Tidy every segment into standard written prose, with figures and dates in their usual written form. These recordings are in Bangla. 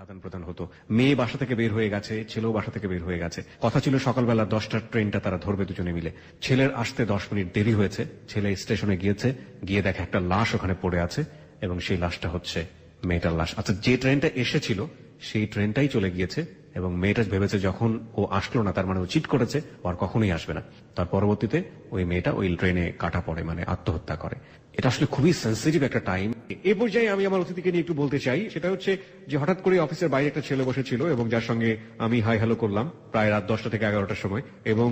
আদান প্রদান হতো। মেয়ে বাসা থেকে বের হয়ে গেছে, ছেলেও বাসা থেকে বের হয়ে গেছে। কথা ছিল সকালবেলা 10টার ট্রেনটা তারা ধরবে দুজনে মিলে। ছেলের আসতে 10 মিনিট দেরি হয়েছে। ছেলে স্টেশনে গিয়েছে, গিয়ে দেখে একটা লাশ ওখানে পড়ে আছে এবং সেই লাশটা হচ্ছে মেয়েটার লাশ। আচ্ছা, যে ট্রেনটা এসেছিল সেই ট্রেনটাই চলে গিয়েছে এবং মেয়েটা ভেবেছে যখন ও আসলো না তার মানে ও চিট করেছে, ও আর কখনোই আসবে না। তার পরবর্তীতে ওই মেয়েটা ওই ট্রেনে কাটা পড়ে, মানে আত্মহত্যা করে। এটা আসলে খুবই সেন্সিটিভ একটা টাইম। এই পর্যায়ে আমি আমার অতিথিকে নিয়ে একটু বলতে চাই, সেটা হচ্ছে যে হঠাৎ করে অফিসের বাইরে একটা ছেলে বসেছিল এবং যার সঙ্গে আমি হাই হ্যালো করলাম প্রায় রাত 10টা থেকে 11টার সময়, এবং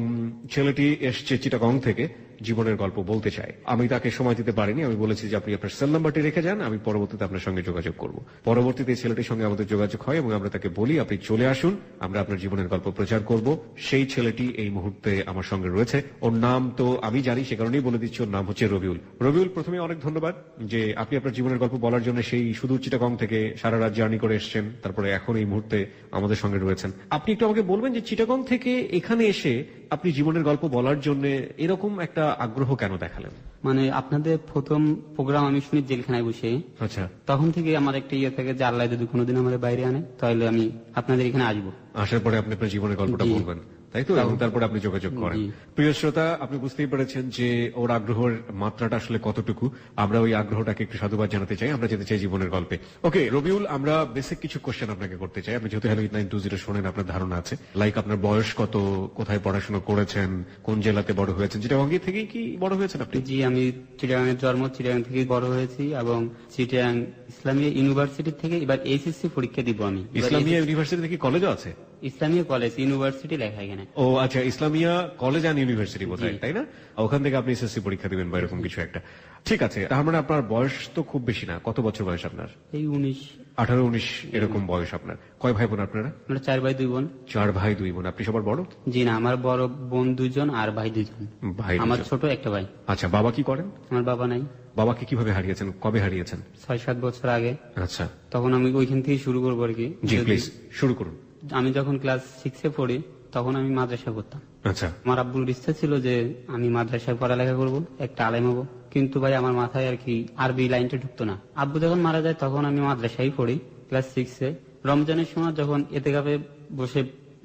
ছেলেটি এসছে চিটাগং থেকে, জীবনের গল্প বলতে চায়। আমি তাকে সময় দিতে পারিনি, আমি বলেছি যে আপনি আপনার সেল নাম্বারটি রেখে যান, আমি পরবর্তীতে আপনার সঙ্গে যোগাযোগ করব। পরবর্তীতে ছেলেটির সঙ্গে আমাদের যোগাযোগ হয় এবং আমরা তাকে বলি আপনি চলে আসুন, আমরা আপনার জীবনের গল্প প্রচার করব। সেই ছেলেটি এই মুহূর্তে আমার সঙ্গে রয়েছে। ওর নাম তো আমি জানি, সে কারণেই বলে দিচ্ছি, ওর নাম হচ্ছে রবিউল। রবিউল, প্রথমে অনেক ধন্যবাদ যে আপনি আপনার জীবনের গল্প বলার জন্য সেই সুদূর চিটাগং থেকে সারা রাত জার্নি করে এসেছেন, তারপরে এখন এই মুহূর্তে আমাদের সঙ্গে রয়েছেন। আপনি একটু আমাকে বলবেন যে চিটাগং থেকে এখানে এসে আপনি জীবনের গল্প বলার জন্য এরকম একটা আগ্রহ কেন দেখালেন? মানে আপনাদের প্রথম প্রোগ্রাম আমি শুনি জেলখানায় বসে। আচ্ছা, তখন থেকে আমার একটা ইয়ে থাকে যে আল্লাহ যদি কোনোদিন আমাদের বাইরে আনে তাহলে আমি আপনাদের এখানে আসবো। আসার পরে আপনি আপনার জীবনের গল্পটা জি। বলবেন, তাই তো? এবং তারপরে আপনি যোগাযোগ করেন। জি। প্রিয় শ্রোতা, আপনি বুঝতেই পেরেছেন যে ওর আগ্রহের মাত্রাটা আসলে কতটুকু। আমরা ওই আগ্রহটাকে একটু সাধুবাদ জানাতে চাই। আমরা যেতে চাই জীবনের গল্পে। ওকে রবিউল, আমরা বেসিক কিছু কোশ্চেন আপনাকে করতে চাই। আপনি যেহেতু হ্যালো 920 শোনেন, আপনার ধারণা আছে, লাইক আপনার বয়স কত, কোথায় পড়াশোনা করেছেন, কোন জেলাতে বড় হয়েছেন? চিটাগং থেকেই কি বড় হয়েছেন আপনি? জি, আমি চিটাগাংয়ের জন্ম, চিটাগাং থেকে বড় হয়েছি এবং চিটাগাং ইসলামিয়া ইউনিভার্সিটি থেকে এবার এইচএসসি পরীক্ষা দিব আমি। ইসলামিয়া ইউনিভার্সিটি থেকে কলেজও আছে? ইসলামিয়া কলেজ ইউনিভার্সিটি লেখা এখানে। ও আচ্ছা, ইসলামিয়া কলেজ অ্যান্ড ইউনিভার্সিটি বোধহয়, জি। তাই না? ওখান থেকে আপনি এসএসসি পরীক্ষা দিবেন বা এরকম কিছু একটা। ঠিক আছে, তার মানে আপনার বয়স তো খুব বেশি না। কত বছর বয়স আপনার? এই 19। 18-19 এরকম বয়স আপনার। কয় ভাই বোন আপনারা? আমরা 4 ভাই 2 বোন। 4 ভাই 2 বোন। আপনি সবার বড়? জি না, আমার বড় বোন 2 জন আর ভাই 2 জন। ভাই আমার দুজন। ছোট একটা ভাই। আচ্ছা, বাবা কি করেন? আমার বাবা নাই। বাবাকে কিভাবে হারিয়েছেন, কবে হারিয়েছেন? 6-7 বছর আগে। আচ্ছা, তখন আমি ওইখান থেকে শুরু করবো আর কি। জি প্লিজ শুরু করুন। আমি যখন ক্লাস 6-এ পড়ি তখন আমি মাদ্রাসা করতাম। আচ্ছা, আমার আব্বুর ইচ্ছা ছিল যে আমি মাদ্রাসায় পড়ালেখা করব, একটা আলেম হবো, কিন্তু ভাই আমার মাথায় আর কি আরবি লাইনটা ঢুকতো না। আব্বু যখন মারা যায় তখন আমি মাদ্রাসায় পড়ি ক্লাস 6-এ। রমজানের সময় যখন এতেকাফে বসে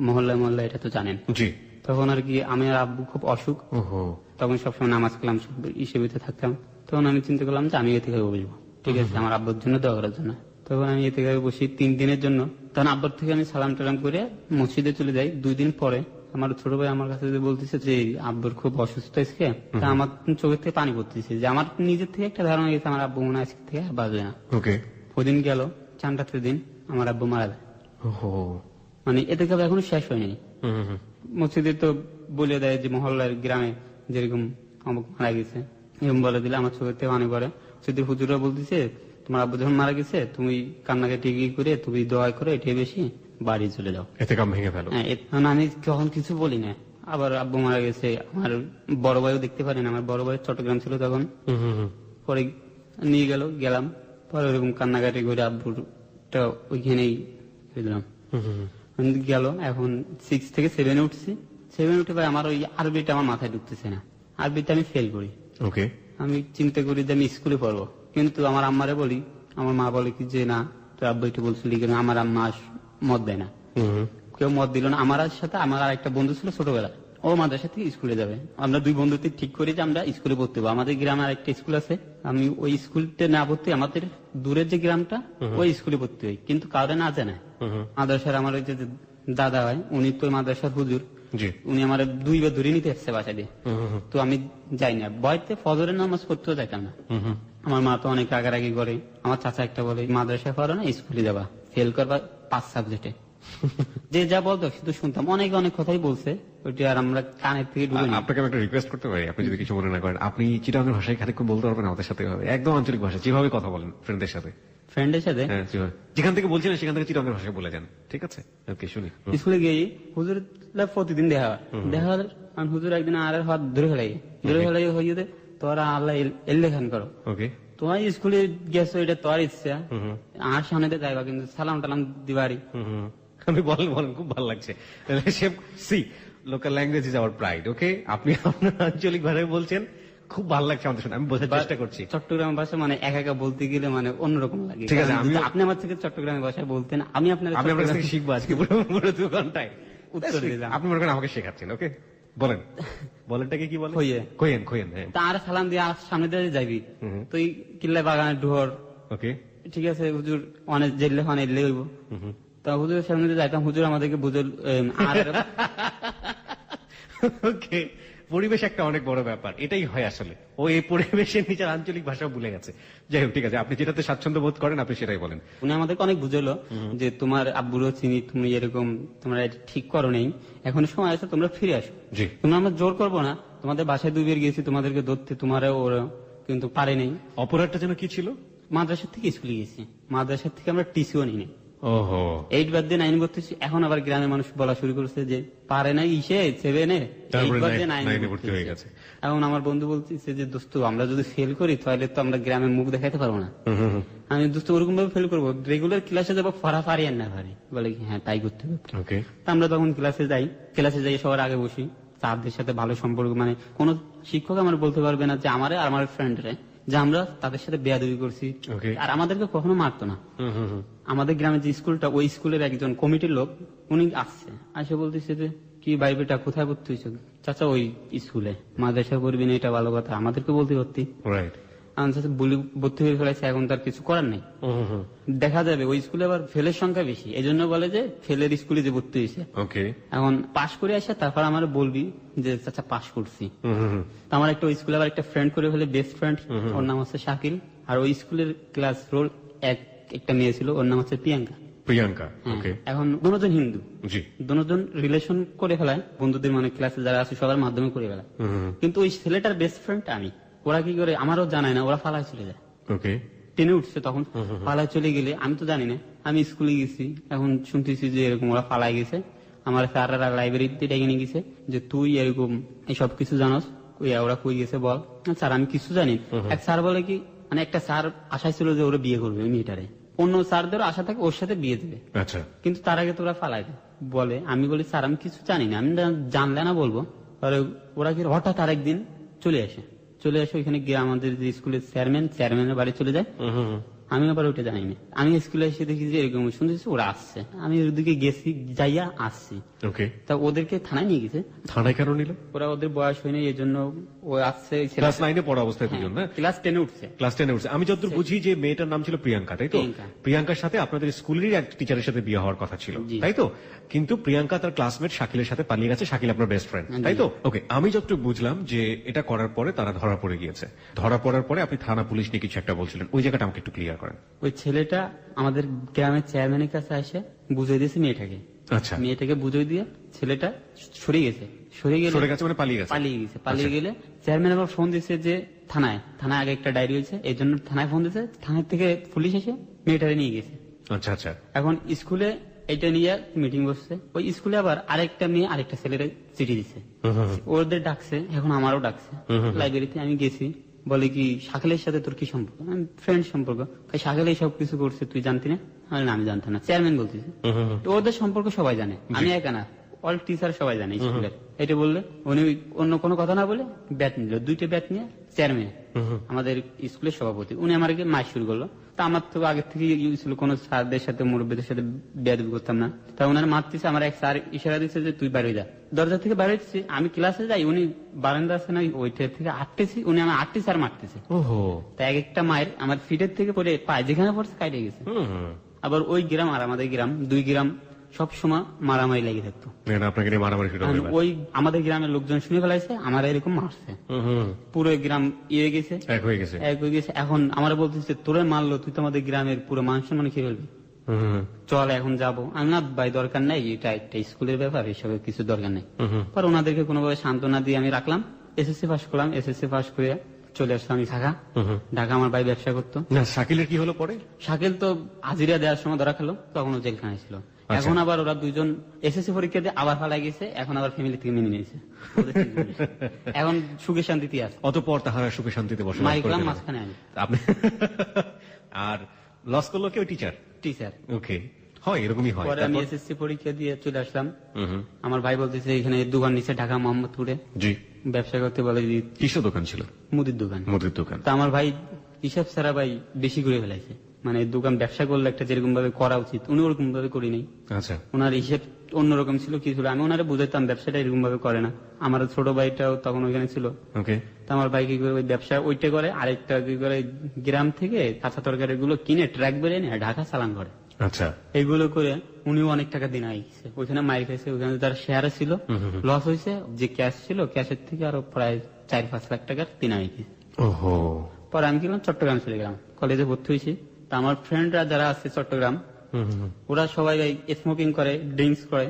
মহল্লায় মহল্লায়, এটা তো জানেন, জি। তখন আর কি আমি আর আব্বু খুব অসুখ, ওহো, তখন সবসময় নামাজ কালাম হিসেবে থাকতাম। তখন আমি চিন্তা করলাম যে আমি এতেকাফে বসবো, ঠিক আছে, আমার আব্বুর জন্য দোয়া করার জন্য। তখন আমি এতেকাফে বসি 3 দিনের জন্য। তখন আব্বুর থেকে আমি সালাম টালাম করে মসজিদে চলে যাই। 2 দিন পরে আমার ছোট ভাই আমার কাছে বলতেছে যে আব্বুর খুব অসুস্থ আজকে। তা আমার চোখের থেকে পানি পড়তেছে, যে আমার নিজের থেকে একটা ধারণা গেছে আমার আব্বু মনে হয় আজকে থেকে আর বাঁচবে না। ওকে। ওদিন গেল, চান্ডাতে দিন আমার আব্বু মারা যায়। ওহো, মানে এতেকাফে এখনো শেষ হয়নি। হুম, হুম, মসজিদে তো বলে দেয় যে মহল্লার গ্রামে যেরকম অমুক মারা গেছে, এরকম বলে দিলে আমার চোখের থেকে পানি পড়ে। যদি হুজুরা বলতেছে তোমার আব্বু যখন মারা গেছে তুমি কান্নাকাটি করে তুমি দোয়া করে এটাই বেশি, বাড়ি চলে যাও, এতে কাম ভেঙে ফেলো। হ্যাঁ। আমি কখন কিছু বলি না। আবার আব্বু মারা গেছে, আমার বড় ভাইও দেখতে পারেন, আমার বড় ভাই চট্টগ্রাম ছিল তখন। হুম, হুম, হুম, পরে নিয়ে গেলাম, পরে ওরকম কান্নাকাটি করে আব্বুর ওইখানেই দিলাম। হুম, হুম, হুম। গেল। এখন 6 থেকে 7-এ উঠছি। 7-এ উঠে ভাই আমার ওই আরবিটা আমার মাথায় ঢুকতেছে না। আরবিটা আমি ফেল করি। ওকে। আমি চিন্তা করি যে আমি স্কুলে পড়বো, কিন্তু আমার আম্মারে বলি, আমার মা বলে কি যে না তুই আব্বু একটু বলছিলি কেন। আমার আম্মা মত দেয় না, হুম, হুম। কেউ মত দিল না। আমার সাথে আমার আর একটা বন্ধু ছিল ছোটবেলা, ও মাদ্রাসা থেকে স্কুলে যাবে। আমরা 2 বন্ধুতে ঠিক করি যে আমরা স্কুলে পড়তে হবো। আমাদের গ্রামে আর একটা স্কুল আছে, আমি ওই স্কুলটা না পড়তে আমাদের দূরের যে গ্রামটা ওই স্কুলে পড়তে হয়, কিন্তু কাউরে না জানে। মাদ্রাসার আমার ওই যে দাদা হয়, উনি তো মাদ্রাসার হুজুর, জি। উনি আমার 2 বার ধরে নিতে আসছে বাসা দিয়ে। তো আমি যাই না, ভয়তে ফজরের নামাজ পড়তেও যাইতাম না। আমার মা তো অনেক রাগারাগি করে। আমার চাচা একটা বলে মাদ্রাসায় পড়ো না, স্কুলে যাবা, ফেল করবা 5 সাবজেক্টে। যে যা বলতো শুধু শুনতাম, অনেক অনেক কথাই বলছে, ওইটা আর আমরা কানের থেকে ঢুকে নি। আপনাকে আমি একটা রিকোয়েস্ট করতে পারি, আপনি যদি কিছু মনে না করেন? আপনি চিটাগাং ভাষায় খানিকক্ষণ বলতে পারবেন আমাদের সাথে? একদম আঞ্চলিক ভাষা, যেভাবে কথা বলেন ফ্রেন্ডদের সাথে। ফ্রেন্ডের সাথে হ্যাঁ, যেখান থেকে বলছিলেন সেখান থেকে চিটাগাং ভাষায় বলে যান, ঠিক আছে? ওকে, শুনি। স্কুলে গিয়ে হুজুর প্রতিদিন দেখা হয়। আমি হুজুর একদিন আর হাত ধরে ফেলাই হয়ে যেতে, তোরা আল্লাহ এলেখান করো, ওকে। তোমার স্কুলে গেছো এটা তোর ইচ্ছা, আর সামনে যাইবা কিন্তু সালাম টালাম দিবারি। আপনি বলেন বলেন, খুব ভালো লাগছে। See local language is our pride. Okay, আপনি আপনার আঞ্চলিক ভাষায় বলছেন, খুব ভালো লাগছে আমাদের শুনে, আমি বোঝার চেষ্টা করছি। চট্টগ্রাম ভাষা মানে একা একা বলতে গেলে মানে অন্যরকম লাগে। ঠিক আছে, কারণ আমিও- যদি আপনি আমার থেকে চট্টগ্রামের ভাষায় বলতেন, আমি আপনার আমি আপনার কাছ থেকে শিখবো আজকে পুরো পুরো 2 ঘন্টায় উত্তর দিলাম। আপনি মনে করেন আমাকে শেখাচ্ছেন। ওকে, বলেন বলেনটাকে কি বলেন? খইয়ে। খোয়েন খোয়েন, হ্যাঁ। তার সালাম দিয়ে আর সামনে দিয়ে যাবি তুই কিল্লা বাগানের ঢোর, ওকে। ঠিক আছে হুজুর অনেক জেললে অনেক এলে হইব। তা হুজুরের সামনে দিয়ে যাইতাম, হুজুর আমাদেরকে বুঝল আর ওকে, পরিবেশ একটা অনেক বড় ব্যাপার, এটাই হয় আসলে। ও এই পরিবেশের নিজের আঞ্চলিক ভাষা ভুলে গেছে। যাই হোক, ঠিক আছে, আপনি যেটাতে স্বাচ্ছন্দ্য বোধ করেন আপনি সেটাই বলেন। উনি আমাদেরকে অনেক বুঝালো যে তোমার আব্বুরও চিনি, তুমি এরকম তোমরা এটা ঠিক করো নেই, এখন সময় আছে তোমরা ফিরে আসো। জি। তোমরা আমরা জোর করবো না, তোমাদের বাসায় দুবার গেছি তোমাদেরকে ধরতে, তোমার ওরা কিন্তু পারে নেই। অপরাধটা যেন কি ছিল? মাদ্রাসা থেকে স্কুলে গেছি, মাদ্রাসা থেকে আমরা টিসিও নিই। ওহো, 8 বাদ দিয়ে 9 করতেছি, এখন আবার গ্রামের মানুষ বলা শুরু করেছে যে পারে নাই ইসে 7-এ, তারপরে 8 বাদ দিয়ে 9 9 ভর্তি হয়ে গেছে। এখন আমার বন্ধু বলতেছে যে দোস্ত আমরা যদি ফেল করি তাহলে তো আমরা গ্রামে মুখ দেখাতে পারবো না। আমি দোস্ত ওরকম ভাবে ফেল করবো, রেগুলার ক্লাসে যাবো, পড়া পারি আর না পারি, বলে কি হ্যাঁ তাই করতে হবে। ওকে। তা আমরা তখন ক্লাসে যাই, ক্লাসে যাই সবার আগে বসি, স্যারদের সাথে ভালো সম্পর্ক, মানে কোন শিক্ষক আমার বলতে পারবে না যে আমারে আর আমার ফ্রেন্ডরে যে আমরা তাদের সাথে বেয়াদবি করছি। Okay. আর আমাদেরকে কখনো মারতো না। আমাদের গ্রামে যে স্কুলটা, ওই স্কুলের একজন কমিটির লোক উনি আসছে, আসে বলতেছে যে কি ভাই বেটা কোথায় ভর্তি হয়েছে? চাচা ওই স্কুলে। মাদ্রাসা করবি না এটা ভালো কথা, আমাদেরকে বলতে ভর্তি। রাইট। আমার চাচা বলি ভর্তি হয়ে ফেলেছে, এখন তার কিছু করার নেই। দেখা যাবে ওই স্কুলে আবার ফেলের সংখ্যা বেশি, এই জন্য বলে যে ফেলের স্কুলে যে ভর্তি হয়েছে। ওকে। এখন পাশ করে আসে তারপর আমার বলবি যে চাচা পাশ করছি। তো আমার একটা ওই স্কুলে আবার একটা ফ্রেন্ড করে ফেলে, বেস্ট ফ্রেন্ড, ওর নাম হচ্ছে শাকিল। আর ওই স্কুলের ক্লাস রোল একটা মেয়ে ছিল, ওর নাম হচ্ছে প্রিয়াঙ্কা। প্রিয়াঙ্কা। হ্যাঁ, ওকে। এখন দুজন হিন্দু, জি। দুজন রিলেশন করে ফেলায়, বন্ধুদের মানে ক্লাসে যারা আছে সবার মাধ্যমে করে ফেলায়। কিন্তু ওই ছেলেটার বেস্ট ফ্রেন্ড আমি। ওরা কি করে আমারও জানায় না, ওরা ফালায় চলে যায়। ওকে। টেনে উঠছে তখন, পালায় চলে গেলে আমি তো জানি না, আমি স্কুলে গেছি, এখন শুনতেছি যে এরকম ওরা পালায় গেছে। আমার স্যাররা লাইব্রেরিতে ডেকে নিয়ে গেছে যে তুই এরকম এই সব কিছু জানোস, ওরা কই গেছে বল। স্যার আমি কিছু জানি। এক স্যার বলে কি, মানে একটা স্যার আশায় ছিল যে ওরা বিয়ে করবে ওই মেয়েটারে, অন্য স্যারদেরও আশা থাকে ওর সাথে বিয়ে দেবে, আচ্ছা। কিন্তু তার আগে তোরা ফালাই দেয় বলে। আমি বলি স্যার আমি কিছু জানি না, আমি জানলে না বলবো। পরে ওরা কি হঠাৎ আরেকদিন চলে আসে ওইখানে গিয়ে আমাদের যে স্কুলের চেয়ারম্যানের বাড়ি চলে যায়। আমি আবার ওইটা জানি না, আমি স্কুলে এসে দেখি যে এরকম শুনতেছি ওরা আসছে, আমি ওদিকে গেছি, যাইয়া আসছি। ওকে। তা ওদেরকে থানায় নিয়ে গেছে। থানায় কেন নিল? ওরা ওদের বয়স হয়নি এই জন্য ও আসছে। ক্লাস 9-এ পড়া অবস্থায় দুজন না? ক্লাস 10-এ উঠছে। ক্লাস 10-এ উঠছে। আমি যতদূর বুঝি যে মেয়েটার নাম ছিল প্রিয়াঙ্কা, তাই তো? প্রিয়াঙ্কা। প্রিয়াঙ্কার সাথে আপনাদের স্কুলেরই এক টিচারের সাথে বিয়ে হওয়ার কথা ছিল, জি। তাই তো? কিন্তু প্রিয়াঙ্কা তার ক্লাসমেট শাকিলের সাথে পালিয়ে গেছে, শাকিল আপনার বেস্ট ফ্রেন্ড, তাই তো? ওকে, আমি যতটুকু বুঝলাম যে এটা করার পরে তারা ধরা পড়ে গিয়েছে। ধরা পড়ার পরে আপনি থানা পুলিশ নিয়ে কিছু একটা বলছিলেন, ওই জায়গাটা আমাকে একটু ক্লিয়ার করেন। ওই ছেলেটা আমাদের গ্রামের চেয়ারম্যানের কাছে এসে বুঝিয়ে দিয়েছে মেয়েটাকে। আচ্ছা। মেয়েটাকে বুঝিয়ে দিয়ে ছেলেটা সরে গেছে। সরে গেছে মানে পালিয়ে গেছে। পালিয়ে গেলে চেয়ারম্যান আবার ফোন দিচ্ছে যে থানায় আগে একটা ডায়েরি হয়েছে, এই জন্য থানায় ফোন দিচ্ছে। থানায় থেকে পুলিশ এসে মেয়েটারে নিয়ে গেছে। আচ্ছা আচ্ছা। এখন স্কুলে এটা নিয়ে মিটিং বসছে, ওই স্কুলে আবার আরেকটা মেয়ে আরেকটা ছেলের চিঠি দিচ্ছে, ওদের ডাকছে, এখন আমারও ডাকছে। লাইব্রেরিতে আমি গেছি, বলে কি শাকিলের সাথে তোর কি সম্পর্ক? ফ্রেন্ড সম্পর্ক। শাকিল এই সব কিছু করছে তুই জানতি না? আমি জানতাম না, চেয়ারম্যান বলতেছে। তো ওদের সম্পর্ক সবাই জানে, আমি একা না, অল টিচার সবাই জানে স্কুলের। এটা বললে উনি অন্য কোনো কথা না বলে ব্যাট নিল, 2টা ব্যাট নিয়ে চেয়ারম্যান আমাদের স্কুলের সভাপতি, উনি আমাকে মার শুরু করলো। তা আমার তো আগে থেকে ছিল কোনো স্যারদের সাথে মুরব্বীদের সাথে বেয়াদবি করতাম না। তা ওনার মারতেছে, আমার এক স্যার ইশারা দিচ্ছে যে তুই বাইরে যা। দরজা থেকে বাইরে হচ্ছে, আমি ক্লাসে যাই, উনি বারান্দা আছে না ওইটা থেকে আটতেছি, উনি আমার আটতেছে আর মারতেছে। ওহো। তা এক একটা মায়ের আমার ফিটের থেকে পরে পায়ে যেখানে পড়ছে কাটে গেছে। আবার ওই গ্রাম আর আমাদের গ্রাম 2 গ্রাম সব সময় মারামারি লেগে থাকতো। আপনাকে নিয়ে মারামারি শুরু হলো। ওই আমাদের গ্রামের লোকজন শুনে ফেলাইছে আমার এরকম মারছে, পুরো গ্রাম ইয়ে গেছে, এক হয়ে গেছে। এখন আমরা বলতেছে তোরে মারলো, তুই তো আমাদের গ্রামের পুরো মান সম্মান খেয়ে ফেলবি, চল এখন যাবো। আমি না ভাই দরকার নাই, এটা একটা স্কুলের ব্যাপার, এসবের কিছু দরকার নেই। পর ওনাদেরকে কোনোভাবে সান্ত্বনা দিয়ে আমি রাখলাম। এসএসসি পাস করলাম, এসএসসি পাস করে চলে আসলাম আমি ঢাকা। আমার ভাই ব্যবসা করতো। না, শাকিলের কি হলো পরে? শাকিল তো হাজিরা দেওয়ার সময় ধরা খেলো, তখন ও জেলখানায় ছিল। এখন আবার ওরা দুজন এসএসসি পরীক্ষা দিয়ে আবার ফালাই গেছে, এখন আবার ফ্যামিলি থেকে মেনে নিয়েছে। এখন সুখে শান্তিতে আছে। অতঃপর তাহারা সুখে শান্তিতে বসবাস মাইকলাম করে। মাঝখানে আমি। আপনি আর লস করলো কেউ? টিচার। টিচার। ওকে। হয়, এরকমই হয়। পরে আমি তারপর? এসএসসি পরীক্ষা দিয়ে চলে আসলাম। হুম। আমার ভাই বলতেছে এখানে দোকান নিচে ঢাকা মোহাম্মদপুরে জি। ব্যবসা করতে বলে, যে কিসের দোকান ছিল? মুদির দোকান। মুদির দোকান। তা আমার ভাই হিসাব ছাড়া ভাই বেশি করে ফেলাইছে, মানে দোকান ব্যবসা করলে একটা যেরকম ভাবে করা উচিত উনি ওরকম ভাবে করি নাই। আচ্ছা। ওনার হিসেব অন্যরকম ছিল, কি ছিল আমি ওনারে বুঝাইতাম ব্যবসাটা এরকম ভাবে করে না। আমার ছোট ভাইটাও তখন ওইখানে ছিল। ওকে। তো আমার ভাই কি করে ওই ব্যবসা ওইটা করে, আরেকটা কি করে গ্রাম থেকে কাঁচা তরকারি গুলো কিনে ট্রাক বেরিয়ে নিয়ে ঢাকা চালান করে। আচ্ছা। এইগুলো করে উনিও অনেক টাকা দিন আইছে, ওইখানে মাইর খাইছে, ওইখানে তার শেয়ার ছিল, লস হয়েছে। যে ক্যাশ ছিল ক্যাশের থেকে আরো প্রায় 4-5 লাখ টাকার দিন আইছে। ওহো। পরে আমি গেলাম চট্টগ্রাম, চলে গেলাম কলেজে ভর্তি হয়েছি। তা আমার ফ্রেন্ডরা যারা আছে চট্টগ্রাম, ওরা সবাই স্মোকিং করে, ড্রিঙ্কস করে,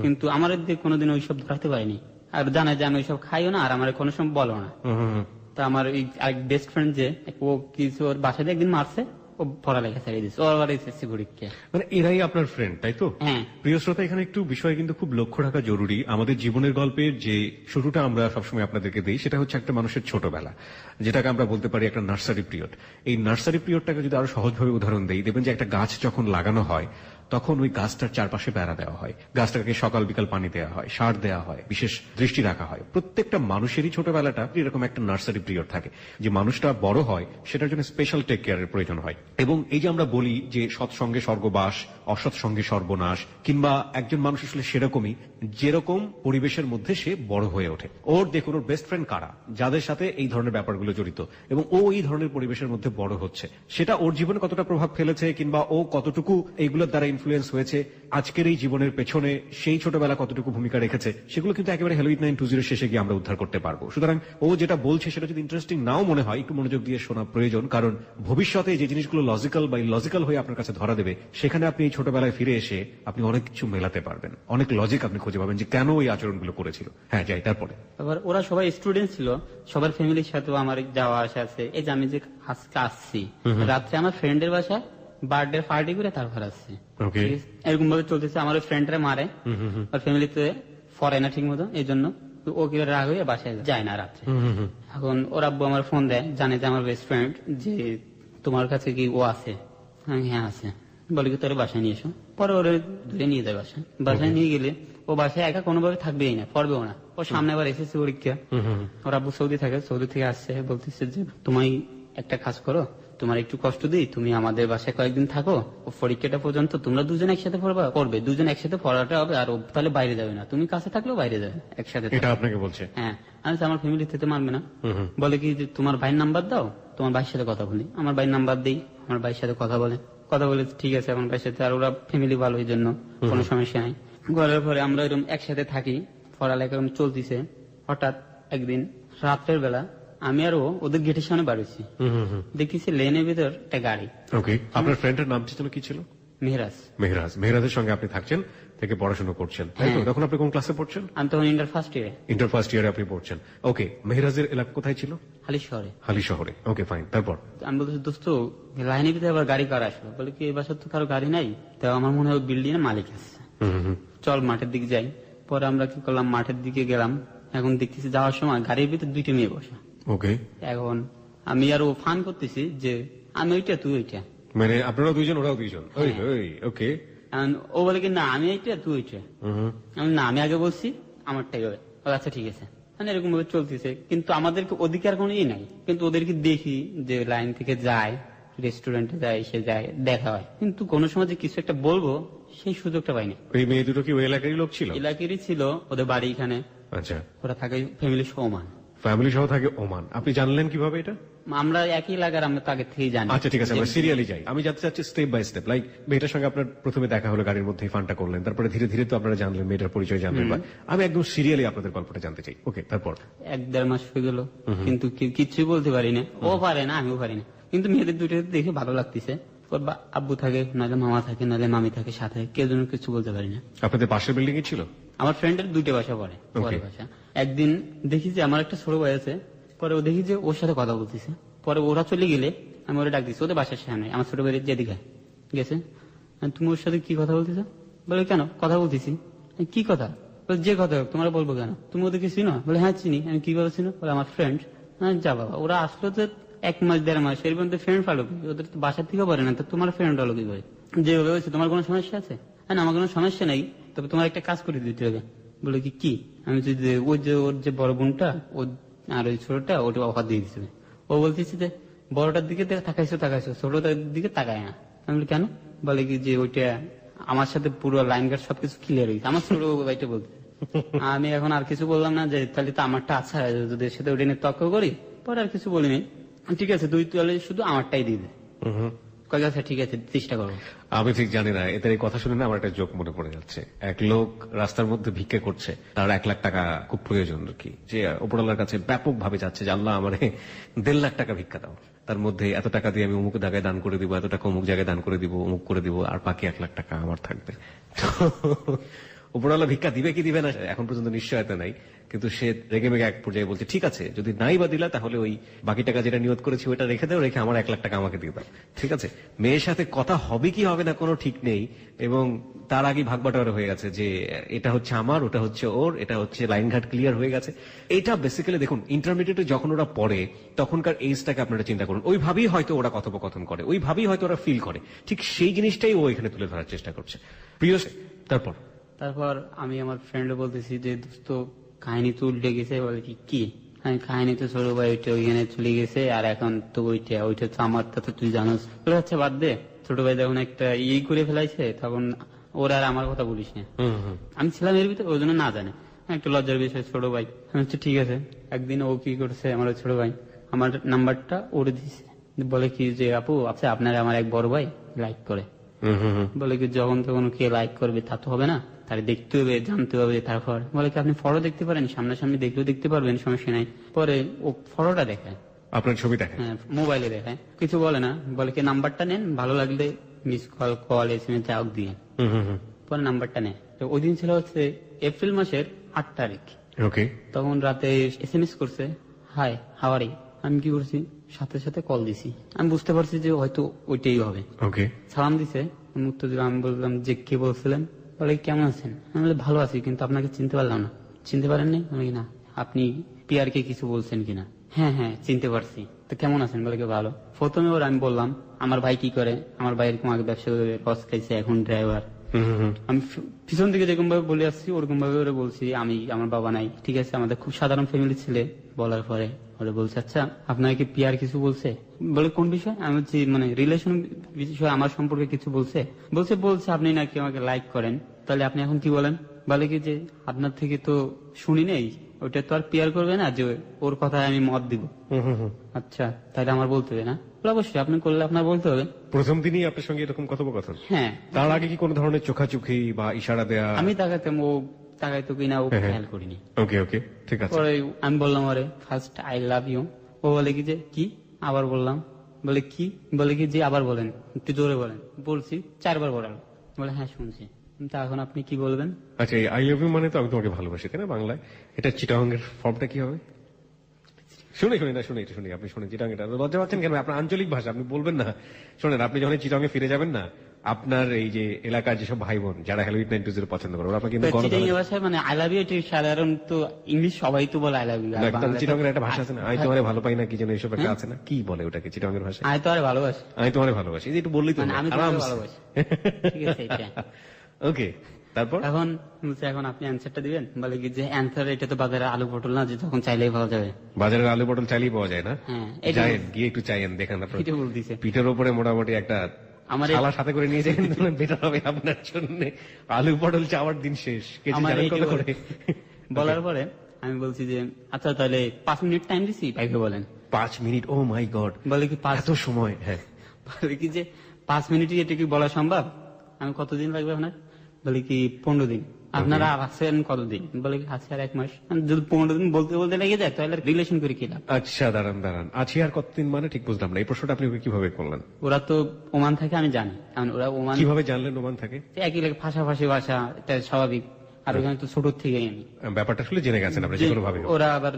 কিন্তু আমার দিকে কোনোদিন ওইসব ধরাতে পারিনি। আর জানে যে আমি ওইসব খাইও না, আর আমার কোনো সময় বলো না। তা আমার এই আরেক বেস্ট ফ্রেন্ড যে, ও কিছু ওর বাসায় একদিন মারছে, ও পড়ালেখা ছাড়িয়ে দিচ্ছে, ও আবার এসএসসি পরীক্ষা। মানে এরাই আপনার ফ্রেন্ড, তাই তো? হ্যাঁ। প্রিয় শ্রোতা, এখানে একটু বিষয় কিন্তু খুব লক্ষ্য রাখা জরুরি। আমাদের জীবনের গল্পের যে শুরুটা আমরা সবসময় আপনাদেরকে দিই, সেটা হচ্ছে একটা মানুষের ছোটবেলা, যেটাকে আমরা বলতে পারি একটা নার্সারি পিরিয়ড। এই নার্সারি পিরিয়ডটাকে যদি আরো সহজভাবে উদাহরণ দেই, দেখবেন যে একটা গাছ যখন লাগানো হয় তখন ওই গাছটার চারপাশে বেড়া দেওয়া হয়, গাছটাকে সকাল বিকাল পানি দেওয়া হয়, সার দেওয়া হয়, বিশেষ দৃষ্টি রাখা হয়। প্রত্যেকটা মানুষেরই ছোটবেলাটা এরকম একটা নার্সারি পিরিয়ড থাকে। যে মানুষটা বড় হয় সেটার জন্য স্পেশাল টেক কেয়ারের প্রয়োজন হয়। এবং এই যে আমরা বলি যে সৎসঙ্গে স্বর্গবাস, অসৎ সঙ্গে সর্বনাশ, কিংবা একজন মানুষ আসলে সেরকমই যেরকম পরিবেশের মধ্যে সে বড় হয়ে ওঠে। ওর দেখুন ওর বেস্ট ফ্রেন্ড কারা, যাদের সাথে এই ধরনের ব্যাপারগুলো জড়িত, এবং ও এই ধরনের পরিবেশের মধ্যে বড় হচ্ছে, সেটা ওর জীবনে কতটা প্রভাব ফেলেছে, কিংবা ও কতটুকু এইগুলোর দ্বারা ইনফ্লুয়েন্স হয়েছে, আজকের এই জীবনের পেছনে সেই ছোটবেলা কতটুকু ভূমিকা রেখেছে, সেগুলো কিন্তু একেবারে হ্যালো 8920 শেষে গিয়ে আমরা উদ্ধার করতে পারবো। সুতরাং ও যেটা বলছে সেটা যদি ইন্টারেস্টিং নাও মনে হয়, একটু মনোযোগ দিয়ে শোনা প্রয়োজন, কারণ ভবিষ্যতে যে জিনিসগুলো লজিক্যাল বা ইলজিক্যাল হয়ে আপনার কাছে ধরা দেবে, সেখানে আপনি এই ছোটবেলায় ফিরে এসে আপনি অনেক কিছু মেলাতে পারবেন, অনেক লজিক আপনি খুঁজে পাবেন যে কেন ওই আচরণগুলো করেছিল। হ্যাঁ, যাই তারপরে। এবার ওরা সবাই স্টুডেন্ট ছিল, সবার ফ্যামিলির সাথেও আমার যাওয়া আসা আছে। এই যে আমি যে আজকে আসছি, রাত্রে আমার ফ্রেন্ডের বাসায় বার্থডে পার্টি করে তারপর আসছি। ওকে। এরকম ভাবে চলতেছে। আমার ওই ফ্রেন্ডরা মারে, আর ফ্যামিলিতে ফরে না ঠিক মতো, এই জন্য ও কি রাগ হয়ে বাসায় যায় না রাত্রে। এখন ওর আব্বু আমার ফোন দেয়, জানে যে আমার বেস্ট ফ্রেন্ড, যে তোমার কাছে কি ও আছে? হ্যাঁ আছে। বলে কি তোর বাসায় নিয়ে এসো। পরে ওরে ধরে নিয়ে যায় বাসায়। বাসায় নিয়ে গেলে ও বাসায় একা কোনোভাবে থাকবেই না, পড়বেও না। ওর সামনে আবার এসএসসি পরীক্ষা। ওর আব্বু সৌদি থাকে, সৌদি থেকে আসছে, বলতেছে যে তুমি একটা কাজ করো, তোমার একটু কষ্ট দিই, তুমি আমাদের বাসায় কয়েকদিন থাকো, ও পরীক্ষাটা পর্যন্ত তোমরা দুজন একসাথে পড়বে, দুজন একসাথে পড়াটা হবে, আর ও তাহলে বাইরে যাবে না, তুমি কাছে থাকলেও বাইরে যাবে না, একসাথে এটা আপনাকে বলছে? হ্যাঁ। আমি আমার ফ্যামিলি থেকে মানবে না। বলে কি যে তোমার ভাইয়ের নাম্বার দাও, তোমার ভাইয়ের সাথে কথা বলি। আমার ভাইয়ের নাম্বার দিই, আমার ভাইয়ের সাথে কথা বলে ঠিক আছে আমার ভাইয়ের সাথে। আর ওরা ফ্যামিলি ভালো, এই জন্য কোনো সমস্যা নাই। ঘরের পরে আমরা এরকম একসাথে থাকি, পড়ালেখা এরকম চলতেছে। হঠাৎ একদিন রাত্রের বেলা আমি আর ওদের গেটের সামনে বাড়িছি, দেখতেছি লেনের ভিতর একটা গাড়ি। ওকে। আপনার ফ্রেন্ডের নাম ছিল কি ছিল? মেহরাজ। মেহরাজ। মেহরাজের সঙ্গে আপনি থাকছেন, থেকে পড়াশোনা করছেন, তাই তো? তখন আপনি কোন ক্লাসে পড়ছেন? আমি তখন ইন্টার ফার্স্ট ইয়ারে। ইন্টার ফার্স্ট ইয়ারে আপনি পড়ছেন। ওকে। মেহরাজের এলাকা কোথায় ছিল? হালি শহরে। হালি শহরে। ওকে, ফাইন। তারপর? আমি বলতেছি দোস্ত লাইনের ভিতরে আবার গাড়ি কার আসলো? বলে কি এই বাসার তো কারো গাড়ি নাই, তো আমার মনে হয় বিল্ডিং এর মালিক আছে, চল মাঠের দিকে যাই। পরে আমরা কি করলাম, মাঠের দিকে গেলাম। এখন দেখতেছি যাওয়ার সময় গাড়ির ভিতরে দুইটা মেয়ে বসা। ওকে। এখন আমি আর ও ফান করতেছি যে আমি ওইটা তুই ওইটা, মানে আপনারা দুইজন ওরাও দুইজন? ওকে। ও বলে কি না আমি এইটা তুই ওইটা। আমি না আমি আগে বলছি আমারটাই হবে। আচ্ছা ঠিক আছে। মানে এরকম ভাবে চলতেছে, কিন্তু আমাদেরকে অধিকার কোনো ইয়ে নাই। কিন্তু ওদেরকে দেখি যে লাইন থেকে যায়, রেস্টুরেন্টে যায়, সে যায়, দেখা হয়, কিন্তু কোনো সময় যে কিছু একটা বলবো সেই সুযোগটা পাইনি। এই মেয়ে দুটো কি ওই এলাকারই লোক ছিল? এলাকারই ছিল, ওদের বাড়ি এখানে। আচ্ছা। ওরা থাকে ফ্যামিলি সহ ওমান। ফ্যামিলি সহ থাকে ওমান। আপনি জানলেন কিভাবে এটা? আমরা একই এলাকার, আমরা তো আগে থেকেই জানি। আচ্ছা ঠিক আছে, আমরা সিরিয়ালি যাই। আমি জানতে চাচ্ছি স্টেপ বাই স্টেপ। লাইক মেয়েটার সঙ্গে আপনার প্রথমে দেখা হলো, গাড়ির মধ্যেই ফানটা করলেন, তারপরে ধীরে ধীরে তো আপনারা জানলেন, মেয়েটার পরিচয় জানলেন। আমি একদম সিরিয়ালি আপনাদের গল্পটা জানতে চাই। ওকে, তারপর? 1-1.5 মাস হয়ে গেল, কিন্তু কিছুই বলতে পারি না। ও পারে না, আমিও পারি না, কিন্তু মেয়েদের দুটো দেখে ভালো লাগতেছে। ওর আব্বু থাকে, নাহলে মামা থাকে, নাহলে মামি থাকে সাথে, কেউ যেন কিছু বলতে পারি না। আপনাদের পাশের বিল্ডিং এ ছিল? আমার ফ্রেন্ডের 2টা বাসা পড়ে, বাসা। একদিন দেখি যে আমার একটা ছোট ভাই আছে, পরে ও দেখি যে ওর সাথে কথা বলতেছে। পরে ওরা চলে গেলে আমি ওরা ডাক দিচ্ছি, ওদের বাসার সামনে আমার ছোট ভাইয়ের যেদিকে গেছে। তুমি ওর সাথে কি কথা বলতেছ? বলে কেন কথা বলতেছি। কি কথা? বলে যে কথা হোক, তোমার বলবো কেন? তুমি ওদেরকে চিনো? বলে হ্যাঁ চিনি। আমি কিভাবে চিনো? বলে আমার ফ্রেন্ড। যা বাবা, ওরা আসলো তো 1 মাস 1.5 মাস, এর মধ্যে ফ্রেন্ড ফালো কি? ওদের তো বাসার থেকে পারে না, তো তোমার ফ্রেন্ড হলো কি ভাই? যেভাবে হয়েছে তোমার কোনো সমস্যা আছে? হ্যাঁ, না, আমার কোনো সমস্যা নাই, তবে তোমার একটা কাজ করে দিতে হবে। বলে কি? আমি যদি ওই যে ওর যে বড় বোনটা ও আর ওই ছোটটা ওটা অফার দিয়ে দিচ্ছে। ও বলতেছে যে বড়টার দিকে তাকাইছো, ছোটটার দিকে তাকায় না। আমি বলি কেন? বলে কি যে ওইটা আমার সাথে পুরো লাইন গার্ড সবকিছু ক্লিয়ার হয়েছে, আমার ছোট ভাইটা বলতে। আমি এখন আর কিছু বললাম না, যে তাহলে তো আমারটা আচ্ছা, যদি এর সাথে ওটা নিয়ে তর্ক করি। পরে আর কিছু বলিনি, ঠিক আছে তুই তাহলে শুধু আমারটাই দিয়ে দে। কয়েক আচ্ছা ঠিক আছে চেষ্টা করবো। আমি ঠিক জানি না, এদের এই কথা শুনে না আমার একটা জোক মনে পড়ে যাচ্ছে। এক লোক রাস্তার মধ্যে ভিক্ষা করছে, তার 1 লাখ টাকা খুব প্রয়োজন আর কি, যে উপরওয়ালার কাছে ব্যাপক ভাবে যাচ্ছে যে আল্লাহ আমারে 1.5 লাখ টাকা ভিক্ষা দাও, তার মধ্যে এত টাকা দিয়ে আমি অমুক জায়গায় দান করে দিব, এত টাকা অমুক জায়গায় দান করে দিব, অমুক করে দিব, আর বাকি 1 লাখ টাকা আমার থাকবে। তো উপরওয়ালা ভিক্ষা দিবে কি দিবে না এখন পর্যন্ত নিশ্চয়তা নাই, কিন্তু সে রেগে মেগে এক পর্যায়ে বলছে ঠিক আছে যদি নাই বা দিলা তাহলে ওই বাকি টাকা যেটা নিয়ত করেছি ওইটা রেখে দাও, রেখে আমার 1 লাখ টাকা আমাকে দিয়ে দাও। ঠিক আছে, মেয়ের সাথে কথা হবে কি হবে না কোনো ঠিক নেই, এবং তার আগে ভাগবাটোয়ারা হয়ে গেছে যে এটা হচ্ছে আমার, ওটা হচ্ছে ওর, এটা হচ্ছে লাইন ঘাট ক্লিয়ার হয়ে গেছে। এটা বেসিক্যালি দেখুন ইন্টারমিডিয়েটে যখন ওরা পড়ে তখনকার এজটাকে আপনারা চিন্তা করুন, ওইভাবেই হয়তো ওরা কথোপকথন করে, ওইভাবেই হয়তো ওরা ফিল করে, ঠিক সেই জিনিসটাই ও এখানে তুলে ধরার চেষ্টা করছে। প্রিয় তারপর আমি আমার ফ্রেন্ডে বলতেছি যে দোস্ত কাহিনী তো উল্টে গেছে। বলে কি? আমি কাহিনী তো ছোট ভাই ওইটা ওইখানে চলে গেছে, আর এখন তো ওইটা তো আমার, তা তো তুই জানোস। বলে আচ্ছা বাদ দে, ছোট ভাই যখন একটা ইয়ে করে ফেলাইছে তখন ওরা আর আমার কথা বলিস না। আমি ছিলাম এর ভিতরে, ওই জন্য না জানে, একটা লজ্জার বিষয় ছোট ভাই। আমি হচ্ছে ঠিক আছে। একদিন ও কি করছে, আমার ওই ছোট ভাই আমার নাম্বারটা ওরে দিছে, বলে কি যে আপু আচ্ছা আপনার আমার এক বড় ভাই লাইক করে। বলে কি যখন তখন কে লাইক করবে তা তো হবে না, তার দেখতে হবে, জানতে হবে। তারপর বলে কি আপনি ফটো দেখতে পারেন, সামনাসামনি দেখলেও দেখতে পারবেন, সমস্যা নাই। পরে ও ফটোটা দেখায়, আপনার ছবি দেখেন, হ্যাঁ মোবাইলে দেখায়, কিছু বলে না। বলে কি নাম্বারটা নেন, ভালো লাগলে মিস কল SMS যা হোক দিয়ে। পরে নাম্বারটা নেয়। তো ওই দিন ছিল হচ্ছে এপ্রিল মাসের 8 তারিখ। ওকে, তখন রাতে SMS করছে, হাই হাওয়ারি। আমি কি করছি, সাথে সাথে কল দিছি। আমি বুঝতে পারছি যে হয়তো ওইটাই হবে। ওকে, সালাম দিছে, আমি উত্তর দিলাম। আমি বললাম যে কে বলছিলেন? বলে কেমন আছেন? আমি বলে ভালো আছি, কিন্তু আপনাকে চিনতে পারলাম না। চিনতে পারেননি? বলে না। আপনি পিয়ার কে কিছু বলছেন কিনা? হ্যাঁ চিনতে পারছি। তো কেমন আছেন? বলে কি ভালো। প্রথমে ওর আমি বললাম আমার ভাই কি করে, আমার ভাই এরকম আগে ব্যবসা করে লস খাইছে, এখন ড্রাইভার। আমি পিছন থেকে যেরকম ভাবে বলে আসছি ওরকম ভাবে ওরা বলছি আমি, আমার বাবা নাই। ঠিক আছে, আমাদের খুব সাধারণ ফ্যামিলি ছেলে। বলার পরে ওরা বলছে আচ্ছা আপনাকে কি পিয়ার কিছু বলছে? বলে কোন বিষয়? আমি বলছি মানে রিলেশন বিষয়, আমার সম্পর্কে কিছু বলছে? বলছে আপনি নাকি আমাকে লাইক করেন, তাহলে আপনি এখন কি বলেন? বলে কি যে আপনার থেকে তো শুনি নেই, ওইটা তো আর পিয়ার করবে না যে ওর কথায় আমি মত দিব। আচ্ছা তাহলে আমার বলতে হবে না? অবশ্যই আপনি করলে আপনার বলতে হবে। প্রথম দিনই আপনার সঙ্গে এরকম কথোপকথন? হ্যাঁ। তার আগে কি কোনো ধরনের চোখাচোখি বা ইশারা দেয়া? আমি তাকাতাম, ও তাকাইতো কিনা ও খেয়াল করিনি। ওকে ওকে, ঠিক আছে। পরে আমি বললাম আরে ফার্স্ট আই লাভ ইউ। ও বলে কি যে কি? আবার বললাম। বলে কি? বলে কি যে আবার বলেন, একটু জোরে বলেন। বলছি 4 বার বলার। বলে হ্যাঁ শুনছি। তা এখন আপনি কি বলবেন? আচ্ছা, এই আই লাভ ইউ মানে তো আমি তোমাকে ভালোবাসি, তাই না বাংলায়? এটা চিটাগাংয়ের ফর্মটা কি হবে? শুনে আপনি শুনে চিটাং, এটা লজ্জা পাচ্ছেন কেন? আপনার আঞ্চলিক ভাষা, আপনি বলবেন না। শোনেন, আপনি যখন চিটাঙে ফিরে যাবেন না, আপনার এই যে এলাকার যেসব ভাই বোন যারা হ্যালোইট 920 পছন্দ করে ওরা আপনাকে চিটাঙ্গি ভাষায় মানে আই লাভ ইউ, এটি সাধারণত ইংলিশ সবাই তো বলে আই লাভ ইউ। চিটাঙের একটা ভাষা আছে না, আমি তোমারে ভালো পাই না, কি যেন এইসব একটা আছে না, কি বলে ওটাকে চিটাঙের ভাষায়? আমি তোমারে ভালোবাসি। আমি তোমারে ভালোবাসি, এই যে একটু বললেই তো আমি তোমারে ভালোবাসি। ঠিক আছে এটা। ওকে, তারপর এখন বলছে এখন আপনি অ্যান্সারটা দিবেন। বলে কি যে অ্যান্সার এটা তো বাজারে আলু পটল না যে তখন চাইলেই পাওয়া যাবে। বাজারের আলু পটল চাইলেই পাওয়া যায় না? হ্যাঁ, যাইয়েন গিয়ে একটু চাইয়েন, দেখেন আপনার এটা বলতেছে। পিঠের উপরে মোটামুটি একটা আমার থালা সাথে করে নিয়ে যাবেন, বেটার হবে আপনার জন্য। আলু পটল চাওয়ার দিন শেষ। কেজি জানেন কত করে? বলার পরে আমি বলছি যে আচ্ছা তাহলে 5 মিনিট টাইম দিছি, ভাইকে বলেন। 5 মিনিট? ও মাই গড, বলে কি এত সময়? হ্যাঁ। বলে কি যে 5 মিনিটই এটা কি বলা সম্ভব? আমি কতদিন লাগবে আপনার? বলে কি 15 দিন। আপনারা আছেন কতদিন? বলে কি আছে আর 1 মাস। যদি 15 দিন বলতে বলতে লেগে যায় তাহলে রিলেশন করে কি লাভ? আচ্ছা দাঁড়ান, আছি আর কতদিন মানে ঠিক বুঝলাম না, এই প্রশ্নটা আপনি কিভাবে করলেন? ওরা তো ওমান থাকে আমি জানি, কারণ ওরা ওমান। কিভাবে জানলেন ওমান থাকে? একই লাগে পাশাপাশি ভাষা, এটা স্বাভাবিক। আর ওখানে তো ছোট থেকে আমি ব্যাপারটা আসলে জেনে গেছেন আপনি যে কোনো ভাবে। ওরা আবার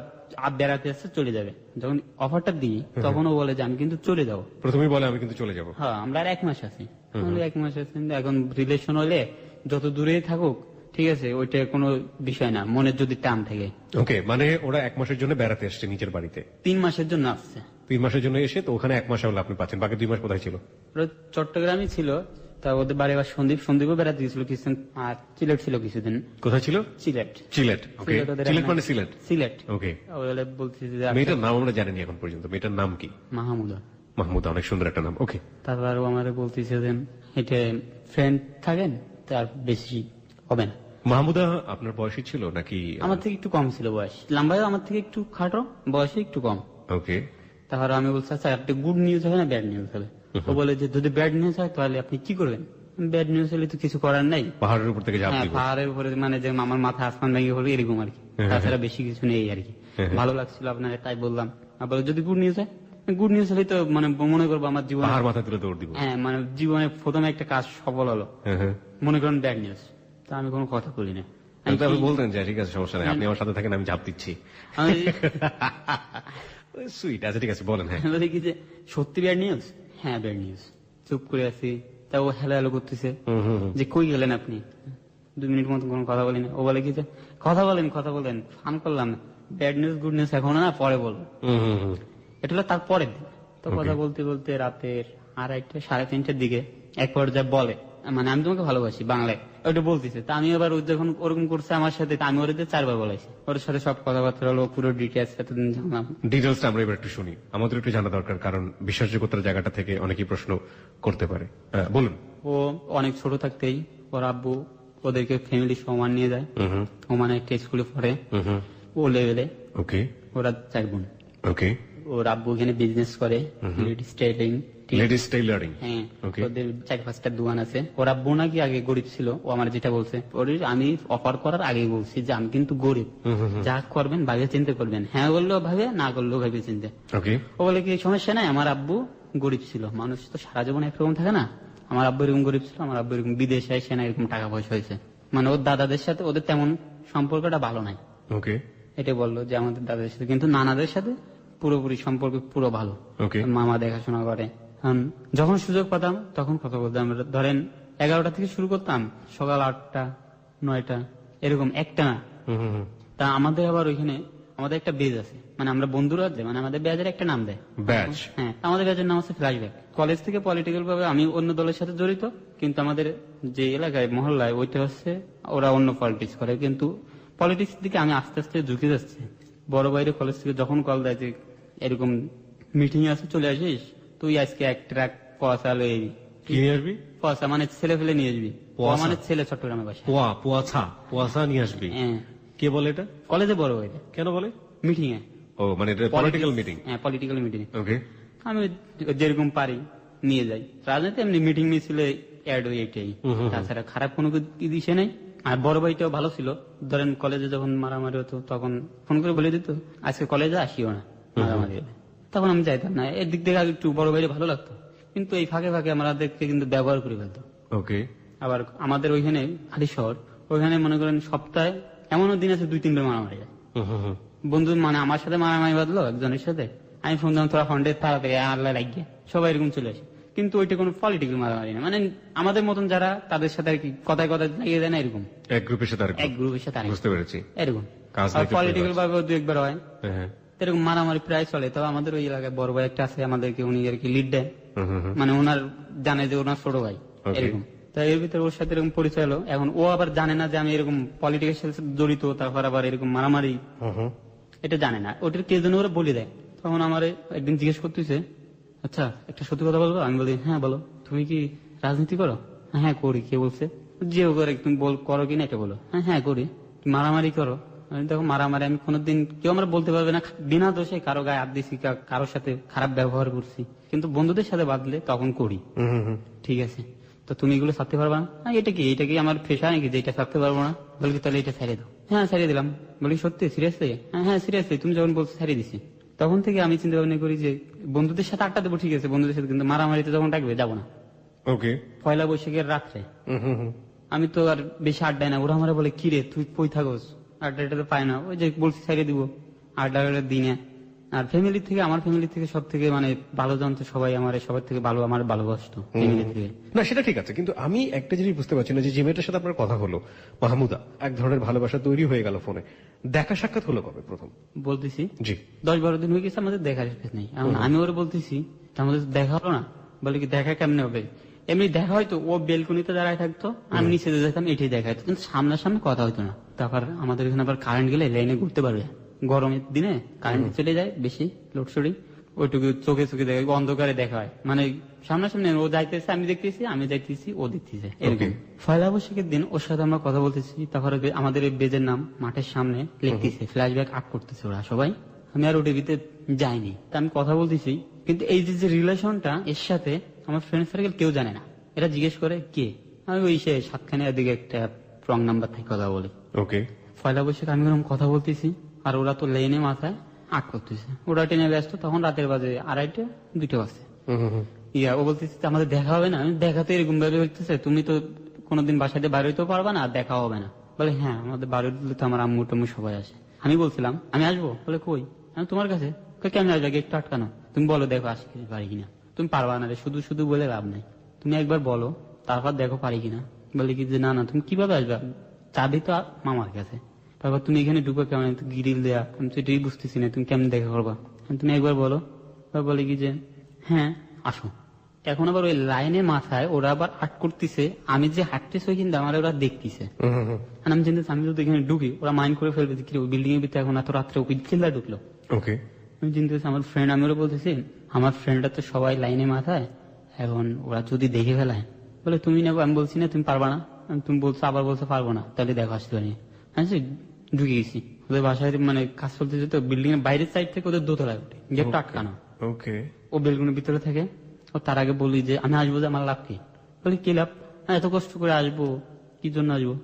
বেড়াতে আসছে চলে যাবে, যখন অফারটা দিই তখন ও বলে যে আমি কিন্তু চলে যাবো। প্রথমেই বলে আমি কিন্তু চলে যাবো। হ্যাঁ, আমরা আর 1 মাস আছি। 1 মাস আছি, এখন রিলেশন হলে যত দূরেই থাকুক ঠিক আছে, ওইটা কোনো বিষয় না, মনের যদি টান থাকে। ওকে, মানে ওরা 1 মাসের জন্য বেড়াতে আসছে নিজের বাড়িতে? 3 মাসের জন্য আসছে। 3 মাসের জন্য এসে তো ওখানে 1 মাস হলো আপনি পাচ্ছেন, বাকি 2 মাস কোথায় ছিল? ওরা চট্টগ্রামই ছিল, তা ওদের বাড়ি আবার সন্দীপও বেড়াতে গেছিল কিছুদিন, আর সিলেট ছিল কিছুদিন। কোথায় ছিল? সিলেট। সিলেট। ওকে, সিলেট ওদের সিলেট এক- মানে সিলেট। সিলেট। ওকে, ওগুলো বলতেছি যে মেয়েটার নাম আমরা জানিনি এখন পর্যন্ত, মেয়েটার নাম কি? মাহমুদা। মাহমুদা, অনেক সুন্দর একটা নাম। ওকে, তারপর ও আমার বলতেছে যে এটা ফ্রেন্ড থাকেন তার বেশি হবে না। মাহমুদা আপনার বয়সী ছিল নাকি? আমার থেকে একটু কম ছিল বয়স, লম্বায় আমার থেকে একটু খাটো, বয়সে একটু কম। ওকে, তারপর আমি বলছি আচ্ছা একটা গুড নিউজ হবে না ব্যাড নিউজ হবে? ও বলে যে যদি ব্যাড নিউজ হয় তাহলে আপনি কি করবেন? ব্যাড নিউজ হলে তো কিছু করার নাই, পাহাড়ের উপর থেকে ঝাঁপ হ্যাঁ দিব। পাহাড়ের উপরে মানে যে আমার মাথা আসমান ভেঙে হলো এরকম আর কি, তাছাড়া বেশি কিছু নেই আর কি। ভালো লাগছিল আপনার, তাই বললাম। আবার যদি গুড নিউজ হয়, গুড নিউজ হলে তো মানে মনে করবো আমার জীবনে, পাহাড় মাথা তুলে দৌড় দিব। হ্যাঁ মানে জীবনে প্রথমে একটা কাজ সফল হলো, হ্যাঁ, হ্যাঁ। মনে করেন ব্যাড নিউজ। তা আমি কোনো কথা বলি না, কিন্তু আপনি বলতেন যে ঠিক আছে সমস্যা নেই, আপনি আমার সাথে থাকেন, আমি ঝাঁপ দিচ্ছি। আমি সুইট আছে, ঠিক আছে বলেন। হ্যাঁ, বলি কি যে সত্যি ব্যাড নিউজ? হ্যাঁ ব্যাড নিউজ। চুপ করে আছি, তা ও হ্যালো হ্যালো করতেছে যে কই গেলেন আপনি? 2 মিনিট মতো কোনো কথা বলিনি। ও বলে কি যে কথা বলেন, ফান করলাম না, ব্যাড নিউজ গুড নিউজ এখন না, পরে বলবো। এটা হলো তার পরের দিন। তো কথা বলতে বলতে রাতের 2:30 3:30টার দিকে এক পর্যায়ে বলে মানে আমি তোমাকে ভালোবাসি বাংলায়, ওটা বলতেছে। তা আমি এবার ও যখন ওরকম করছে আমার সাথে, তা আমি ওর 4বার বলাইছি, ওর সাথে সব কথাবার্তা হলো, পুরো ডিটেলস এতদিন জানলাম। ডিটেলসটা আমরা এবার একটু শুনি, আমাদের একটু জানা দরকার, কারণ বিশ্বাসযোগ্যতার জায়গাটা থেকে অনেকেই প্রশ্ন করতে পারে। হ্যাঁ, বলুন। ও অনেক ছোট থাকতেই ওর আব্বু ওদেরকে ফ্যামিলি সমান নিয়ে যায়। ও মানে একটা স্কুলে পড়ে, ও লেভেলে। ওকে, ওরা 4 বোন। ওকে। ওর আব্বু এখানে বিজনেস করে, লেডিস টেইলিং। Ladies tailoring. হ্যাঁ, ওকে। ওদের 4-5টা দোকান আছে। ওর আব্বু নাকি আগে গরিব ছিল, ও আমার যেটা বলছে। ওর আমি অফার করার আগে বলছি যে আমি কিন্তু গরিব, যা করবেন ভাবে চিন্তা করবেন, হ্যাঁ বললেও ভাবে, না করলেও ভাবে চিন্তা। ওকে, ও বলে কি সমস্যা নাই, আমার আব্বু গরিব ছিল, মানুষ তো সারা জীবন একরকম থাকে না, আমার আব্বু এরকম গরিব ছিল, আমার আব্বু এরকম বিদেশে এসে না এরকম টাকা পয়সা হয়েছে, মানে ওর দাদাদের সাথে ওদের তেমন সম্পর্কটা ভালো নাই। ওকে, এটা বললো যে আমাদের দাদাদের সাথে, কিন্তু নানাদের সাথে পুরোপুরি সম্পর্ক পুরো ভালো। ওকে। মামা দেখাশোনা করে। কারণ যখন সুযোগ পেতাম তখন কথা বলতাম। ধরেন 11টা থেকে শুরু করতাম, সকাল 8টা 9টা এরকম, একটা না। তা আমাদের আবার ওইখানে আমাদের একটা বেজ আছে, মানে আমরা বন্ধুরা আছে, মানে আমাদের ব্যাজের একটা নাম দেয়, ব্যাচ। হ্যাঁ আমাদের ব্যাচের নাম আছে ফ্ল্যাশব্যাক। কলেজ থেকে পলিটিক্যাল ভাবে আমি অন্য দলের সাথে জড়িত, কিন্তু আমাদের যে এলাকায় মহল্লায় ওইটা হচ্ছে ওরা অন্য পলিটিক্স করে, কিন্তু পলিটিক্স দিকে আমি আস্তে আস্তে ঝুঁকে যাচ্ছি। বড় বাইরে কলেজ থেকে যখন কল দেয় যে এরকম মিটিং আছে চলে আসিস, তুই আজকে এক ট্রাক পয়সা লই, কি নিয়ে আসবি? পয়সা মানে ছেলে ফেলে নিয়ে আসবি, পয়সা? মানে ছেলে চট্টগ্রামে বাসা। পোয়াছা নিয়ে আসবি? হ্যাঁ কে বলে এটা? কলেজে বড় বাইরে কেন বলে? মিটিং এ। ও মানে এটা পলিটিক্যাল মিটিং। হ্যাঁ পলিটিক্যাল মিটিং। ওকে, আমি যেরকম পারি নিয়ে যাই। রাজনীতি এমনি মিটিং মিছিলে অ্যাড হয়ে এটাই, তাছাড়া খারাপ কোনো দিশে নেই। আর বড় ভাইটাও ভালো ছিল, ধরেন কলেজে যখন মারামারি হতো তখন ফোন করে বলে দিত আজকে কলেজে আসিও না, মারামারি হলে। তখন আমি যাইতাম না, এর দিক থেকে একটু বড় ভাইরে ভালো লাগতো, কিন্তু এই ফাঁকে ফাঁকে আমাদেরকে কিন্তু ব্যবহার করে ফেলতো। ওকে। আবার আমাদের ওইখানে আদি শহর, ওইখানে মনে করেন সপ্তাহে এমনও দিন আছে 2-3 বার মারামারি হয়। বন্ধু মানে আমার সাথে মারামারি বাঁধলো একজনের সাথে, আমি ফোন দিলাম তোরা ফন্ডে তাড়াতাড়ি আল্লাহ লাগিয়ে, সবাই এরকম চলে আসে। কিন্তু ওইটা কোনো পলিটিক্যাল মারামারি না, মানে আমাদের মতন যারা তাদের সাথে আর কি কথায় কথায় লাগিয়ে দেয় না এরকম, এক গ্রুপের সাথে এক গ্রুপের সাথে আরেক বুঝতে পেরেছি। এরকম। কাজ আর নাকি পলিটিক্যাল ভাবে 2-1 বার হয়, হ্যাঁ, এরকম মারামারি প্রায় চলে। তবে আমাদের ওই এলাকায় বড় ভাই একটা আছে, আমাদেরকে উনি আর কি লিড দেয়, মানে ওনার জানে যে ওনার ছোট ভাই এরকম। তাই এর ভিতরে ওর সাথে এরকম পরিচয় হলো। এখন ও আবার জানে না যে আমি এরকম পলিটিক্যাল সাথে জড়িত, তারপর আবার এরকম মারামারি, এটা জানে না। ওটার কে যেন ওরা বলে দেয়। তখন আমার একদিন জিজ্ঞেস করতেছে, আচ্ছা একটা সত্যি কথা বলবো? আমি বলি হ্যাঁ বলো। তুমি কি রাজনীতি করো? হ্যাঁ করি। কে বলছে? যে করে তুমি করো কিনা এটা বলো। হ্যাঁ করি। মারামারি করো? আমি দেখো মারামারি আমি কোনোদিন, কেউ আমরা বলতে পারবে না বিনা দোষে কারো গায়ে হাত দিছি, কারোর সাথে খারাপ ব্যবহার করছি, কিন্তু বন্ধুদের সাথে বাঁধলে তখন করি। ঠিক আছে, তো তুমি এগুলো ছাড়তে পারবা না? এটা কি আমার পেশা নাকি যে এটা ছাড়তে পারবো না? বলি তাহলে এটা ছেড়ে দাও। হ্যাঁ ছেড়ে দিলাম। বলি সত্যি সিরিয়াসলি? হ্যাঁ সিরিয়াসলি, তুমি যখন বলছো ছেড়ে দিছি। তখন থেকে আমি চিন্তা ভাবনা করি যে বন্ধুদের সাথে আড্ডা দেবো, ঠিক আছে বন্ধুদের সাথে, কিন্তু মারামারিতে যখন ডাকবে যাবো না। ওকে। পয়লা বৈশাখের রাত্রে আমি তো আর বেশি আড্ডায় না। ওরা আমার বলে কি রে তুই কই থাকোস, আড্ডাটা তো পায় না। ওই যে বলছি ছেড়ে দিব আড্ডার দিনে। আর ফ্যামিলি থেকে, আমার ফ্যামিলি থেকে সব থেকে মানে ভালো জানতো সবাই, আমার সবার থেকে ভালো আমার ভালোবাসতো ফ্যামিলি থেকে। না সেটা ঠিক আছে, কিন্তু আমি একটা জিনিস বুঝতে পারছি না, যে মেয়েটার সাথে আপনার কথা হলো মাহমুদা, এক ধরনের ভালোবাসা তৈরি হয়ে গেল ফোনে, দেখা সাক্ষাৎ হলো কবে প্রথম? বলতেছি জি। 10-12 দিন হয়ে গেছে আমাদের দেখার শেষ নেই। এখন আমি ওরা বলতেছি আমাদের দেখা হলো না। বলে কি দেখা কেমনে হবে? এমনি দেখা হয়তো, ও বেলকনিতে দাঁড়ায় থাকতো, আমি নিচে যেতাম, এটাই দেখা হতো, কিন্তু সামনাসামনি কথা হতো না। তারপর আমাদের এখানে আবার কারেন্ট গেলে লাইনে ঘুরতে পারবে, গরমের দিনে কারেন্ট চলে যায় বেশি, লোডশেডিং, ওইটুকু চোখে চোখে দেখা, অন্ধকারে দেখা হয়, মানে সামনাসামনি ও যাইতেছে আমি দেখতেছি, আমি যাইতেছি ও দেখতেছে, এরকম। পয়লা বৈশাখের দিন ওর সাথে আমরা কথা বলতেছি, তারপরে আমাদের এই বেজের নাম মাঠের সামনে লিখতেছে, ফ্ল্যাশব্যাক আর্ট করতেছে ওরা সবাই, আমি আর ওটিভিতে যাইনি, তা আমি কথা বলতেছি। কিন্তু এই যে রিলেশনটা এর সাথে আমার ফ্রেন্ড সার্কেল কেউ জানে না, এরা জিজ্ঞেস করে কে, আমি ওই সে সাতখানে দিকে একটা রং নাম্বার থেকে কথা বলি। ওকে। পয়লা বৈশাখ আমি ওরকম কথা বলতেছি, আর ওরা তো লেনে মাথায় আট করতেছে, ওরা টেনে ব্যস্ত, তখন রাতের বাজে 2:30 2টা বাজে। ও বলতেছে আমাদের দেখা হবে না, আমি দেখা তো এরকম ভাবে হইতেছে, তুমি তো কোনোদিন বাসাতে বাইরে হইতেও পারবা না, দেখা হবে না। বলে হ্যাঁ, আমাদের বাড়ি দিলে তো আমার আম্মু টাম্মু সবাই আসে। আমি বলছিলাম আমি আসবো, বলে কই, আমি তোমার কাছে। কেমন আসবে, গেটটা আটকানো, তুমি বলো দেখো আসি পারি কিনা। তুমি পারবা না রে, শুধু শুধু বলে লাভ নেই, তুমি একবার বলো, তারপর দেখো পারি কিনা। বলে কি যে না না, তুমি কিভাবে আসবে, চাবি তো মামার কাছে, তারপর তুমি এখানে ঢুকো কেমন, গিরিল দেয়া, আমি তো এটাই বুঝতেছি না, তুমি কেমন দেখা করবা, তুমি একবার বলো। বলে কি যে হ্যাঁ আসো। এখন আবার ওই লাইনে মাথায় ওরা আবার আট করতেছে, আমি যে হাঁটতেছি ওই কিন্তু আমার ওরা দেখতেছে, আমি চিন্তা আমি যদি এখানে ঢুকি ওরা মাইন্ড করে ফেলবে, কি ওই বিল্ডিং এর ভিতরে এখন এত রাত্রে ওই চিল্লা ঢুকলো। ওকে। আমি চিন্তা করছি আমার ফ্রেন্ড, আমি ওরা বলতেছি আমার ফ্রেন্ডরা তো সবাই লাইনে মাথায়, এখন ওরা যদি দেখে ফেলায়। বলে তুমি নেবো, আমি বলছি না তুমি পারবা না, তুমি বলছো আবার বলছো পারবো না, তাহলে দেখো আসতে পারি। হ্যাঁ ঢুকে গেছি ওদের বাসায়, মানে কাজ চলতে যেত বিল্ডিং এর বাইরের সাইড থেকে ওদের দোতলায় উঠে, গেটটা আটকানো। ওকে। ও বেলকুনির ভিতরে থাকে, ও তার আগে বলি যে আমি আসবো, যে আমার লাভ কি। বলি কি লাভ, এত কষ্ট করে আসবো, কি জন্য আসবো।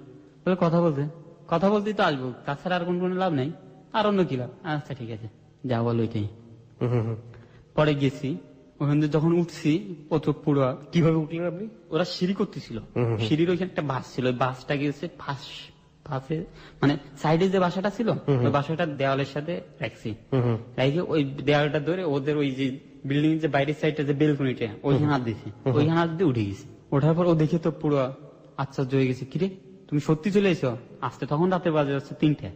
বলে কথা বলতেই তো আসবো, তাছাড়া আর কোনো লাভ নেই, আর অন্য কি লাভ। আচ্ছা ঠিক আছে যা বলো ওইটাই। পরে গেছি ওখান থেকে, যখন উঠছি ও তো পুরো। কিভাবে উঠলেন আপনি? ওরা সিঁড়ি করতেছিল, সিঁড়ির ওইখানে একটা বাস ছিল, ওই বাসটা গেছে পাশে, মানে সাইডে যে বাসাটা ছিল ওই বাসাটা দেওয়ালের সাথে রাখছি, রাখে ওই দেওয়ালটা ধরে ওদের ওই যে বিল্ডিং যে বাইরের সাইডটা যে বেলকনিটা ওইখানে হাত দিয়েছে, ওইখানে হাত দিয়ে উঠে গেছি। ওঠার পর ও দেখে তো পুরো আশ্চর্য হয়ে গেছে, কিরে তুমি সত্যি চলে এসো আসতে, তখন রাতে বাজে হচ্ছে 3টা।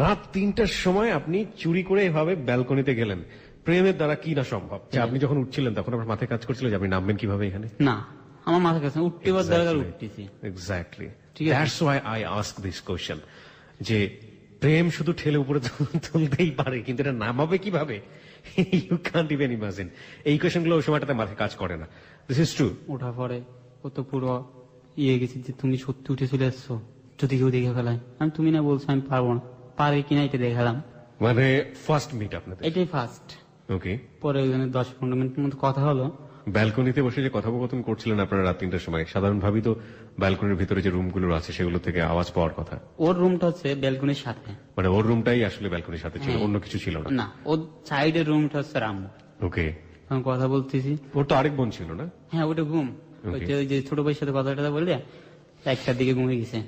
রাত 3টার সময় আপনি চুরি করে এভাবে ব্যালকনিতে গেলেন, প্রেমের দ্বারা কি না সম্ভব। যে আপনি যখন উঠছিলেন তখন আপনার মাথায় কাজ করছিল যে আপনি নামবেন কিভাবে এখানে? না, আমার মাথার কাছে উঠতে দরকার, উঠতেছি। এক্স্যাক্টলি, ঠিক আছে। That's why I ask this question, যে প্রেম শুধু ঠেলে উপরে তুলতেই পারে, কিন্তু এটা নামাবে কিভাবে, ইউ কান্ট ইভেন ইমাজিন। এই কোয়েশ্চেন গুলো ওই সময়টাতে মাথায় কাজ করে না। This is true. ওঠার পরে ও তো পুরো গেছি যে তুমি সত্যি উঠে চলে আসছো, যদি কেউ দেখে ফেলায়। আমি তুমি না বলছো আমি পারবো না, পারে কিনা এটা দেখালাম। মানে ফার্স্ট মিট আপনাদের? এটাই ফার্স্ট। ওকে। পরে ওইখানে 10-15 মিনিটের মতো কথা হলো। ব্যালকনিতে বসে যে কথোপকথন করছিলেন আপনারা রাত 3টার সময়, সাধারণভাবেই তো ব্যালকনির ভিতরে যে রুমগুলো আছে সেগুলো থেকে আওয়াজ পাওয়ার কথা। ওর রুমটা হচ্ছে ব্যালকনির সাথে, মানে ওর রুমটাই আসলে ব্যালকনির সাথে ছিল, অন্য কিছু ছিল না? না, ওর সাইডের রুমটা হচ্ছে রাম্মু। ওকে। আমি কথা বলতেছি, ওর তো আরেক বোন ছিল না? হ্যাঁ ওটা ঘুম, ওই যে ছোট ভাইয়ের সাথে কথা বললে 1টার দিকে ঘুমিয়ে গেছে।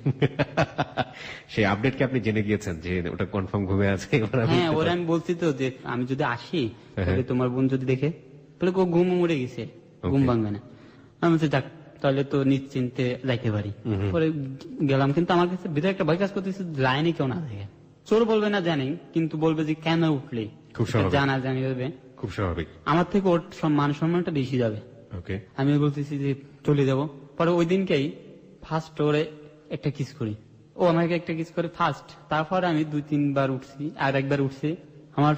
সেই আপডেট কি আপনি জেনে গিয়েছেন যে ওটা কনফার্ম ঘুমে আছে? হ্যাঁ ওরা, আমি বলছি তো যে আমি যদি আসি তাহলে তোমার বোন যদি দেখে, বলে ঘুম উড়ে গেছে, ঘুম ভাঙবে না। আমি বলছি যাক তাহলে তো নিশ্চিন্তে যাইতে পারি। পরে গেলাম, কিন্তু আমার কাছে ভিতরে একটা ভয় কাজ করতেছে, লাইনে কেউ না দেখে। চোর বলবে না জানি, কিন্তু বলবে যে কেন উঠলে, খুব স্বাভাবিক। জানা জানি হবে, খুব স্বাভাবিক। আমার থেকে ওর মান সম্মানটা বেশি যাবে। ওকে। আমি বলতেছি যে চলে যাব। পরে ওই দিনকেই ফার্স্ট ওরে একটা কিস করি, ও আমাকে একটা কিস করে ফার্স্ট। তারপর আমি 2-3 বার উঠছি, আর একবার উঠছি আমার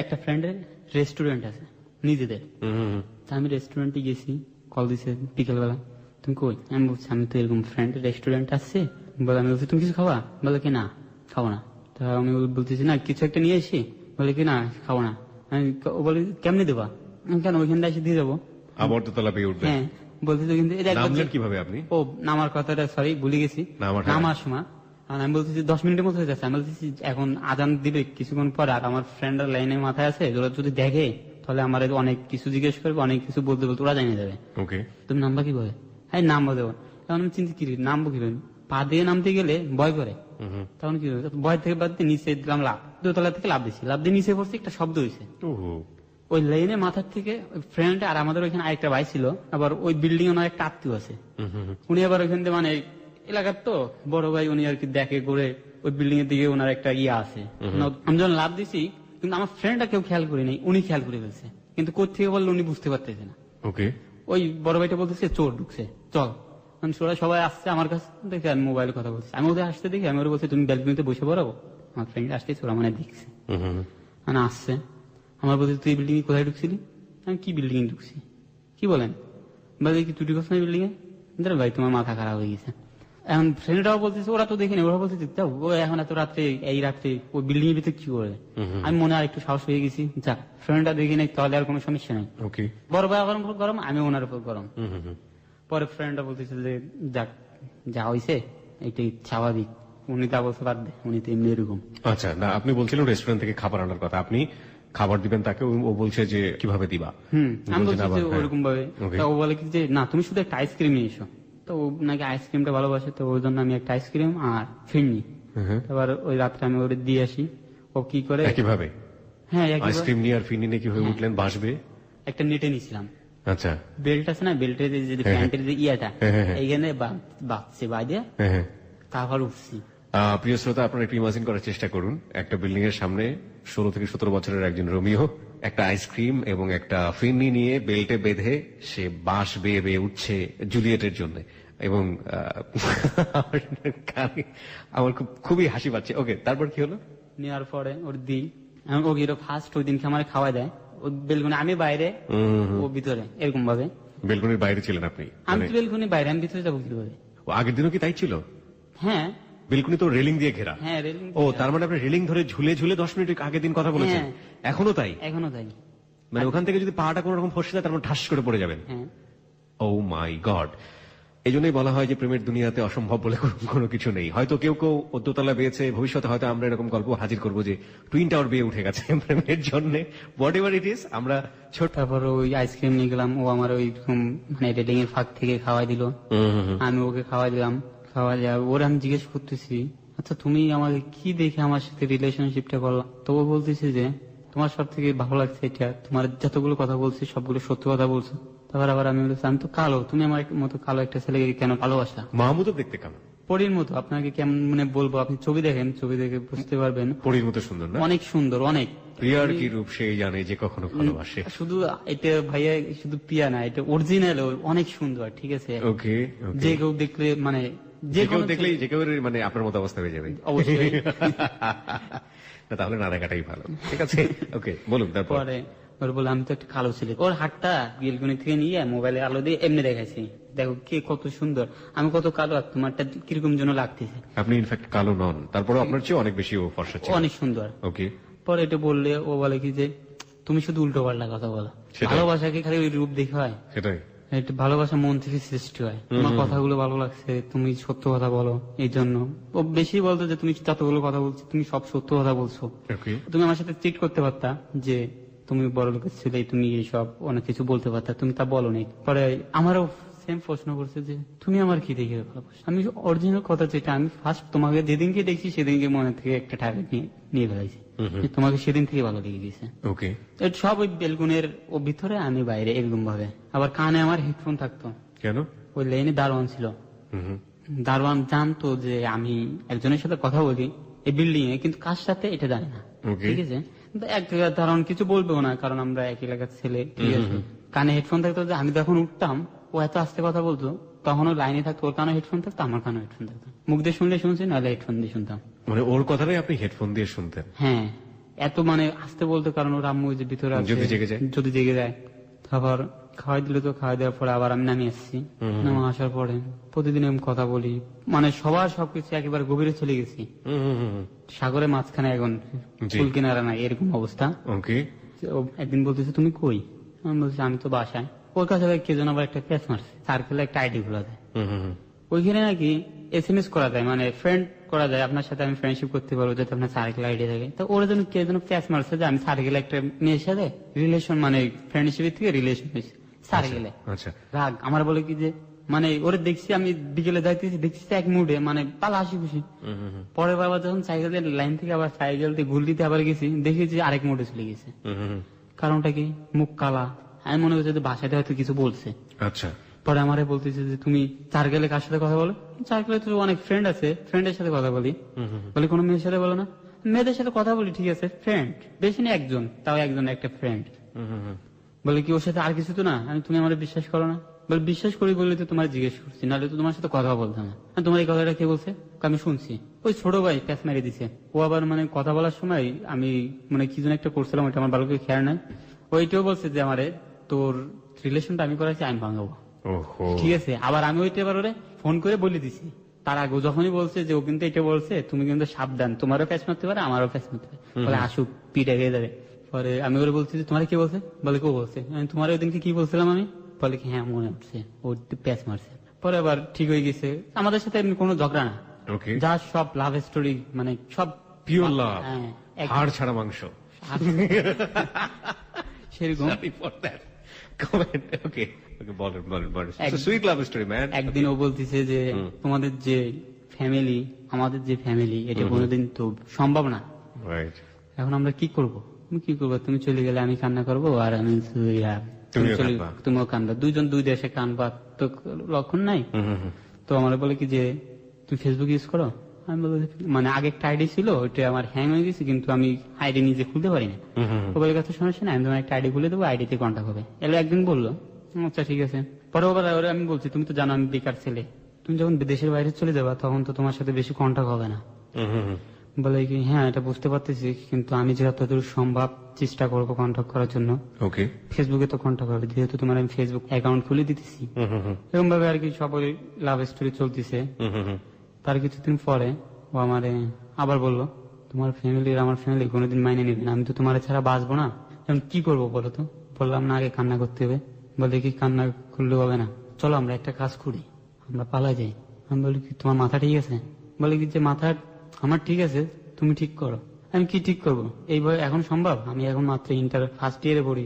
একটা ফ্রেন্ডের রেস্টুরেন্ট আছে নিজেদের, তা আমি রেস্টুরেন্টে গেছি, কল দিছে বিকেল বেলা, তুমি কই? আমি বলছি আমি তো এরকম ফ্রেন্ডের রেস্টুরেন্ট আসছে। বলে আমি বলছি তুমি কিছু খাবা? বলে কি না খাবো না। তা আমি বলতেছি না কিছু একটা নিয়ে এসি। বলে কি না খাবো না। ও বলে কেমনি দেবা? কেন ওইখান থেকে এসে দিয়ে যাবো। আবার তো তলা পেয়ে উঠবে। হ্যাঁ বলতেছি, কিন্তু নামলেন কিভাবে আপনি? ও নামার কথাটা সরি ভুলে গেছি, নামার সময় আমি বলতেছি 10 মিনিটের মতো হয়ে যাচ্ছে। আমি বলতেছি এখন আজান দিবে কিছুক্ষণ পর, আর আমার ফ্রেন্ডরা লাইনের মাথায় আছে, ওরা যদি দেখে তাহলে আমার অনেক কিছু জিজ্ঞেস করবে, অনেক কিছু বলতে ওরা জানিয়ে যাবে। ওকে। তুমি নামবা কিভাবে? হ্যাঁ নামবো দেবো। এখন আমি চিন্তা কি নামবো কিভাবে, পা দিয়ে নামতে গেলে ভয় করে, তখন কি ভয় থেকে বাদ দিয়ে নিচে দিলাম লাভ, দোতলা থেকে লাভ দিচ্ছি, লাভ দিয়ে নিচে পড়ছি, একটা শব্দ হয়েছে ওই লাইনের মাথার থেকে। ফ্রেন্ড আর আমাদের ওইখানে আরেকটা ভাই ছিল, আবার ওই বিল্ডিং ওনার একটা আত্মীয় আছে, উনি আবার ওইখান থেকে মানে এলাকার তো বড় ভাই, উনি আর কি দেখে করে ওই বিল্ডিং এর দিকে ওনার একটা ইয়ে আছে। আমি যখন লাভ দিছি, কিন্তু আমার ফ্রেন্ডটা কেউ খেয়াল করি নাই, উনি খেয়াল করে ফেলছে, কিন্তু কোথেকে বললো উনি বুঝতে পারতেছে না। ওকে। ওই বড় ভাইটা বলতেছে চোর ঢুকছে, চল। ওরা সবাই আসছে আমার কাছে, দেখে আমি মোবাইলে কথা বলছি। আমি ওদের আসতে দেখি, আমি ওরা বলছি তুমি ব্যালকনিতে বসে পড়াবো। আমার ফ্রেন্ড আসতেছে, ওরা মানে দেখছে, মানে আসছে। আমার বলছে তুই বিল্ডিং এ কোথায় ঢুকছিলি? আমি কি বিল্ডিং এ ঢুকছি, কি বলেন? বলে কি তুই ঢুকছ না বিল্ডিং এ? ভাই তোমার মাথা খারাপ হয়ে গেছে। এখন ফ্রেন্ডরাও বলতেছে, ওরা তো দেখিনি, ওরা বলতেছে যাও, ও এখন এত রাত্রে, এই রাত্রে ওই বিল্ডিং এর ভিতরে কি করে? আমি মনে আর একটু সাহস হয়ে গেছি, যাক ফ্রেন্ডরা দেখি নাই, তাহলে আর কোনো সমস্যা নেই। ওকে। বড় ভাই আমার উপর গরম, আমি ওনার উপর গরম। পরে ফ্রেন্ডরা বলতেছে যে যাক যা হয়েছে এটাই স্বাভাবিক, উনি তা বলতে বাদ দে, উনি তো এমনি এরকম। আচ্ছা, না আপনি বলছিলেন রেস্টুরেন্ট থেকে খাবার আনার কথা, আপনি খাবার দিবেন তাকে, ও বলছে যে কিভাবে দিবা? আমি বলছেন বলছি আবার, যে হ্যাঁ। ওরকম ভাবে। Okay. তা ও বলে কি যে না তুমি শুধু একটা আইসক্রিম নিয়ে এসো। তো ও নাকি আইসক্রিমটা ভালোবাসে, তো ওর জন্য আমি একটা আইসক্রিম আর ফিরনি। এবার ওই রাত্রে আমি ওরে দিয়ে আসি। ও কি করে, একইভাবে হ্যাঁ একইভাবে আইসক্রিম নিয়ে আর ফিনি নিয়ে কিভাবে উঠলেন বাসবে? একটা নেটে নিছিলাম, আচ্ছা। বেল্ট আছে না, বেল্টের যে প্যান্টের যে ইয়াটা, এইখানে বাঁচছে বাইরে, তারপর উঠছি। প্রিয় শ্রোতা, আপনারা একটু ইমাজিন করার চেষ্টা করুন, একটা বিল্ডিং এর সামনে 16 থেকে 17 বছরের একজন রোমিও একটা আইসক্রিম এবং একটা ফিরনি নিয়ে বেল্টে বেঁধে সে বাঁশ বেয়ে বেয়ে উঠছে জুলিয়েটের জন্য, এবং আমার খুবই হাসি পাচ্ছে। ওকে, তারপর কি হলো? নেওয়ার পরে ওর দিই, ও গিয়ে ফার্স্ট ওই দিনকে আমার খাওয়া দেয়। ও বেলগুনি, আমি বাইরে, ও ভিতরে, এরকম ভাবে। বেলকনির বাইরে ছিলেন আপনি? আমি তো বেলগুনি বাইরে, আমি ভিতরে যাবো কিভাবে? ও আগের দিনও কি তাই ছিল? হ্যাঁ বেলকনি তো রেলিং দিয়ে ঘেরা। হ্যাঁ রেলিং। ও তার মানে আপনি রেলিং ধরে ঝুলে ঝুলে 10 মিনিট আগের দিন কথা বলেছেন? হ্যাঁ। এখনো তাই? এখনো তাই। মানে ওখান থেকে যদি পাটা কোনো রকম ফসে যায় তার মানে ঠাস করে পড়ে যাবেন? হ্যাঁ। ও মাই গড। এই জন্যই বলা হয় যে প্রেমের দুনিয়াতে অসম্ভব বলে কোনো কিছু নেই। হয়তো কেউ কেউ 14 তলা পেয়েছে, ভবিষ্যতে হয়তো আমরা এরকম গল্প হাজির করবো যে টুইন টাওয়ার বিয়ে উঠে গেছে প্রেমের জন্য। হোয়াট এভার ইট ইজ, আমরা ছোট। তারপর ওই আইসক্রিম নিয়ে গেলাম, ও আমার ওইরকম মানে রেলিং এর ফাঁক থেকে খাওয়াই দিল, আমি ওকে খাওয়াই দিলাম। খাওয়া দেওয়া ওর আমি জিজ্ঞেস করতেছি আচ্ছা তুমি আমাকে কি দেখে আমার সাথে রিলেশনশিপটা করলাম? তো ও বলতেছে যে তোমার সব থেকে ভালো লাগছে এটা, তোমার যতগুলো কথা বলছি সবগুলো সত্যি কথা বলছো। তারপর আবার আমি বলছি আমি তো কালো, তুমি আমার মতো কালো একটা ছেলেকে কেন ভালোবাসা? মাহমুদও দেখতে কেমন? পরীর মতো। আপনাকে কেমন মানে বলবো, আপনি ছবি দেখেন, ছবি দেখে বুঝতে পারবেন। পরীর মতো সুন্দর না? অনেক সুন্দর, অনেক। প্রিয়ার কি রূপ সেই জানে যে কখনো ভালোবাসে। শুধু এটা ভাইয়া শুধু প্রিয়া না, এটা অরিজিনাল অনেক সুন্দর, ঠিক আছে? ওকে। যে কেউ দেখলে মানে যে কেউ দেখলেই যে কেউ মানে আপনার মতো অবস্থা হয়ে যাবে অবশ্যই। না, তাহলে না দেখাটাই ভালো। ঠিক আছে, ওকে বলুন তারপর। পরে ওর বলে আমি তো একটা কালো ছেলে, ওর হাতটা বেলকনি থেকে নিয়ে মোবাইলে আলো দিয়ে এমনি দেখাইছি, দেখো কে কত সুন্দর, আমি কত কালো আর তোমারটা কিরকম যেন লাগতেছে। আপনি ইনফ্যাক্ট কালো নন, তারপরে আপনার চেয়ে অনেক বেশি ও ফর্সা ছিল। অনেক সুন্দর। ওকে। পরে এটা বললে ও বলে কি যে তুমি শুধু উল্টো পাল্টা কথা বলো, সেটাই। ভালোবাসা কি খালি ওই রূপ দেখে হয়? সেটাই। এটা ভালোবাসা মন থেকে সৃষ্টি হয়। তোমার কথাগুলো ভালো লাগছে, তুমি সত্য কথা বলো, এই জন্য ও বেশি বলতো যে তুমি যতগুলো কথা বলছো তুমি সব সত্য কথা বলছো। ওকে। তুমি আমার সাথে চিট করতে পারতা যে তুমি বড় লোকের ছেলে, তুমি এইসব অনেক কিছু বলতে পারতা, তুমি তা বলো নি। পরে আমারও সেম প্রশ্ন করছে যে তুমি আমার কি দেখে ভালোবাসো? আমি অরিজিনাল কথা যেটা, আমি ফার্স্ট তোমাকে যেদিনকে দেখছি সেদিনকে মনে থেকে একটা টার্গেট নিয়ে ফেলাইছি, যে তোমাকে সেদিন থেকে ভালো লেগে গেছে। ওকে। এটা সব ওই বেলগুনের ও ভিতরে, আমি বাইরে, এরকম ভাবে। আবার কানে আমার হেডফোন থাকতো। কেন? ওই লাইনে দারোয়ান ছিল, দারোয়ান জানতো যে আমি একজনের সাথে কথা বলি এই বিল্ডিং এ, কিন্তু কার সাথে এটা জানি না, Okay. ঠিক আছে? কিন্তু এক জায়গায় দারোয়ান কিছু বলবেও না, কারণ আমরা এক এলাকার ছেলে, ঠিক আছে? কানে হেডফোন থাকতো, যে আমি যখন উঠতাম ও এত আস্তে কথা বলতো, তখন ও লাইনে থাকতো, ওর কানে হেডফোন থাকতো, আমার কানে হেডফোন থাকতো, মুখ দিয়ে শুনলে শুনছি, নাহলে হেডফোন দিয়ে শুনতাম। মানে ওর কথাটাই আপনি হেডফোন দিয়ে শুনতেন? হ্যাঁ, এত মানে আস্তে বলতো, কারণ ওর আম্মু ওই যে ভিতরে আছে, যদি জেগে যায়। যদি জেগে যায়। তারপর খাওয়াই দিল, তো খাওয়াই দেওয়ার পরে আবার আমি নামিয়ে আসছি। নামা আসার পরে প্রতিদিন আমি কথা বলি, মানে সবার সবকিছু একেবারে গভীরে চলে গেছি, সাগরের মাঝখানে এখন জি। ফুল কিনারা নাই, এরকম অবস্থা। ওকে। ও একদিন বলতেছে তুমি কই? আমি বলছি আমি তো বাসায়। ওর কাছে কে যেন আবার একটা প্যাচ মারছে, সার্কেলে একটা আইডি খোলা যায়, ওইখানে নাকি SMS করা যায়, মানে ফ্রেন্ড করা যায়, আপনার সাথে আমি ফ্রেন্ডশিপ করতে পারবো যাতে আপনার সার্কেল আইডি থাকে। তো ওরা যেন কে যেন প্যাচ মারছে যে আমি সার্কেলে একটা মেয়ের সাথে রিলেশন, মানে ফ্রেন্ডশিপের থেকে রিলেশন হয়েছে সার্কেলে। আচ্ছা। রাগ আমার বলে কি যে মানে ওরে দেখছি আমি বিকেলে যাইতেছি, দেখছি এক মুডে, মানে পালা হাসি খুশি। পরের বার যখন সাইকেলের লাইন থেকে আবার সাইকেল দিয়ে ঘুর দিতে আবার গেছি, দেখেছি আরেক মুডে চলে গেছে। কারণটা কি? মুখ কালা, আমি মনে করছি যে বাসাটা হয়তো কিছু বলছে। আচ্ছা। পরে আমারে বলতেছে যে তুমি সার্কেলে কার সাথে কথা বলো? সার্কেলে তো অনেক ফ্রেন্ড আছে, ফ্রেন্ডের সাথে কথা বলি। বলে কোনো মেয়ের সাথে বলো না? মেয়েদের সাথে কথা বলি, ঠিক আছে, ফ্রেন্ড বেশি না, একজন, তাও একজন একটা ফ্রেন্ড। বলে কি ওর সাথে আর কিছু তো না? তুমি আমার বিশ্বাস করো না? বলে বিশ্বাস করি বলে তো তোমার জিজ্ঞেস করছি, নাহলে তো তোমার সাথে কথা বলতাম না। তোমার এই কথাটা কে বলছে? আমি শুনছি, ওই ছোট ভাই প্যাস মেরে দিছে। ও আবার মানে কথা বলার সময় আমি মানে কি যেন একটা করছিলাম, ওইটা আমার ভালো করে খেয়াল নাই। ওইটাও বলছে যে আমারে তোর রিলেশনটা আমি করাইছি, আমি ভাঙাবো। ওহো, ঠিক আছে, আবার আমি ওইটা এবার ওরে ফোন করে বলে দিছি। তার আগে যখনই বলছে যে ও কিন্তু এটা বলছে, তুমি কিন্তু সাবধান, তোমারও প্যাচ মারতে পারে, আমারও প্যাচ মারতে পারে, বলে আসুক পিঠে খেয়ে যাবে। পরে আমি ওরে বলছি যে তোমার কি বলছে? বলে কেউ বলছে। তোমার ওই দিনকে কি বলছিলাম আমি? বলে কি হ্যাঁ মনে হচ্ছে, ও প্যাচ মারছে। পরে আবার ঠিক হয়ে গেছে, আমাদের সাথে এমনি কোনো ঝগড়া না, ওকে, যা সব লাভ স্টোরি, মানে সব পিওর লাভ, হ্যাঁ, হাড় ছাড়া মাংস। সেরকম। Sorry for that comment. Okay, okay, বলেন। এক- সুইট লাভ স্টোরি ম্যান। একদিন ও বলতেছে যে তোমাদের যে ফ্যামিলি, আমাদের যে ফ্যামিলি, এটা কোনোদিন তো সম্ভব না। রাইট, এখন আমরা কি করব? তুমি কি করবো? তুমি চলে গেলে আমি কান্না করবো, আর আমি তুমিও কাঁদবা। তুমিও কান্দবা, দুইজন দুই দেশে কানবা, তো লক্ষণ নাই। তো আমার বলে কি যে তুমি ফেসবুক ইউজ করো? আমি বলি মানে আগে একটা আইডি ছিল, ওইটা আমার হ্যাং হয়ে গেছে, কিন্তু আমি আইডি নিজে খুলতে পারি না। ও বলে কথা সমস্যা না, আমি তোমার একটা আইডি খুলে দেবো, আইডিতে কন্ট্যাক্ট হবে। এলো একদিন বললো আচ্ছা ঠিক আছে। পরে ওরা আমি বলছি তুমি তো জানো আমি বেকার ছেলে, তুমি যখন দেশের বাইরে চলে যাবা তখন তো তোমার সাথে বেশি কন্ট্যাক্ট হবে না। বলে কি হ্যাঁ এটা বুঝতে পারতেছি, কিন্তু আমি যতদূর সম্ভব চেষ্টা করবো কন্ট্যাক্ট করার জন্য। ওকে, ফেসবুকে তো কন্ট্যাক্ট হবে, যেহেতু তোমার আমি ফেসবুক অ্যাকাউন্ট খুলে দিতেছি। এরকম ভাবে আর কি সবাই লাভ স্টোরি চলতেছে। তার কিছুদিন পরে ও আমারে আবার বললো তোমার ফ্যামিলির আমার ফ্যামিলি কোনোদিন মাইনে নেবে না, আমি তো তোমার ছাড়া বাঁচবো না, এখন কি করবো বলো তো? বললাম না আগে কান্না করতে হবে। বলে কি কান্না করলে হবে না, চলো আমরা একটা কাজ করি, আমরা পালা যাই। আমি বলি কি তোমার মাথা ঠিক আছে? বলে কি যে মাথা আমার ঠিক আছে, তুমি ঠিক করো। আমি কি ঠিক করবো? এই বয়স এখন সম্ভব? আমি এখন মাত্র ইন্টার ফার্স্ট ইয়ারে পড়ি,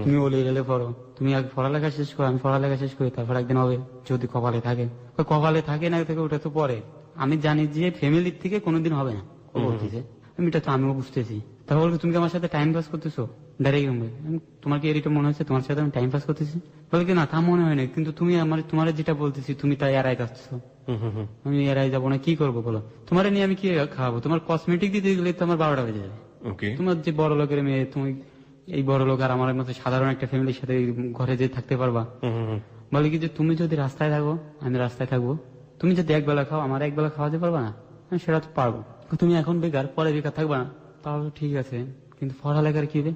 তুমি ওলে গেলে পড়ো, তুমি আগে পড়ালেখা শেষ করো, আমি পড়ালেখা শেষ করি, তারপর একদিন হবে যদি কপালে থাকে। কপালে থাকে না থাকে ওটা তো পরে, আমি জানি যে ফ্যামিলির থেকে কোনোদিন হবে না। ও বলতেছে আমি এটা তো আমিও বুঝতেছি। তারপর তুমি কি আমার সাথে টাইম পাস করতেছো? ডাইরেক্ট তোমার কি এরিটা মনে হচ্ছে তোমার সাথে আমি টাইম পাস করতেছি? বলে কি না তা মনে হয় না, কিন্তু তুমি আমার তোমার যেটা বলতেছি তুমি তাই এড়াই যাচ্ছ। আমি এড়াই যাবো না, কি করবো বলো? তোমার নিয়ে আমি কি খাওয়াবো? তোমার কসমেটিক দিতে গেলে তো আমার 12টা বেজে যাবে। ওকে, তোমার যে বড় লোকের মেয়ে, তুমি এই বড় লোক আর আমার মতো সাধারণ একটা ফ্যামিলির সাথে ঘরে যে থাকতে পারবা? বলে কি যে তুমি যদি রাস্তায় থাকো আমি রাস্তায় থাকবো, তুমি যদি একবেলা খাও আমার একবেলা খাওয়াতে পারবা না? আমি সেটা তো পারবো। তুমি এখন বেকার, পরে বেকার থাকবা না, তাহলে ঠিক আছে, কিন্তু পড়ালেখার কি হবে?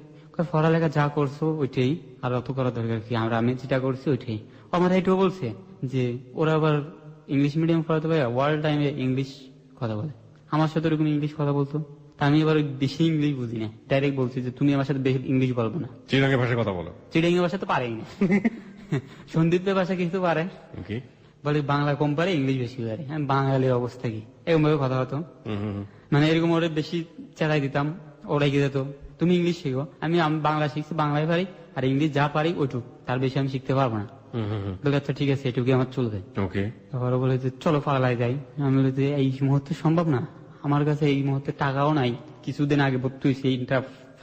পড়ালেখা যা করছো ওইটাই, আর অত করা দরকার কি? আমি যেটা করছি ওইটাই। আমার এইটাও বলছে যে ওরা আবার ইংলিশ মিডিয়াম পড়াতে পারে, ওয়ার্ল্ড টাইমে ইংলিশ কথা বলে, আমার সাথে ওরকম ইংলিশ কথা বলতো। তা আমি এবার বেশি ইংলিশ বুঝি না, ডাইরেক্ট বলছি যে তুমি আমার সাথে বেশি ইংলিশ বলবো না। চিরাঙ্গের ভাষায় কথা বলো? চিড়িয়াঙ্গের ভাষা তো পারেই না। সন্দীপের ভাষা কিছু পারে, ওকে, বলে বাংলা কম পারে ইংলিশ বেশি পারে। বাঙালির অবস্থা কি? এরকম ভাবে কথা হতো, মানে এরকম ওরা বেশি চেড়াই দিতাম, ওরাই গিয়ে যেত তুমি ইংলিশ শিখো। আমি বাংলা শিখছি, বাংলায় পারি, আর ইংলিশ যা পারি ওইটুক, তার বেশি আমি শিখতে পারবো না। বলে আচ্ছা ঠিক আছে এটুকু আমার চলবে। ওকে, তারপরে বলে যে চলো পালায় যাই। আমি বলি যে এই মুহূর্তে সম্ভব না, আমার কাছে এই মুহূর্তে টাকাও নাই। কিছুদিন আগে ভর্তি হয়েছি,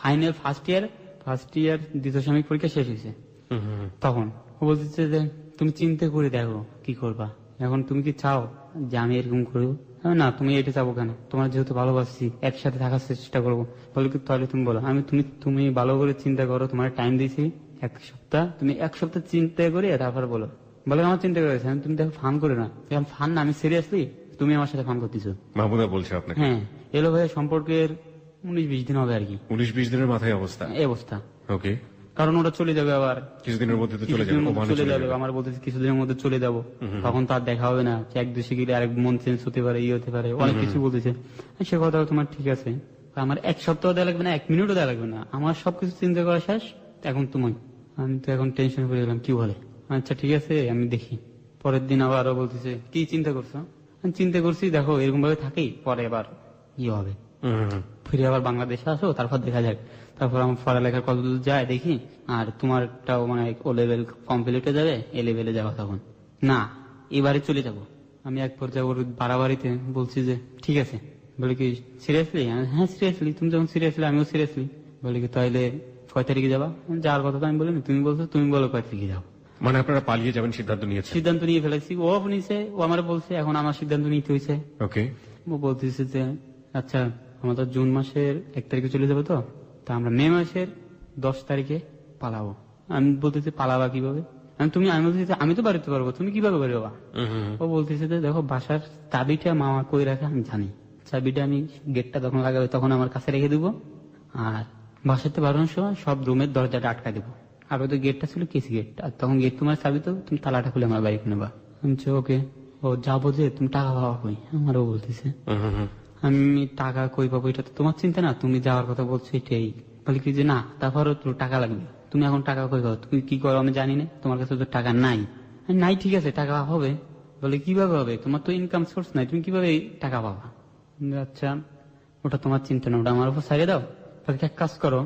ফাইনাল ফার্স্ট ইয়ার দ্বিতীয় সাময়িক পরীক্ষা শেষ হয়েছে। তখন ও বলতেছে যে তুমি চিন্তা করে দেখো কি করবা, এখন তুমি কি চাও যে আমি এরকম করবো? না তুমি এটা চাবো কেন, তোমার যেহেতু ভালোবাসছি একসাথে থাকার চেষ্টা করবো। বলে কি তাহলে তুমি বলো। আমি তুমি ভালো করে চিন্তা করো, তোমার টাইম দিয়েছি 1 সপ্তাহ, তুমি 1 সপ্তাহ চিন্তা করে তারপর বলো। বলে আমার চিন্তা করেছে, তুমি দেখো ফান করে না, ফান না আমি সিরিয়াসলি, তুমি আমার সাথে ফান করতেছো। মাহমুদা বলছে আপনাকে? হ্যাঁ, এলো ভাই সম্পর্কের 19-20 দিন হবে আর কি। 19-20 দিনের মাথায় অবস্থা? এই অবস্থা। ওকে, কারণ ওরা চলে যাবে আবার কিছুদিনের মধ্যে তো চলে কিছুদিনের যাবে, মধ্যে ওমানে চলে চলে যাবে। যাবে। আমার বলতেছে কিছুদিনের মধ্যে চলে যাব, তখন তো আর দেখা হবে না, এক দেশে গেলে আরেক মন চেঞ্জ হতে পারে, ইয়ে হতে পারে, অনেক কিছু বলতেছে। সে কথা তোমার ঠিক আছে, আমার 1 সপ্তাহ দেওয়া লাগবে না, 1 মিনিটও দেওয়া লাগবে না, আমার সবকিছু চিন্তা করা শেষ, এখন তুমি। আমি তো এখন টেনশন করে গেলাম কি বলে। আচ্ছা ঠিক আছে আমি দেখি। পরের দিন আবার বলতেছে কি চিন্তা করছো? আমি চিন্তা করছি দেখো এরকম ভাবে থাকি, পরে এবার ইয়ে হবে, ফিরে আবার বাংলাদেশে আসো, তারপর দেখা যাক। তারপর আমার পড়ালেখার কতদূর যায় দেখি, আর তোমারটাও মানে ও লেভেল কমপ্লিট হয়ে যাবে, এ লেভেলে যাওয়া তখন না, এবারে চলে যাব। আমি এক পর্যায়ে ওর বাড়াবাড়িতে বলছি যে ঠিক আছে। বলে কি সিরিয়াসলি? হ্যাঁ সিরিয়াসলি, তুমি যখন সিরিয়াসলি আমিও সিরিয়াসলি। বলে কি তাহলে কয় তারিখে যাবা? যাওয়ার কথা তো আমি বলিনি, তুমি বলছো, তুমি বলো কয় তারিখে যাও। মানে আপনারা পালিয়ে যাবেন সিদ্ধান্ত নিয়েছেন? সিদ্ধান্ত নিয়ে ফেলেছি, ও নিছে, ও আমার বলছে, এখন আমার সিদ্ধান্ত নিতে হয়েছে। ওকে, ও বলতেছে যে আচ্ছা আমাদের জুন মাসের 1 তারিখে চলে যাবে, তো তা আমরা মে মাসের 10 তারিখে পালাবো। আমি বলতেছি পালাবা কিভাবে, আমি বলতেছি আমি তো বাড়িতে পারবো, তুমি কিভাবে বেরোবা? ও বলতেছে যে দেখো বাসার চাবিটা মামা কই রাখে আমি জানি, চাবিটা আমি গেটটা যখন লাগাবে তখন আমার কাছে রেখে দিব, আর বাসাতে বাড়ানোর সময় সব রুমের দরজাটা আটকা দিব। আর ওদের গেটটা ছিল কেসি গেট, আর তখন গেট তোমার চাবি তো তুমি তালাটা খুলে আমার বাড়ি নেবা। আমি ওকে, ও যাবো যে তুমি টাকা পাওয়া কই, আমারও বলতেছে। আমি টাকা কই পাবো এটা তো তোমার চিন্তা না, তুমি যাওয়ার কথা বলছো এটাই। বলি কি যে না, তারপরও তো টাকা লাগবে, তুমি এখন টাকা কই পাবো, তুমি কি করো আমি জানি না, তোমার কাছে তো টাকা নাই। নাই ঠিক আছে টাকা হবে। বলে কিভাবে হবে, তোমার তো ইনকাম সোর্স নাই, তুমি কিভাবে এই টাকা পাবা? আচ্ছা ওটা তোমার চিন্তা না, ওটা আমার উপর ছাড়িয়ে দাও। তাহলে এক কাজ করো,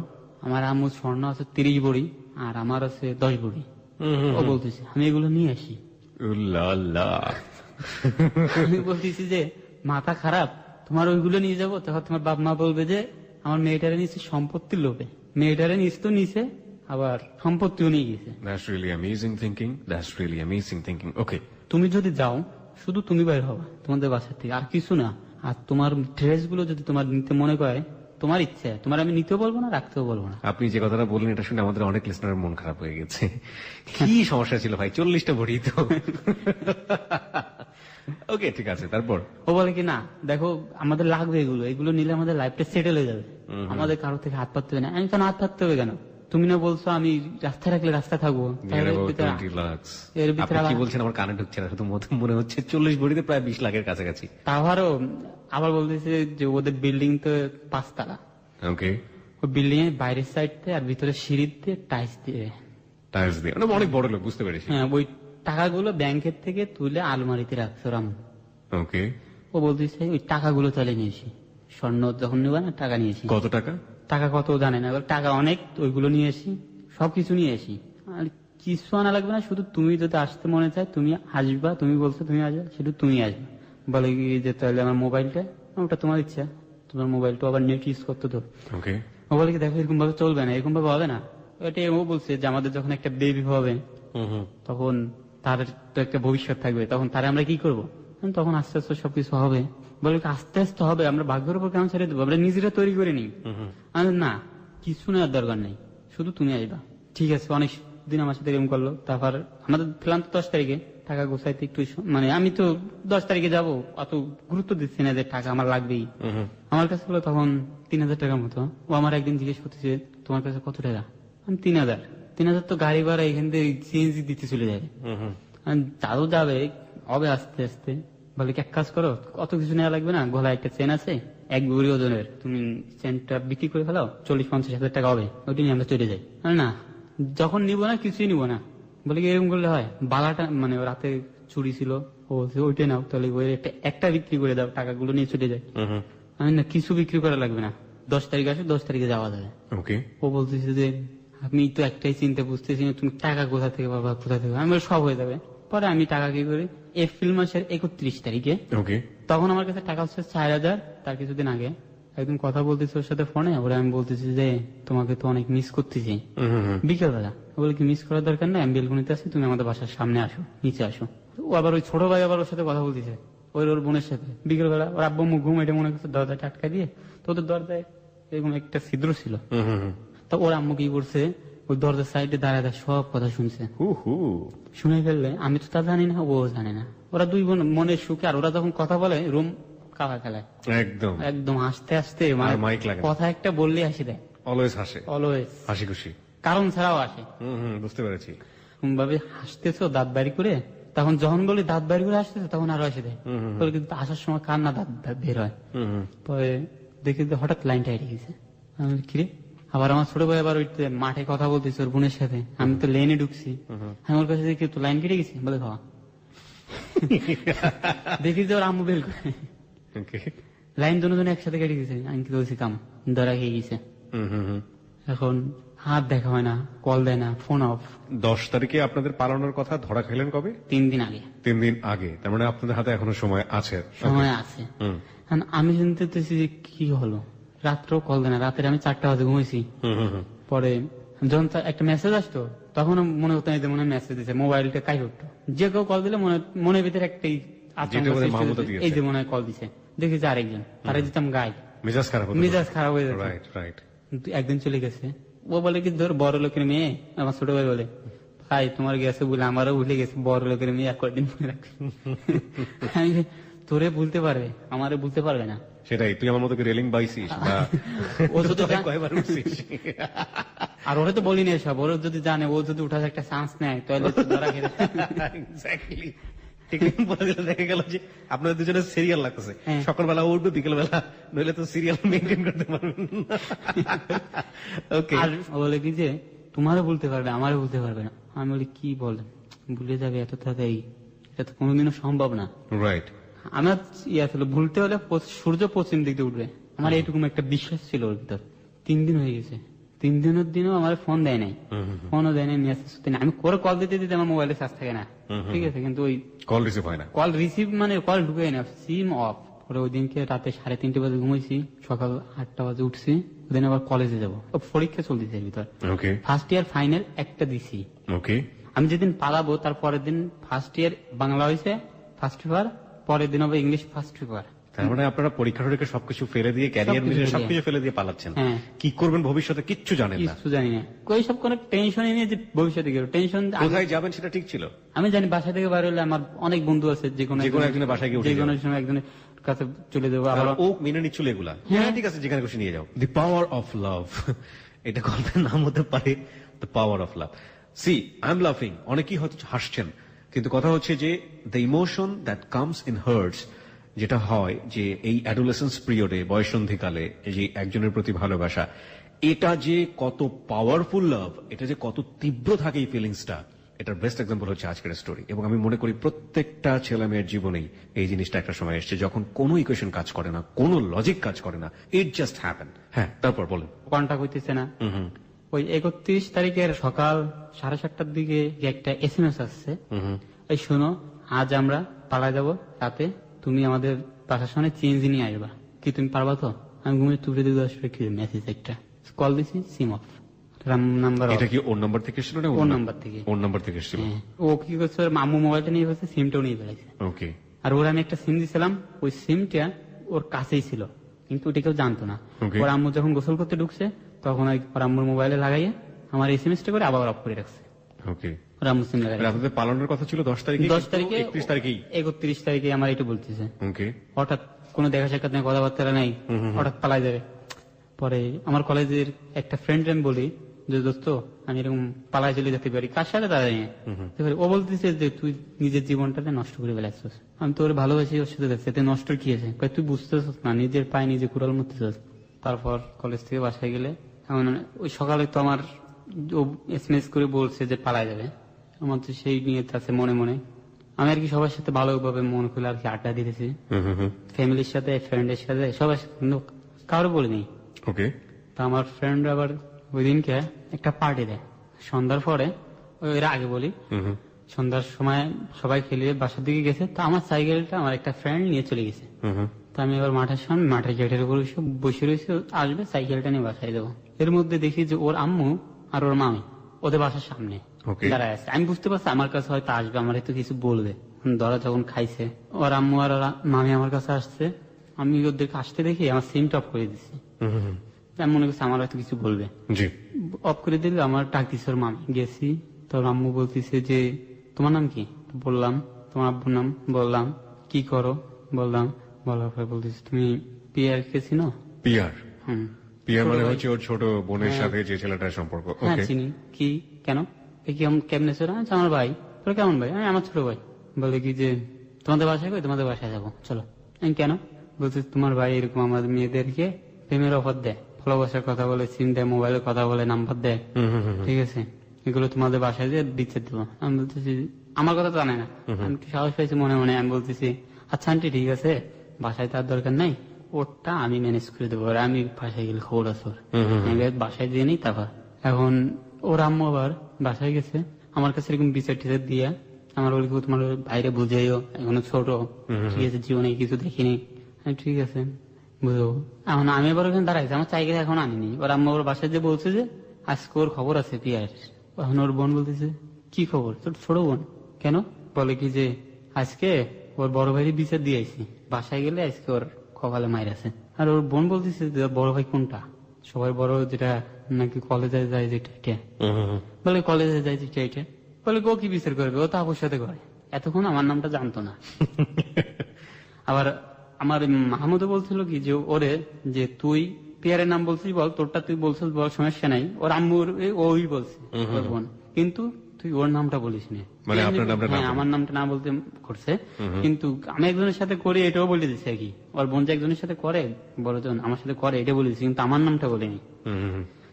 আমার আম্মু স্বর্ণ আছে 30 ভরি আর আমার আছে 10 ভরি। ও বলতেছে আমি এগুলো নিয়ে আসি। আমি বলতেছি যে মাথা খারাপ, তোমার ওইগুলো নিয়ে যাবো, তখন তোমার বাপ মা বলবে যে আমার মেয়েটারে নিচে সম্পত্তির লোভে, মেয়েটারে নিচ তো নিচে আবার সম্পত্তিও নিয়ে গেছে। That's really amazing thinking. That's really amazing thinking. Okay. তুমি যদি যাও শুধু তুমি বাইর হবা তোমাদের বাসার থেকে, আর কিছু না। আর তোমার ড্রেস গুলো যদি তোমার নিতে মনে করে, তোমার ইচ্ছে, তোমার আমি নিতেও বলবো না রাখতেও বলবো না। আপনি যে কথাটা বললেন এটা শুনে আমাদের অনেক লিসনারের মন খারাপ হয়ে গেছে। কি সমস্যা ছিল ভাই, 40টা ভরি তো। ওকে ঠিক আছে, তারপর? ও বলে কি না দেখো আমাদের লাগবে এগুলো, এগুলো নিলে আমাদের লাইফটা সেটেল হয়ে যাবে, আমাদের কারো থেকে হাত পাততে হবে না। আমি কেন হাত পাততে হবে কেন, তুমি না বলছো আমি রাস্তায় রাখলে রাস্তা থাকবো, Near about 20 lakhs. এর ভিতরে আপনি কি আবার- বলছেন আমার কানে ঢুকছে না, শুধু মনে হচ্ছে 40 ভরিতে প্রায় 20 লাখের কাছাকাছি। তারপরও আবার বলতেছে যে ওদের বিল্ডিং তো 5 তলা, ওকে, ওই বিল্ডিং এর বাইরের সাইড থেকে আর ভিতরে সিঁড়িতে টাইলস দিয়ে। টাইলস দিয়ে, মানে অনেক বড় লোক, বুঝতে পেরেছি। হ্যাঁ ওই টাকাগুলো ব্যাংকের থেকে তুলে আলমারিতে রাখছে ওরা। ওকে, ও বলতেছে ওই টাকাগুলো তাহলে নিয়েছি, স্বর্ণ যখন নেবা না টাকা নিয়েছি। কত টাকা? টাকা কত জানে না, এবার টাকা অনেক, ওইগুলো নিয়ে আসি, সবকিছু নিয়ে আসি। আর কিছু আনা লাগবে না, শুধু তুমি যদি আসতে মনে চায় তুমি আসবা, তুমি বলছো তুমি আসবে, শুধু তুমি আসবে। বলে কি যে তাহলে আমার মোবাইলটা, ওটা তোমার ইচ্ছা, তোমার মোবাইলটা আবার নেট ইউজ করতে তো। ওকে, ও বলে কি দেখো এরকম ভাবে চলবে না, এরকম ভাবে হবে না। ওটাই ও বলছে যে আমাদের যখন একটা বেবি হবে তখন তার তো একটা ভবিষ্যৎ থাকবে, তখন তারা আমরা কি করবো, তখন আস্তে আস্তে সবকিছু হবে। বলে কি আস্তে আস্তে হবে, আমরা ভাগ্যের উপর কেমন ছেড়ে দেবো, আমরা নিজেরা তৈরি করে নিই। না কিছু নেওয়ার দরকার নেই, শুধু তুমি আসবা। ঠিক আছে, অনেক দিন আমার সাথে এরকম করলো। তারপর আমাদের প্ল্যান তো 10 তারিখে, টাকা গোছাইতে একটু মানে আমি তো 10 তারিখে যাব, অত গুরুত্ব দিচ্ছি না যে টাকা আমার লাগবেই। আমার কাছে হলো তখন 3000 টাকার মতো। ও আমার একদিন জিজ্ঞেস করতেছে তোমার কাছে কত টাকা, আমি 3000 তো গাড়ি ভাড়া এখান থেকে সিএনজি দিতে চলে যাবে, তাও যাবে হবে আস্তে আস্তে। বলে কি এক কাজ করো, অত কিছু নেওয়া লাগবে না, গলায় একটা চেন আছে 1 ভরি ওজনের, তুমি চেনটা বিক্রি করে ফেলাও, 40-50 হাজার টাকা হবে, ওইটা নিয়ে আমরা চলে যাই। না যখন নিবো না কিছুই নিবো না। বলে কি এরকম করলে হয়, বালাটা মানে রাতে চুরি ছিল, ও বলছে ওইটাই নাও, তাহলে ওই একটা বিক্রি করে দাও, টাকাগুলো নিয়ে চলে যায়। আমি না কিছু বিক্রি করা লাগবে না, 10 তারিখ আসো, 10 তারিখে যাওয়া যাবে। ওকে, ও বলতেছে যে আমি তো একটাই চিন্তা বুঝতেছি না, তুমি টাকা কোথা থেকে পাবা, কোথা থেকে, আমি বলি, সব হয়ে যাবে। পরে আমি টাকা কি করি, এপ্রিল মাসের 31 তারিখে, ওকে, তখন আমার কাছে টাকা হচ্ছে 4000। তার কিছুদিন আগে একদিন কথা বলতেছি ওর সাথে ফোনে, ওরা আমি বলতেছি যে তোমাকে তো অনেক মিস করতেছি। বিকেলবেলা বলে কি মিস করার দরকার নেই, আমি বেলকুনিতে আছি, তুমি আমাদের বাসার সামনে আসো, নিচে আসো। ও আবার ওই ছোট ভাই আবার ওর সাথে কথা বলতেছে, ওর বোনের সাথে। বিকেলবেলা ওর আব্বু মুখ ঘুম, এটা মনে করছে দরজাটা আটকা দিয়ে, তো ওদের দরজায় এরকম একটা ছিদ্র ছিল। তা ওর আম্মু কি করছে, ওই দরজার সাইডে দাঁড়ায় সব কথা শুনছে। শুনে ফেললে, আমি তো তা জানি না, ও জানে না। ওরা দুই বোন মনের সুখে, আর ওরা যখন কথা বলে রুম কালা খেলায়, একদম একদম হাসতে হাসতে, মানে মাইক লাগে, কথা একটা বললে হাসি দেয়, অলওয়েজ হাসে, অলওয়েজ হাসি খুশি, কারণ ছাড়াও আসে। বুঝতে পেরেছি। ভাবে হাসতেছো দাঁত বাড়ি করে, তখন যখন বলি দাঁত বাড়ি করে আসতেছে তখন আরো হাসি দেয়। বলে কিন্তু আসার সময় কার না দাঁত বের হয়। পরে দেখি যে হঠাৎ লাইনটা হেঁটে গেছে, আমি কিরে, আবার আমার ছোট ভাই আবার ওই মাঠে কথা বলতেছে ওর বোনের সাথে, আমি তো লেনে ঢুকছি, আমি ওর কাছে দেখি তো লাইন কেটে গেছি, বলে খাওয়া। দেখি যে ওর আম্মু বের করে লাইন দুজন একসাথে কেটে গেছে, আমি কি বলছি কাম ধরা খেয়ে গেছে। এখন হাত দেখা হয় না, কল দেয় না, ফোন অফ। 10 তারিখে আপনাদের পালানোর কথা, ধরা খেলেন কবে? 3 দিন আগে। 3 দিন আগে, তার মানে আপনাদের হাতে এখনো সময় আছে। সময় আছে। আমি চিন্তা করতেছি যে কি হলো, রাত্রেও কল দেয় না, রাতের আমি 4টা বাজে ঘুমাইছি। পরে যখন একটা মেসেজ আসতো তখন মনে হতো যে মনে মেসেজ দিচ্ছে, মোবাইলটা কাই উঠতো, যে কেউ কল দিলে মনের ভিতরে একটাই আচমকা সৃষ্টি হতো, এই যে মনে হয় কল দিছে। দেখি যে আরেকজন, তারে দিতাম গায়ে, মেজাজ খারাপ হয়ে যেত। একদিন চলে গেছে, ও বলে কি ধর বড় লোকের মেয়ে, আমার ছোট ভাই বলে ভাই তোমার গেছে বলে আমারও ভুলে গেছে, বড় লোকের মেয়ে আর কয়েকদিন মনে রাখবে। আমি বলি, তোরে ভুলতে পারবে আমারে ভুলতে পারবে না। সেটাই, তুই আমার মতো কি রেলিং বাইছিস বা ও যদি কয়বার উঠছিস? আর ওরা তো বলিনি এসব, ওরা যদি জানে, ও যদি উঠার একটা চান্স নেয় তাহলে তো ধরা খেয়ে যাবে। এক্স্যাক্টলি। ঠিক পরে দেখা গেল যে আপনাদের দুজনের সিরিয়াল লাগতেছে, হ্যাঁ। সকালবেলা উঠবে বিকেল বেলা, নইলে তো সিরিয়াল মেনটেন করতে পারবেন না। ওকে, আর ও বলে কি যে তোমারও বলতে পারবে আমারও বলতে পারবে না। আমি বলি কি বলেন, ভুলে যাবে এত তাড়াতাড়ি, এটা তো কোনোদিনও সম্ভব না। রাইট। আমার ইয়ে ছিল ভুলতে হলে সূর্য পশ্চিম দিক দিয়ে উঠবে, আমার এইটুকুম একটা বিশ্বাস ছিল ওর ভিতর। 3 দিন হয়ে গেছে, 3 দিনের দিনও আমার ফোন দেয় নাই, ফোনও দেয় নাই, মেসেজ দেয় নাই। আমি করে কল দিতে দিতে আমার মোবাইলে চার্জ থাকে না, ঠিক আছে, কিন্তু ওই কল রিসিভ হয় না। কল রিসিভ মানে কল ঢুকে না, সিম অফ। পরে ওই দিনকে রাতে 3:30 বাজে ঘুমাইছি, সকাল 8টা বাজে উঠছি। ওদিন আবার কলেজে যাবো, পরীক্ষা চলতেছে এর ভিতর। ওকে ফার্স্ট ইয়ার ফাইনাল একটা দিছি। ওকে। আমি যেদিন পালাবো তার পরের দিন ফার্স্ট ইয়ার বাংলা হয়েছে ফার্স্ট পেপার, পরের দিন হবে ইংলিশ ফার্স্ট পেপার। তার মানে আপনারা পরীক্ষা টরীক্ষা সবকিছু ফেলে দিয়ে, ক্যারিয়ার সবকিছু নিজের ফেলে। সবকিছু ফেলে দিয়ে পালাচ্ছেন। হ্যাঁ। কি করবেন ভবিষ্যতে কিচ্ছু জানেন না। কিছু জানি না, ওই সব কোনো টেনশনই নেই যে ভবিষ্যতে কি টেনশন। কোথায় যাবেন সেটা ঠিক ছিল। আমি জানি বাসা থেকে বাইরে হলে আমার অনেক বন্ধু আছে, যে কোনো একজনের বাসায় গিয়ে উঠে যে কোনো সময় একজনের কাছে চলে যাবো। আর আবার ও মেনে নিচ্ছিল এগুলা, হ্যাঁ ঠিক আছে যেখানে খুশি নিয়ে যাও। দি পাওয়ার অফ লাভ, এটা গল্পের নাম হতে পারে, the power of love. See I am লাফিং, অনেকেই হয়তো হাসছেন, কিন্তু কথা হচ্ছে যে the emotion that comes in hearts, যেটা হয় যে এই অ্যাডোলেসেন্স পিরিয়ডে, বয়সন্ধিকালে যে একজনের প্রতি ভালোবাসা, এটা যে কত পাওয়ারফুল লাভ, এটা যে কত তীব্র থাকে এই ফিলিংসটা, এটার বেস্ট এক্সাম্পল হচ্ছে আজকের স্টোরি। এবং আমি মনে করি প্রত্যেকটা ছেলে মেয়ের জীবনেই এই জিনিসটা একটা সময় এসছে যখন কোনো ইকুয়েশন কাজ করে না, কোনো লজিক কাজ করে না, ইট জাস্ট হ্যাপেন। হ্যাঁ, তারপর বলেন। কন্টাক্ট হইতেছে না। ওই 31 তারিখের সকাল 7:30টার দিকে একটা SMS আসছে, এই শোনো আজ আমরা পালা যাব রাতে, তুমি আমাদের বাসার সামনে চেঞ্জ নিয়ে আসবা, কি তুমি পারবা তো? আমি ঘুমিয়ে তুলে দিয়ে আসবে, কি মেসেজ একটা, কল দিছি, সিম অফ। নাম্বার এটা কি ওর নাম্বার থেকে এসেছিল না ওর নাম্বার থেকে? ওর নাম্বার থেকে এসেছিল। ও কি করছে, ওর মামু মোবাইলটা নিয়ে গেছে, সিমটাও নিয়ে বেড়াইছে। ওকে। আর ওর আমি একটা সিম দিছিলাম, ওই সিমটা ওর কাছেই ছিল, কিন্তু ওটা কেউ জানতো না। Okay. ওর আম্মু যখন গোসল করতে ঢুকছে তখন ওর আম্মুর মোবাইলে লাগাইয়ে আমার SMS-টা করে আবার অফ করে রাখছে। ওকে। ওর আম্মু সিম লাগাই আপনাদের পালনের কথা ছিল 10 তারিখে, 10 তারিখে, 31 তারিখেই। 31 তারিখে আমার এটা বলতেছে। ওকে। হঠাৎ কোনো দেখা সাক্ষাৎ নেই, কথাবার্তা নাই, হঠাৎ পালাই যাবে। পরে আমার কলেজের একটা ফ্রেন্ড আমি বলি যে দোস্ত আমি এরকম পালাই চলে যেতে পারি, কার সাথে তারা নিয়ে। ও বলতেছে যে তুই নিজের জীবনটাতে নষ্ট করে ফেলাচ্ছিস, আমি তো ওর ভালোবাসি, ওর সাথে যাচ্ছি, এতে নষ্ট কি আছে? কয়, তুই বুঝতেছিস না, নিজের পায়ে নিজে কুড়াল মরতেছিস। তারপর কলেজ থেকে বাসায় গেলে এখন ওই সকালে তো আমার SMS করে বলছে যে পালাই যাবে, আমার তো সেই নিয়ে আছে মনে মনে। আমি আর কি সবার সাথে ভালোভাবে মন খুলে আর কি আড্ডা দিতেছি, ফ্যামিলির সাথে, ফ্রেন্ডের সাথে, সবার সাথে, কিন্তু কারো বলিনি। ওকে। তা আমার ফ্রেন্ড আবার ওই দিনকে একটা পার্টি দেয় সন্ধ্যার পরে, ওই এর আগে বলি, সন্ধ্যার সময় সবাই খেলিয়ে বাসার দিকে গেছে, তো আমার সাইকেলটা আমার একটা ফ্রেন্ড নিয়ে চলে গেছে। তো আমি এবার মাঠের সামনে, মাঠের গেটের উপর বসে রয়েছে, আসবে সাইকেলটা নিয়ে বাসায় দেবো। এর মধ্যে দেখি যে ওর আম্মু আর ওর মামি ওদের বাসার সামনে দাঁড়ায় আছে। আমি বুঝতে পারছি আমার কাছে হয়তো আসবে, আমার হয়তো কিছু বলবে। ধরা যখন খাইছে, ওর আম্মু আর ওর মামি আমার কাছে আসছে, আমি ওদেরকে আসতে দেখি আমার সিমটা অফ করে দিচ্ছি। আমি মনে করছি আমার হয়তো কিছু বলবে, জি। অফ করে দিল। আমার ডাক দিচ্ছে ওর মামি, গেছি, তোর আম্মু বলতেছে যে তোমার নাম কি? বললাম তোমার আব্বুর নাম, বললাম কি করো, বললাম, বলার পরে বলতেছে তুমি পিয়ার কে চিনো? পিয়ার? পিয়ার ছোট মানে ভাই। হচ্ছে ওর ছোট বোনের সাথে যে ছেলেটার সম্পর্ক। হ্যাঁ ওকে। চিনি। কি কেন? কেমনে ছিল? আচ্ছা আমার ভাই। তোর কেমন ভাই? আমার ছোট ভাই। বলে কি যে তোমাদের বাসায় কই? তোমাদের বাসায় যাবো চলো। আমি কেন? বলছে তোমার ভাই এরকম আমাদের মেয়েদেরকে প্রেমের অফার দেয়, ভালোবাসার কথা বলে, সিম দেয়, মোবাইলের কথা বলে, নাম্বার দেয়, ঠিক আছে, এগুলো তোমাদের বাসায় দিয়ে দিচ্ছে দেবো। আমি বলতেছি আমার কথা তো জানে না, আমি একটু সাহস পাইছি মনে মনে, আমি বলতেছি আচ্ছা আন্টি ঠিক আছে, বাসায় তার দরকার নাই, ওরটা আমি ম্যানেজ করে দেবো, আর আমি বাসায় গেলে খবর আছে ওর। আমি বাসায় দিয়ে নিই তারপর। এখন ওর আম্মু আবার বাসায় গেছে, আমার কাছে এরকম বিচার টিচার দিয়া আমার বলি তোমার বাইরে বুঝাইও, এখনো ছোট, ঠিক আছে, জীবনে কিছু দেখিনি, ঠিক আছে বুঝবো। এখন আমি এবার ওখানে দাঁড়াইছি, আমার চাইকে এখন আনিনি। ওর আম্মা ওর বাসায় যে বলছে যে আজকে ওর খবর আছে পিয়ার। এখন ওর বোন বলতেছে কি খবর? তোর ছোট বোন কেন? বলে কি যে আজকে ওর বড় ভাইয়ের বিচার দিয়ে আইছি, বাসায় গেলে আজকে ওর কপালে মাইর আছে। আর ওর বোন বলতেছে যে বড় ভাই কোনটা? সবাই বড় যেটা নাকি কলেজে যায় যেটা এটা বলে কলেজে যায় যেটা এটা বলে ও কি বিচার করবে, ও তো আপুর সাথে করে। এতক্ষণ আমার নামটা জানতো না। আবার আমার মাহমুদও বলছিল কি যে ওরে যে তুই পিয়ারের নাম বলছিস বল, তোরটা তুই বলছিস বল, সমস্যা নাই। ওর আম্মুর ওই বলছে ওর বোন, কিন্তু তুই ওর নামটা বলিস না। মানে আপনার নামটা না হ্যাঁ, আমার নামটা না বলতে করছে, কিন্তু আমি একজনের সাথে করি এটাও বলে দিচ্ছে আর কি। ওর বোন যে একজনের সাথে করে, বড়জন আমার সাথে করে এটা বলে দিচ্ছে, কিন্তু আমার নামটা বলিনি।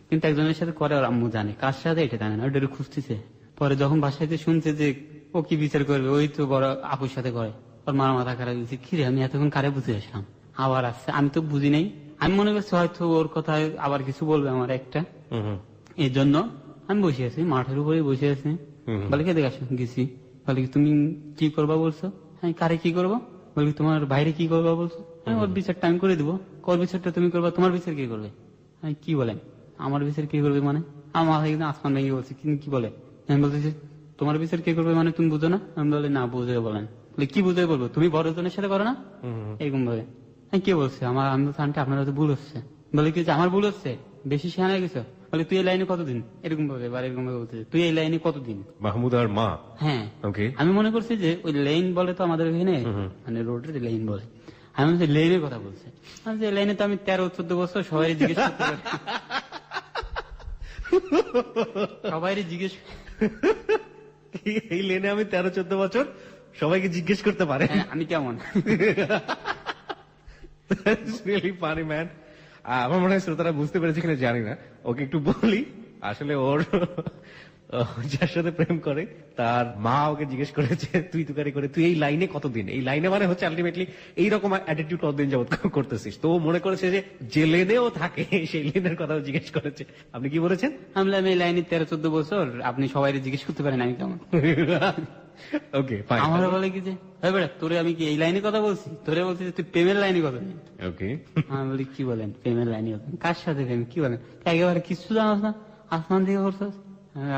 কিন্তু একজনের সাথে করে ওর আম্মু জানে, কার সাথে এটা জানে না, ওটা একটু খুঁজতেছে। পরে যখন বাসায় শুনছে যে ও কি বিচার করবে, ওই তো বড় আপুর সাথে করে, ওর মার মাথা খারাপ হয়েছে। কি রে, আমি এতক্ষণ কারে বুঝে আসলাম, আবার আসছে, আমি তো বুঝি নাই। আমি মনে করছি হয়তো ওর কথায় আবার কিছু বলবে আমার একটা, এই জন্য আমি বসে আছি, মাঠের উপরে বসে আছি। বলে কে দেখে গেছি, বলে কি তুমি কি করবা বলছো, আমি কারে কি করবো, বলি তোমার বাইরে কি করবা বলছো, আমি ওর বিচারটা আমি করে দিবো, ওর বিচারটা তুমি করবা, তোমার বিচার কি করবে। আমি কি বলেন আমার বিচার কি করবে মানে, আমার মাথায় কিন্তু আসমান ভেঙে বলছে কি বলে। আমি বলতেছি তোমার বিচার কে করবে মানে তুমি বুঝো না। আমি বলি না, বুঝে বলেন। বলে কি বুঝে বলবো, তুমি বড়জনের সাথে করো না, এরকম ভাবে। কে বলছে আমার, আমি বলছি আন্টি আপনার হয়তো ভুল হচ্ছে। বলে কি যে আমার ভুল হচ্ছে, বেশি শেয়ার হয়ে গেছো। বলে তুই এই লাইনে কতদিন, এরকম ভাবে এবার এরকম ভাবে বলছে, তুই এই লাইনে কতদিন। মাহমুদ আর মা? হ্যাঁ। ওকে। আমি মনে করছি যে ওই লাইন বলে তো আমাদের এখানে, মানে রোডের লাইন বলে, আমি বলছি লাইনের কথা বলছে। আমি যে লাইনে তো আমি 13-14 বছর সবাই জিজ্ঞেস করতে পারি, সবাই জিজ্ঞেস, এই লেনে আমি 13-14 বছর সবাইকে জিজ্ঞেস করতে পারে আমি কেমন। Really funny man. আমার মনে হয় শ্রোতারা বুঝতে পেরেছে কিনা জানি না, ওকে একটু বলি। আসলে ওর যার সাথে প্রেম করে তার মা ওকে জিজ্ঞেস করেছে তুই তুকারি করে তুই এই লাইনে কতদিন, এই লাইনে মানে হচ্ছে আলটিমেটলি এইরকম অ্যাটিটিউড কতদিন যাবত করতেছিস। তো ও মনে করেছে যে লেনেও থাকে সেই লেনের কথাও জিজ্ঞেস করেছে। আপনি কি বলেছেন? আমি এই লাইনে 13-14 বছর, আপনি সবাই জিজ্ঞেস করতে পারেন আমি কেমন। Okay fine. আমার বলে কি যে বেটা তোরে আমি কি এই লাইনে কথা বলছি, তোরে বলছি যে তুই প্রেমের লাইনে কথা নেই। ওকে। আমি বলি কি বলেন প্রেমের লাইনে কথা, কার সাথে প্রেম কি বলেন, একেবারে কিছু জানাস না, আসমান দিকে করছিস।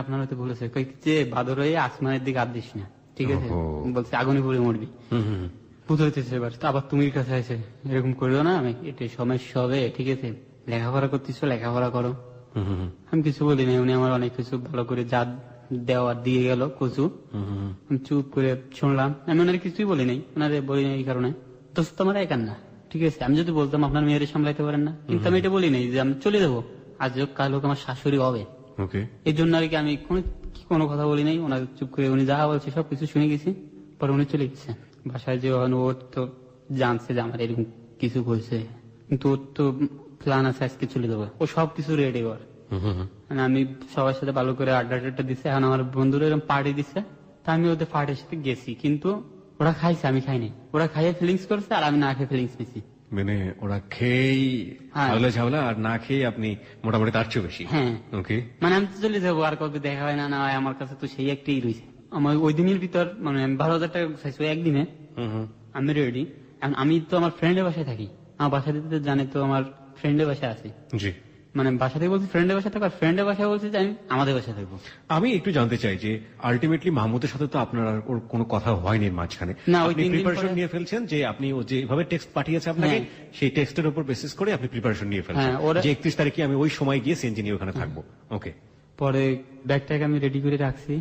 আপনার হয়তো বলেছে যে ভাদর হয়ে আসমানের দিকে হাত দিস না, ঠিক আছে, বলছে আগুনে পুড়ে মরবি। বুঝতে হইতেছে এবার আবার তুমি কাছে আছে, এরকম করিও না, আমি এটা সমস্যা হবে, ঠিক আছে, লেখাপড়া করতেছো লেখাপড়া করো। আমি কিছু বলি না, উনি আমার অনেক কিছু ভালো করে যা দেওয়া দিয়ে গেল কচু, আমি চুপ করে শুনলাম। আমি ওনার কিছুই বলি নাই, ওনারে বলি নাই এই কারণে দোস্ত আমার একান না, ঠিক আছে। আমি যদি বলতাম আপনার মেয়েরে সামলাইতে পারেন না, কিন্তু আমি এটা বলি নাই যে আমি চলে যাবো, আজ হোক কাল হোক আমার শাশুড়ি হবে। এই জন্য আর কি আমি কোনো কথা বলি নাই, ওনার চুপ করে উনি যা বলছে সবকিছু শুনে গেছি। পরে উনি চলে গেছে বাসায়, যে ও তো জানছে যে আমার এরকম কিছু হয়েছে, কিন্তু ওর তো প্ল্যান আছে আজকে চলে যাবো, ও সবকিছু রেডি কর। আমি সবার সাথে ভালো করে আড্ডা টাড্ডা দিচ্ছে, এখন আমার বন্ধুরা এরকম পার্টি দিচ্ছে, তা আমি ওদের পার্টির সাথে গেছি, কিন্তু ওরা খাইছে আমি খাইনি, ওরা খাইয়ে ফিলিংস করছে আর আমি না খেয়ে ফিলিংস নিছি। মানে ওরা খেয়েই ঝামেলা ঝামেলা, আর না খেয়ে আপনি মোটামুটি তার চেয়ে বেশি। হ্যাঁ, ওকে। মানে আমি তো চলে যাবো, আর কবে দেখা হয় না না হয়, আমার কাছে তো সেই একটাই রয়েছে। আমার ওই দিনের ভিতর মানে 12,000 টাকা চাইছি একদিনে, আমি রেডি। আমি তো আমার ফ্রেন্ডের বাসায় থাকি, আমার বাসা দিতে জানে তো আমার ফ্রেন্ডের বাসায় আছি, জি, মানে বাসা থেকে বলছি ফ্রেন্ডের বাসায় থাকবো, আর ফ্রেন্ডের বাসায় বলছি যে আমি আমাদের বাসায় থাকবো। আমি একটু জানতে চাই যে আলটিমেটলি মাহমুদের সাথে তো আপনার আর ওর কোনো কথা হয়নি মাঝখানে, না, ওই আপনি 3 দিন প্রিপারেশন পরে- নিয়ে ফেলছেন যে আপনি ও যেভাবে টেক্সট পাঠিয়েছে আপনাকে সেই টেক্সটের উপর বেসিস করে আপনি প্রিপারেশন নিয়ে ফেলছেন যে 31 তারিখে আমি ওই সময় গিয়ে সিএনজি নিয়ে ওখানে থাকবো। ওকে। পরে ব্যাগটাকে আমি রেডি করে রাখছি,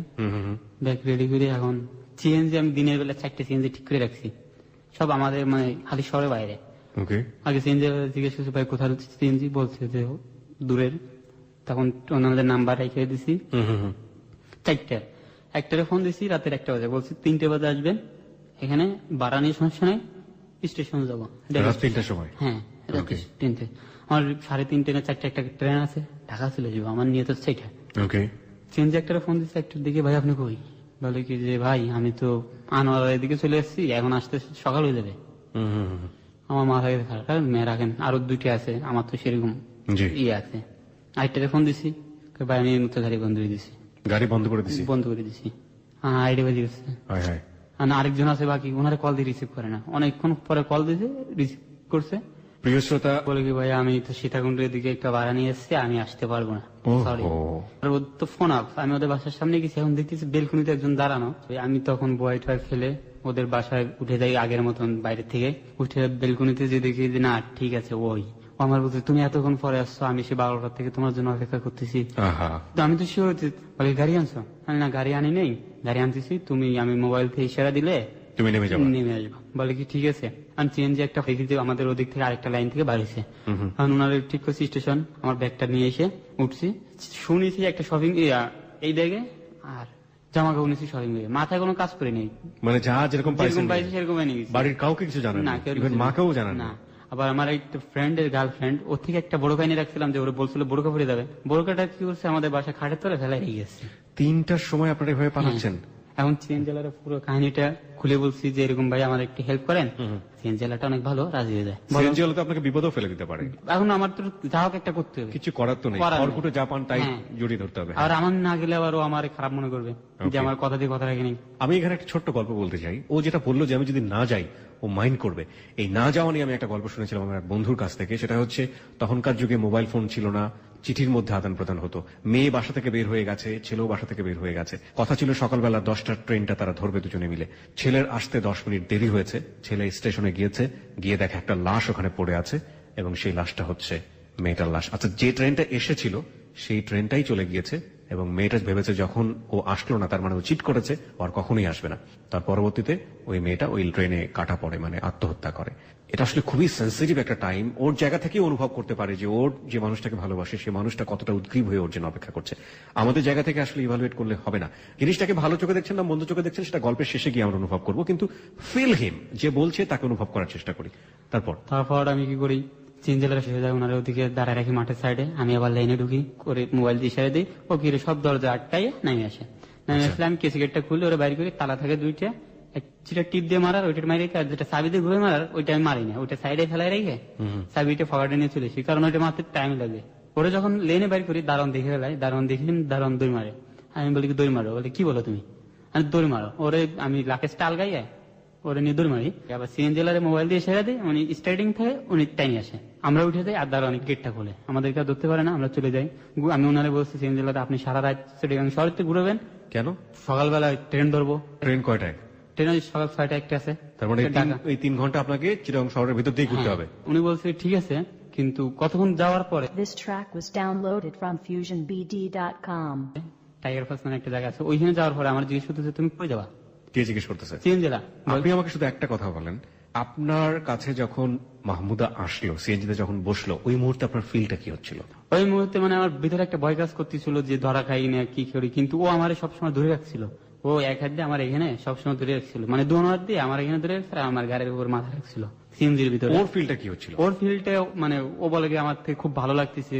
ব্যাগ রেডি করে এখন সিএনজি আমি দিনের বেলা 4টে সিএনজি ঠিক করে রাখছি, সব আমাদের মানে খালি শহরের বাইরে। ওকে। আগে সিএনজি জিজ্ঞেস করছি ভাই কোথায় সিএনজি, বলছে যে দূরের, তখন ওনাদের নাম্বার রেখে দিছি 4টে, একটারে ফোন দিছি রাতের 1টা বাজে, বলছি 3টে বাজে আসবেন, এখানে ভাড়া নিয়ে সমস্যা নেই, স্টেশন যাবো রাত 3টার সময়। হ্যাঁ রাতে 3টে, আমার 3:30 না 4টে একটা ট্রেন আছে, ঢাকা চলে যাবো, আমার নিয়ে তো সেইটা। ওকে। সিএনজি একটারে ফোন দিচ্ছে 1টার দিকে, ভাই আপনি কই, বলে কি যে ভাই আমি তো আনোয়ার এদিকে চলে এসেছি, এখন আসতে সকাল হয়ে যাবে। আমার মাথায় খারাপ, মেয়ে রাখেন, আরো 2টি আছে, আমার তো সেরকম ইয়ে আছে। আরেকটারে ফোন দিছি, ভাই আমি এই মুহূর্তে গাড়ি বন্ধ করে দিছি, গাড়ি বন্ধ করে দিছি, বন্ধ করে দিছি, আইডি বাজি গেছে। হায় হায়। আর আরেকজন আছে বাকি, ওনারে কল দিয়ে রিসিভ করে না, অনেকক্ষণ পরে কল দিয়েছে, রিসিভ করছে, প্রিয় শ্রোতা, বলে কি ভাই আমি তো সীতাকুণ্ডের দিকে একটা ভাড়া নিয়ে এসেছি, আমি আসতে পারবো না, সরি। আর ওর তো ফোন আপ, আমি ওদের বাসার সামনে গেছি, এখন দেখতেছি বেলকুনিতে একজন দাঁড়ানো, আমি তখন বয় টয় ফেলে ওদের বাসায় উঠে যাই আগের মতন, বাইরে থেকে উঠে বেলকুনিতে যে দেখি যে না ঠিক আছে, ও আমার বলছে তুমি এতক্ষণ পরে আসছো, আমি সে 12টার থেকে তোমার জন্য অপেক্ষা করতেছি। আহা, তো আমি তো শিওর বলে গাড়ি আনছো? আমি না গাড়ি আনি নেই, গাড়ি আনতেছি, তুমি আমি মোবাইল থেকে ইশারা দিলে তুমি নেমে যাবে? নেমে আসবো। বলে কি ঠিক আছে। আমি সিএনজি একটা দেখি আমাদের ওদিক থেকে আরেকটা লাইন থেকে বাড়িছে, কারণ ওনারা ঠিক করছে স্টেশন। আমার ব্যাগটা নিয়ে এসে উঠছি, শুনেছি একটা শপিং এই ব্যাগে আর জামা কাপড় নিয়েছি শপিং ব্যাগে, মাথায় কোনো কাজ করে নেই, মানে যা যেরকম যেরকম পাইছেন পাইছি সেরকম এনে গেছি। বাড়ির কাউকে কিছু জানেন না, না, কেউ ইভেন কিছু মাকেও জানেন না। না? আবার আমার একটা ফ্রেন্ডের গার্লফ্রেন্ড, ওর থেকে একটা বড় কাহিনী রাখছিলাম, যে ওরা বলছিল বোরকা পরে যাবে, বোরকাটা কি করছে আমাদের বাসা খাটের তলে ফেলাই গেছে। 3টার সময় আপনারা এভাবে পালাচ্ছেন? এখন সিএনজেলার পুরো কাহিনীটা খুলে বলছি যে এরকম ভাই আমার একটু হেল্প করেন, সিএনজেলাটা অনেক ভালো, রাজি হয়ে যায়। সিএনজি হলে তো আপনাকে বিপদও ফেলে দিতে পারে। এখন আমার তো যা হোক একটা করতে হবে, কিছু করার তো নেই, করার নেই। খড়কুটো জাপান তাই হ্যাঁ। জড়িয়ে ধরতে হবে। আর আমার না গেলে আবার ও আমার খারাপ মনে করবে যে Okay. আমার কথা দিয়ে কথা রাখেনি। আমি এখানে একটা ছোট্ট গল্প বলতে চাই। ও যেটা বললো যে আমি যদি না যাই ও মাইন্ড করবে, এই না যাওয়া নিয়ে আমি একটা গল্প শুনেছিলাম আমার এক বন্ধুর কাছ থেকে। সেটা হচ্ছে তখনকার যুগে মোবাইল ফোন ছিল না, চিঠির মধ্যে আদান প্রদান হতো। মেয়ে বাসা থেকে বের হয়ে গেছে, ছেলেও বাসা থেকে বের হয়ে গেছে। কথা ছিল সকালবেলা 10টার ট্রেনটা তারা ধরবে দুজনে মিলে। ছেলের আসতে 10 মিনিট দেরি হয়েছে। ছেলে স্টেশনে গিয়েছে, গিয়ে দেখে একটা লাশ ওখানে পড়ে আছে এবং সেই লাশটা হচ্ছে মেয়েটার লাশ। আচ্ছা, যে ট্রেনটা এসেছিল সেই ট্রেনটাই চলে গিয়েছে এবং মেয়েটা ভেবেছে যখন ও আসলো না তার মানে ও চিট করেছে, ও আর কখনোই আসবে না। তার পরবর্তীতে ওই মেয়েটা ওই ট্রেনে কাটা পড়ে, মানে আত্মহত্যা করে। এটা আসলে খুবই সেন্সিটিভ একটা টাইম। ওর জায়গা থেকেই অনুভব করতে পারে যে ওর যে মানুষটাকে ভালোবাসে সে মানুষটা কতটা উদ্গ্রীব হয়ে ওর জন্য অপেক্ষা করছে। আমাদের জায়গা থেকে আসলে ইভালুয়েট করলে হবে না। জিনিসটাকে ভালো চোখে দেখছেন না মন্দ চোখে দেখছেন সেটা গল্পের শেষে গিয়ে আমরা অনুভব করবো, কিন্তু ফিল হিম, যে বলছে তাকে অনুভব করার চেষ্টা করি। তারপর আমি কি করি, সিএনজেলার শেষে যায়, ওনার ওদিকে দাঁড়ায় রাখি মাঠের সাইডে, আমি আবার লাইনে ঢুকি করে মোবাইল দিয়ে ইশারা দিই, ও কি রে সব দরজা আটকাই নামে আসে। নামে আসলে আমি কেসি গেটটা খুলে ওরা বাইরে করি, তালা থাকে 2টা, একটা টিপ দিয়ে মারার, ওইটা মারি, আর যেটা চাবি দিয়ে ঘুরে মারার ওইটা আমি মারি না, ওইটা সাইডে ফেলাই রেখে চাবিটা ফগাটে নিয়ে চলে এসি, কারণ ওইটা মারতে টাইম লাগে। ওরা যখন লেনে বাইর করি দারুণ দেখে ফেলাই, দারুণ দেখি দারুণ দই মারে। আমি বলি কি দই মারো? বলে কি বলো তুমি? আমি দই মারো। ওরে আমি লাকেজটা আলগাই ওরে নিয়ে দৌড় মারি, আবার সিএনজেলারে মোবাইল দিয়ে সেরা দিই, উনি স্টার্টিং থেকে উনি টাইম আসে, আমরা উঠে যাই আর দাঁড়ান গেটটা খুলে, আমাদেরকে আর ধরতে পারে না, আমরা চলে যাই। আমি ওনারে বলছি সিএনজেলারে আপনি সারা রাত চিটাগাং শহরতে ঘুরবেন, কেন? সকালবেলা ট্রেন ধরবো। ট্রেন কয়টায়? ট্রেন ওই সকাল 6টা একটা আছে। তার মানে এই 3 ঘন্টা আপনাকে চিটাগং শহরের ভিতর দিয়ে ঘুরতে হবে। উনি বলছে ঠিক আছে, কিন্তু কতক্ষণ যাওয়ার পরে This track was downloaded from FusionBD.com. Tiger pass মানে একটা জায়গা আছে, ওইখানে যাওয়ার পরে আমার জিজ্ঞেস করতেছে তুমি কই যাবা? কে জিজ্ঞেস করতেছে? সিএনজেলা। আপনি আমাকে শুধু একটা কথা বলেন, আপনার কাছে যখন মাহমুদা আসলো, সিএনজিতে যখন বসলো, ওই মুহূর্তে আপনার ফিলটা কি হচ্ছিল? ওই মুহূর্তে মানে আমার ভিতরে একটা ভয় কাজ করতেছিল যে ধরা খাই না কি করি, কিন্তু ও আমার সবসময় ধরে রাখছিল। ও এক হাত দিয়ে আমার এখানে সবসময় ধরে রাখছিল, মানে 2 হাত দিয়ে আমার এখানে ধরে রাখছিল, আমার গাড়ির উপর মাথা রাখছিল সিএনজির ভিতরে। ওর ফিলটা কি হচ্ছিল? ওর ফিলটা মানে ও বলে কি আমার থেকে খুব ভালো লাগতেছে,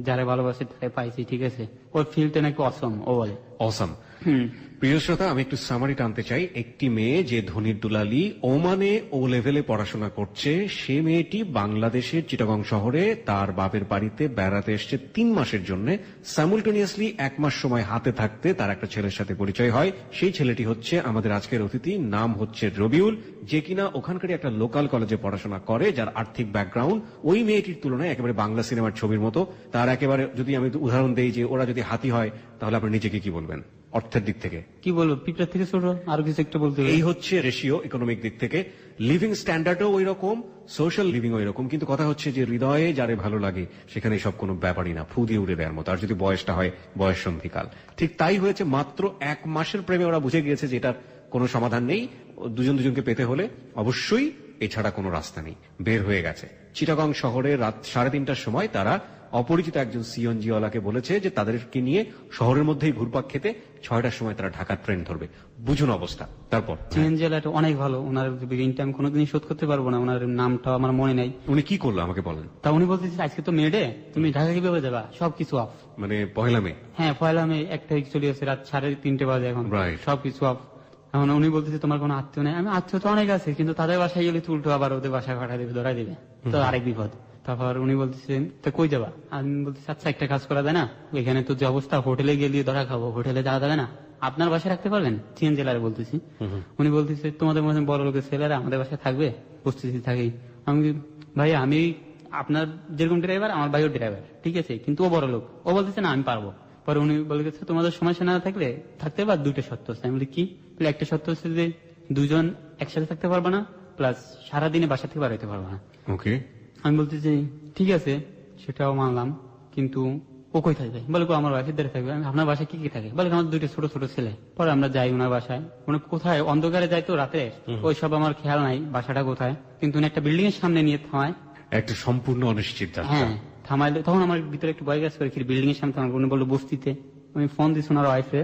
যারা ভালোবাসে তারা পাইছি, ঠিক আছে। ওর ফিলটা নাকি অসম, ও বলে অসাম। প্রিয় শ্রোতা, আমি একটু সামারি টানতে চাই। একটি মেয়ে যে ধনির দুলালি ওমানে ও লেভেলে পড়াশোনা করছে, সে মেয়েটি বাংলাদেশের চিটাগং শহরে তার বাপের বাড়িতে বেড়াতে এসছে 3 মাসের জন্য। সাইমultaneously 1 মাস সময় হাতে থাকতে তার একটা ছেলের সাথে পরিচয় হয়। সেই ছেলেটি হচ্ছে আমাদের আজকের অতিথি, নাম হচ্ছে রবিউল, যে কিনা ওখানকার একটা লোকাল কলেজে পড়াশোনা করে, যার আর্থিক ব্যাকগ্রাউন্ড ওই মেয়েটির তুলনায় একেবারে বাংলা সিনেমার ছবির মতো। তার একেবারে যদি আমি উদাহরণ দেই যে ওরা যদি হাতি হয় তাহলে আপনি নিজেকে কি বলবেন অর্থের দিক থেকে? কি বলবো, পিঁপড়ার থেকে ছোট, আরো কিছু একটা বলতে হবে। এই হচ্ছে রেশিও ইকোনমিক দিক থেকে। লিভিং স্ট্যান্ডার্ডও ওই রকম, সোশ্যাল লিভিং ওই রকম, কিন্তু কথা হচ্ছে যে হৃদয়ে যারে ভালো লাগে সেখানে সব কোনো ব্যাপারই না, ফু দিয়ে উড়ে দেওয়ার মতো। আর যদি বয়সটা হয় বয়স সন্ধিকাল। ঠিক তাই হয়েছে, মাত্র 1 মাসের প্রেমে ওরা বুঝে গিয়েছে যে এটার কোনো সমাধান নেই, দুজন দুজনকে পেতে হলে অবশ্যই এছাড়া কোনো রাস্তা নেই। বের হয়ে গেছে চিটাগং শহরে রাত 3:30টার সময় তারা অপরিচিত একজন সিএনজিওয়ালাকে বলেছে যে তাদেরকে নিয়ে শহরের মধ্যেই ঘুরপাক খেতে 6টার সময় তারা ঢাকার ট্রেন ধরবে। বুঝুন অবস্থা। তারপর সিএনজেলাটা অনেক ভালো, ওনার ঋণটা আমি কোনোদিনই শোধ করতে পারবো না, ওনার নামটা আমার মনে নাই। উনি কি করলো আমাকে বলেন। তা উনি বলতেছে আজকে তো মেডে, তুমি ঢাকা কিভাবে যাবা, সবকিছু অফ। মানে পহেলা মে? হ্যাঁ, পয়লা মে 1 তারিখ চলে আসছে, রাত 3:30 বাজে এখন, Right. সবকিছু অফ। এখন উনি বলতেছে তোমার কোনো আত্মীয় নেই? আমি আত্মীয় তো অনেক আছে, কিন্তু তাদের বাসায় গেলে তো উল্টো আবার ওদের বাসায় পাঠা দেবে, ধরাই দেবে, তো আরেক বিপদ। তারপর উনি বলতেছেন তো কই যাবা? আমি বলতেছি আচ্ছা একটা কাজ করা যায় না, এখানে তো যে অবস্থা, হোটেলে গেলে ধরা খাবো, হোটেলে যাওয়া যাবে না, আপনার বাসায় রাখতে পারবেন? সিএনজেলারে বলতেছি। উনি বলতেছে তোমাদের মধ্যে বড় লোকের ছেলেরা আমাদের বাসায় থাকবে? বুঝতেছি থাকি। আমি ভাই আমি আপনার যেরকম ড্রাইভার আমার ভাইও ড্রাইভার, ঠিক আছে, কিন্তু ও বড় লোক। ও বলতেছে না আমি পারবো। পরে উনি বলে গেছে তোমাদের সমস্যা না থাকলে থাকতে পার, 2টা শর্ত আছে। আমি বলি কি? একটা শর্ত হচ্ছে যে 2জন একসাথে থাকতে পারবে না, প্লাস সারাদিনে বাসা থেকে বার হইতে পারবে না। ওকে। আমি বলতে যে ঠিক আছে সেটাও মানলাম, কিন্তু ও কই থাকবে? বলে ও আমার ওয়াইফের দ্বারা থাকবে। আপনার বাসায় কি কি থাকে? বলে আমার 2টা ছোট ছোট ছেলে। পরে আমরা যাই ওনার বাসায়, উনি কোথায় অন্ধকারে যাই তো রাতে, ওইসব আমার খেয়াল নাই বাসাটা কোথায়, কিন্তু উনি একটা বিল্ডিং এর সামনে নিয়ে থামায়। একটা সম্পূর্ণ অনিশ্চিত যাত্রা। হ্যাঁ থামাইলে তখন আমার ভিতরে একটু ভয় কাজ করে, বিল্ডিং এর সামনে থামার উনি বললো বস্তিতে। আমি ফোন দিচ্ছি ওনার ওয়াইফে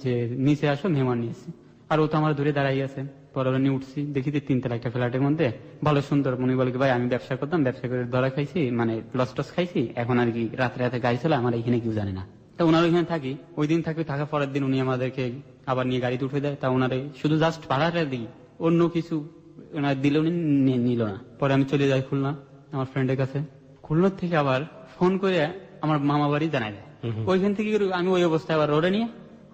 যে নিচে আসো, মেহমান নিয়েছি। আর ও তো আমার দূরে দাঁড়াই আছে। পরে ওরা নিয়ে উঠছি, দেখি যে 3তলা একটা ফ্ল্যাটের মধ্যে ভালো সুন্দর। উনি বলে ভাই আমি ব্যবসা করতাম, ব্যবসা করে ধরা খাইছি, মানে লস টস খাইছি, এখন আর কি রাতে রাতে গাড়ি চলে, আমার এখানে কেউ জানে না। তা ওনার ওইখানে থাকি, ওই দিন থাকি, থাকার পরের দিন উনি আমাদেরকে আবার নিয়ে গাড়িতে উঠে দেয়। তা ওনারে শুধু জাস্ট ভাড়াটা দিই, অন্য কিছু ওনার দিলে উনি নিল না। পরে আমি চলে যাই খুলনা আমার ফ্রেন্ডের কাছে। খুলনার থেকে আবার ফোন করে আমার মামা বাড়ি জানাই দেয়। ওইখান থেকে আমি ওই অবস্থায় আবার রোডে নিয়ে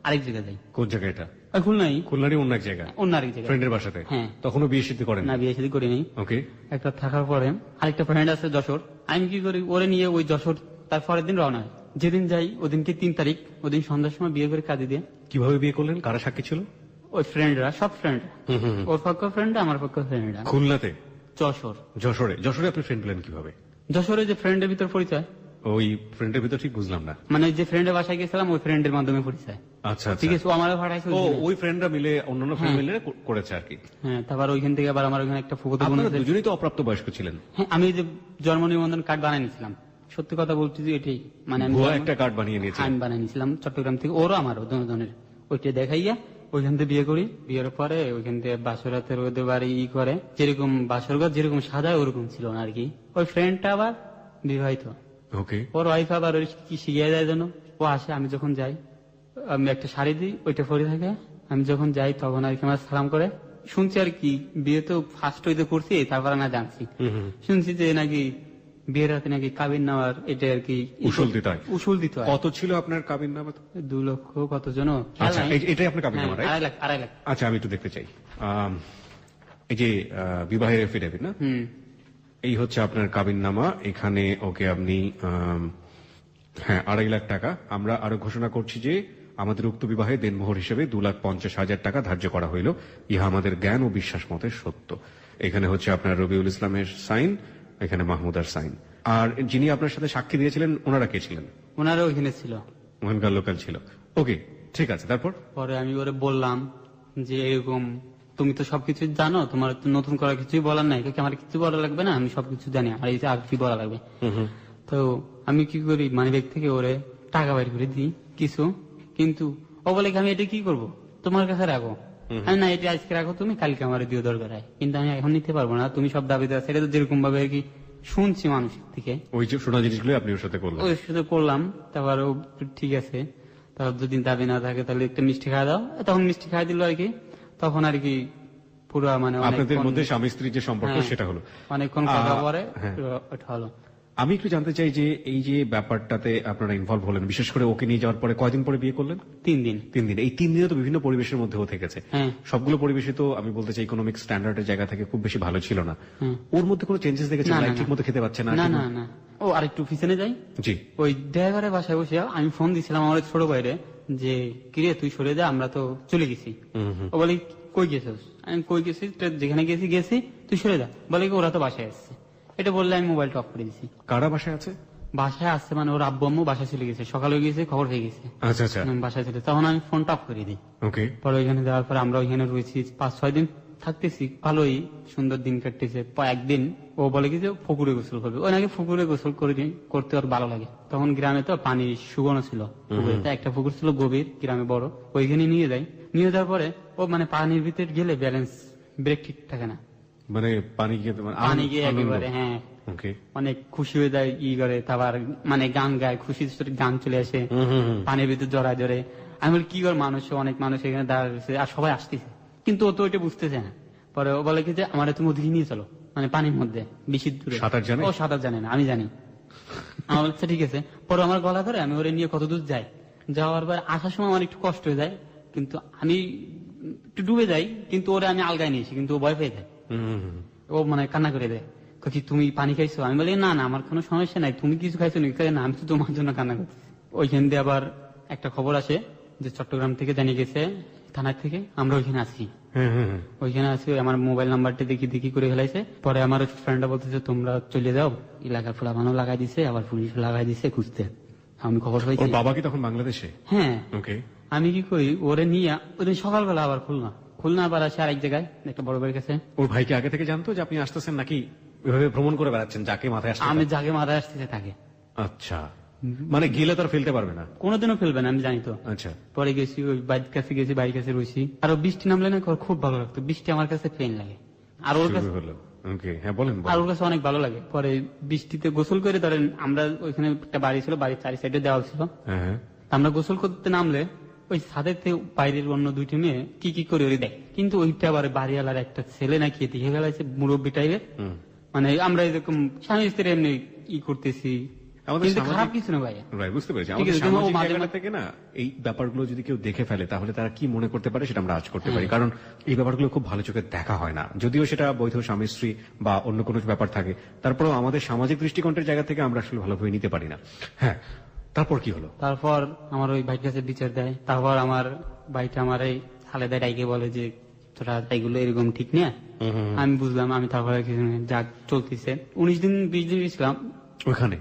আরেক জায়গায় যাই। কোন জায়গা এটা? ওই খুলনাই, খুলনারই অন্য এক জায়গায়, অন্য আরেক জায়গায়, ফ্রেন্ডের বাসাতে। হ্যাঁ। তখনও বিয়ে সিদ্ধি করেন? না বিয়ে শাদী করিনি। ওকে। একটা থাকার পরে আরেকটা ফ্রেন্ড আছে যশোর, আমি কি করি ওরে নিয়ে ওই যশোর তার পরের দিন রওনা হয়। যেদিন যাই ওদিনকে 3 তারিখ, ওদিন সন্ধ্যার সময় বিয়ে করে কাজে দিয়ে। কিভাবে বিয়ে করলেন? কারা সাক্ষী ছিল? ওই ফ্রেন্ডরা, সব ফ্রেন্ড, ওর পক্ষ ফ্রেন্ড আমার পক্ষ ফ্রেন্ডরা। খুলনাতে? যশোর। যশোরে? যশোরে আপনি ফ্রেন্ড পেলেন কিভাবে? যশোরে যে ফ্রেন্ডের ভিতর পরিচয়, ওই ফ্রেন্ডের ভিতর ঠিক বুঝলাম না। মানে যে ফ্রেন্ডের বাসায় গেছিলাম ওই ফ্রেন্ডের মাধ্যমে পরিচয়। আচ্ছা ঠিক আচ্ছা। আছে, ও আমার ভাড়াইছে ও ওই ফ্রেন্ডরা মিলে, অন্যান্য ফ্রেন্ড মিলে করেছে আর কি। হ্যাঁ, তারপর ওইখান থেকে আবার আমার ওইখানে একটা ফুকুতে বোন আপনারা আছে। দুজনেই তো অপ্রাপ্ত বয়স্ক ছিলেন। হ্যাঁ, আমি যে জন্ম নিবন্ধন কার্ড বানিয়ে নিয়েছিলাম, সত্যি কথা বলছি যে এটাই, মানে আমি ভুয়া একটা কার্ড বানিয়ে নিয়েছেন। আমি বানিয়ে নিয়েছিলাম চট্টগ্রাম থেকে, ওরও আমারও দুজনের। ওইটা দেখাইয়া ওইখান থেকে বিয়ে করি। বিয়ের পরে ওইখান থেকে বাসরাতের ওদের বাড়ি করে, যেরকম বাসরঘর যেরকম সাজায় ওরকম ছিল না আর কি। ওই ফ্রেন্ডটা আবার বিবাহিত, ওকে। ওর ওয়াইফ আবার ওই কি শিখিয়ে দেয় যেন। ও আসে, আমি যখন যাই আমি একটা শাড়ি দিই, ওইটা পরে থাকে। আমি যখন যাই তখন আর কি আমার সালাম করে। শুনছি আর কি বিয়ে তো ফার্স্ট হইতে করছি, তারপর না জানছি, শুনছি যে নাকি বিয়ের রাতে নাকি কাবিন নেওয়ার এটা আর কি উসুল দিতে হয়। উসুল দিতে হয়। কত ছিল আপনার কাবিন নামা? 2 লক্ষ কত জন। আচ্ছা, এটাই আপনার কাবিন নামা, রাইট? 2.5 লাখ। আচ্ছা, আমি একটু দেখতে চাই। এই যে বিবাহের এফিডেভিট না, এই হচ্ছে আপনার কাবিন নামা। এখানে ওকে আপনি হ্যাঁ 2.5 লাখ টাকা। আমরা আরো ঘোষণা করছি যে আমাদের উক্ত বিবাহে দেনমোহর হিসেবে 2,50,000 টাকা ধার্য করা হইল। ইহা আমাদের জ্ঞান ও বিশ্বাস মতে সত্য। এখানে হচ্ছে আপনার রবিউল ইসলামের সাইন, এখানে মাহমুদার সাইন। আর যিনি আপনার সাথে সাক্ষী দিয়েছিলেন ওনারা কে ছিলেন? ওনারা ওইখানে ছিল, ওখানকার লোকাল ছিল। ওকে, ঠিক আছে। তারপর পরে আমি ওরে বললাম যে এরকম তুমি তো সবকিছু জানো, তোমার তো নতুন করার কিছুই বলার নাই, আমার কিছু বলা লাগবে না, আমি সবকিছু জানি, আর এই যে আর কি বলা লাগবে। তো আমি কি করি, মানি ব্যাগ থেকে ওরে টাকা বাইর করে দিই কিছু, কিন্তু ও বলে আমি এটা কি করব, তোমার কাছে রাখো। আমি না, এটা আজকে রাখো তুমি, কালকে আমার দিও দরকার হয়, কিন্তু আমি এখন নিতে পারবো না, তুমি সব দাবি দেওয়া সেটা তো যেরকম ভাবে আর কি শুনছি মানুষের থেকে, ওই যে শোনা জিনিসগুলো আপনি ওর সাথে করলেন। ওই সাথে করলাম। তারপর ও ঠিক আছে, তারপর যদি দাবি না থাকে তাহলে একটা মিষ্টি খাওয়া দাও, তখন মিষ্টি খাওয়া দিল আর কি। তখন আর কি পুরো মানে আপনাদের মধ্যে স্বামী স্ত্রীর যে সম্পর্ক সেটা হলো। অনেকক্ষণ কথা পরে ওটা হলো। আমি একটু জানতে চাই যে এই যে ব্যাপারটাতে আপনারা ইনভলভ হলেন, বিশেষ করে ওকে নিয়ে যাওয়ার পরে কয়দিন পরে বিয়ে করলেন? 3 দিন। 3 দিন। এই 3 দিনে তো বিভিন্ন পরিবেশের মধ্যেও থেকেছে। হ্যাঁ। সবগুলো পরিবেশে তো আমি বলতে চাই ইকোনমিক স্ট্যান্ডার্ডের জায়গা থেকে খুব বেশি ভালো ছিল না। ওর মধ্যে কোনো চেঞ্জেস দেখেছেন? না, লাইফ না, ঠিক মতো খেতে পাচ্ছে না? না না না। ও আরেকটু পিছনে যাই, জি। ওই ড্রাইভারের বাসায় বসে আমি ফোন দিছিলাম আমার ছোট ভাইরে যে কিরে তুই সরে যা, আমরা তো চলে গেছি। ও বলে কই গেছিস? আমি কই গেছি, যেখানে গেছি তুই সরে যা। বলে কি ওরা তো বাসায় আসছে। এটা বললে আমি মোবাইলটা অফ করে দিছি। কারা বাসায় আছে? বাসায় আসছে মানে ওর আব্বু আম্মু বাসায় চলে গেছে, সকালে গেছে, খবর হয়ে গেছে আচ্ছা আচ্ছা, বাসায় চলে। তখন আমি ফোনটা অফ করে দিই। ওকে। পরে ওইখানে যাওয়ার পরে আমরা ওইখানে রয়েছি 5-6 দিন থাকতেছি, ভালোই সুন্দর দিন কাটতেছে। একদিন ও বলে কি যে পুকুরে গোসল করবে, ওই নাকি পুকুরে গোসল করতে ওর ভালো লাগে। তখন গ্রামে তো পানি শুকনো ছিল, একটা পুকুর ছিল গভীর, গ্রামে বড়, ওইখানে নিয়ে যাই। নিয়ে যাওয়ার পরে ও মানে পানির ভিতরে গেলে ব্যালেন্স ব্রেক ঠিক থাকে না, মানে পানি গিয়ে একেবারে হ্যাঁ অনেক খুশি হয়ে যায়, ই করে, তারপর মানে গান গায়, খুশি গান চলে আসে, পানির ভিতরে জড়ায়। আমি বলি কি করে, অনেক মানুষ এখানে দাঁড়িয়েছে আর সবাই আসতেছে, কিন্তু ও তো ওইটা বুঝতেছে না। পরে ও বলে কি যে আমার তুমি ওদিকে নিয়ে চলো, মানে পানির মধ্যে বেশি দূরে। সাঁতার জানে? ও সাঁতার জানে না, আমি জানি। আমার বলছে ঠিক আছে। পরে আমার গলা ধরে আমি ওরে নিয়ে কত দূর যাই, যাওয়ার পর আসার সময় আমার একটু কষ্ট হয়ে যায়, কিন্তু আমি একটু ডুবে যাই, কিন্তু ওরে আমি আলগায় নিয়েছি, কিন্তু ও ভয় পেয়ে যায়, ও মানে কান্না করে দেয়, কি তুমি পানি খাইছো? আমি বলি না না আমার কোনো সমস্যা নাই, তুমি কিছু খাইছো না? আমি তো তোমার জন্য কান্না করছি। ওইখান দিয়ে আবার একটা খবর আসে যে চট্টগ্রাম থেকে জানিয়ে গেছে থানার থেকে আমরা ওইখানে আছি। হ্যাঁ হ্যাঁ হ্যাঁ। ওইখানে আছে, আমার মোবাইল নাম্বারটা দেখি করে ফেলাইছে। পরে আমার ফ্রেন্ডরা বলতেছে তোমরা চলে যাও, এলাকার ফুলাবানও লাগাই দিছে, আবার পুলিশ লাগাই দিছে খুঁজতে। আমি খবর পাইছি। ওর বাবা কি তখন বাংলাদেশে? হ্যাঁ, ওকে। আমি কি করি, ওরে নিয়ে ওদিন সকালবেলা আবার খুলনা আবার আসে আরেক জায়গায় একটা বড় ভাইয়ের কাছে। ওর ভাইকে আগে থেকে জানতো যে আপনি আসতেছেন, নাকি এভাবে ভ্রমণ করে বেড়াচ্ছেন যাকে মাথায় আসছে? আমি যাকে মাথায় আসতেছে তাকে। আচ্ছা, মানে গেলে তো আর ফেলতে পারবে না। কোনোদিনও ফেলবে না, আমি জানি তো। আচ্ছা, পরে গেছি ওই বাইরের কাছে গেছি, বাড়ির কাছে রয়েছি। আর বৃষ্টি নামলে না ওর খুব ভালো লাগতো, বৃষ্টি আমার কাছে পেন লাগে। আর ওর কাছে শুরু হলো। ওকে, হ্যাঁ বলেন আর বলেন। ওর কাছে অনেক ভালো লাগে। পরে বৃষ্টিতে গোসল করে, ধরেন আমরা ওইখানে একটা বাড়ি ছিল, বাড়ির চারি সাইডে দেওয়াল ছিল। হ্যাঁ হ্যাঁ। আমরা গোসল করতে নামলে ওই ছাদের থেকে বাইরের অন্য দুইটি মেয়ে কি করে ওই দেয়, কিন্তু ওইটা আবার বাড়িওয়ালার একটা ছেলে নাকি দেখে গেলাইছে, মুরব্বী টাইপের। হুম। মানে আমরা এরকম স্বামী স্ত্রী এমনি করতেছি, আমাদের কিন্তু সামাজিক- খারাপ কিছু না ভাই। রাইট, বুঝতে পেরেছি। ঠিক আমাদের আছে, যেমন ও সামাজিক মাঝে জায়গাটা মাঝে- থেকে না এই ব্যাপারগুলো যদি কেউ দেখে ফেলে তাহলে তারা কি মনে করতে পারে সেটা আমরা আজ করতে পারি, কারণ এই ব্যাপারগুলো খুব ভালো চোখে দেখা হয় না, যদিও সেটা বৈধ স্বামী স্ত্রী বা অন্য কোনো ব্যাপার থাকে, তারপরেও আমাদের সামাজিক দৃষ্টিকোণের জায়গা থেকে আমরা আসলে ভালোভাবে নিতে পারি না। হ্যাঁ, তারপর কি হলো? তারপর আমার ওই ভাইয়ের কাছে বিচার দেয়। তারপর আমার ভাইটা আমার এই খালেদা ডাইকে বলে যে তোরা এগুলো এরকম ঠিক না। আমি বুঝলাম, আমি তারপরে কিছু না, যাক চলতেছে। 19 দিন 20 দিন গেছিলাম ওখানে?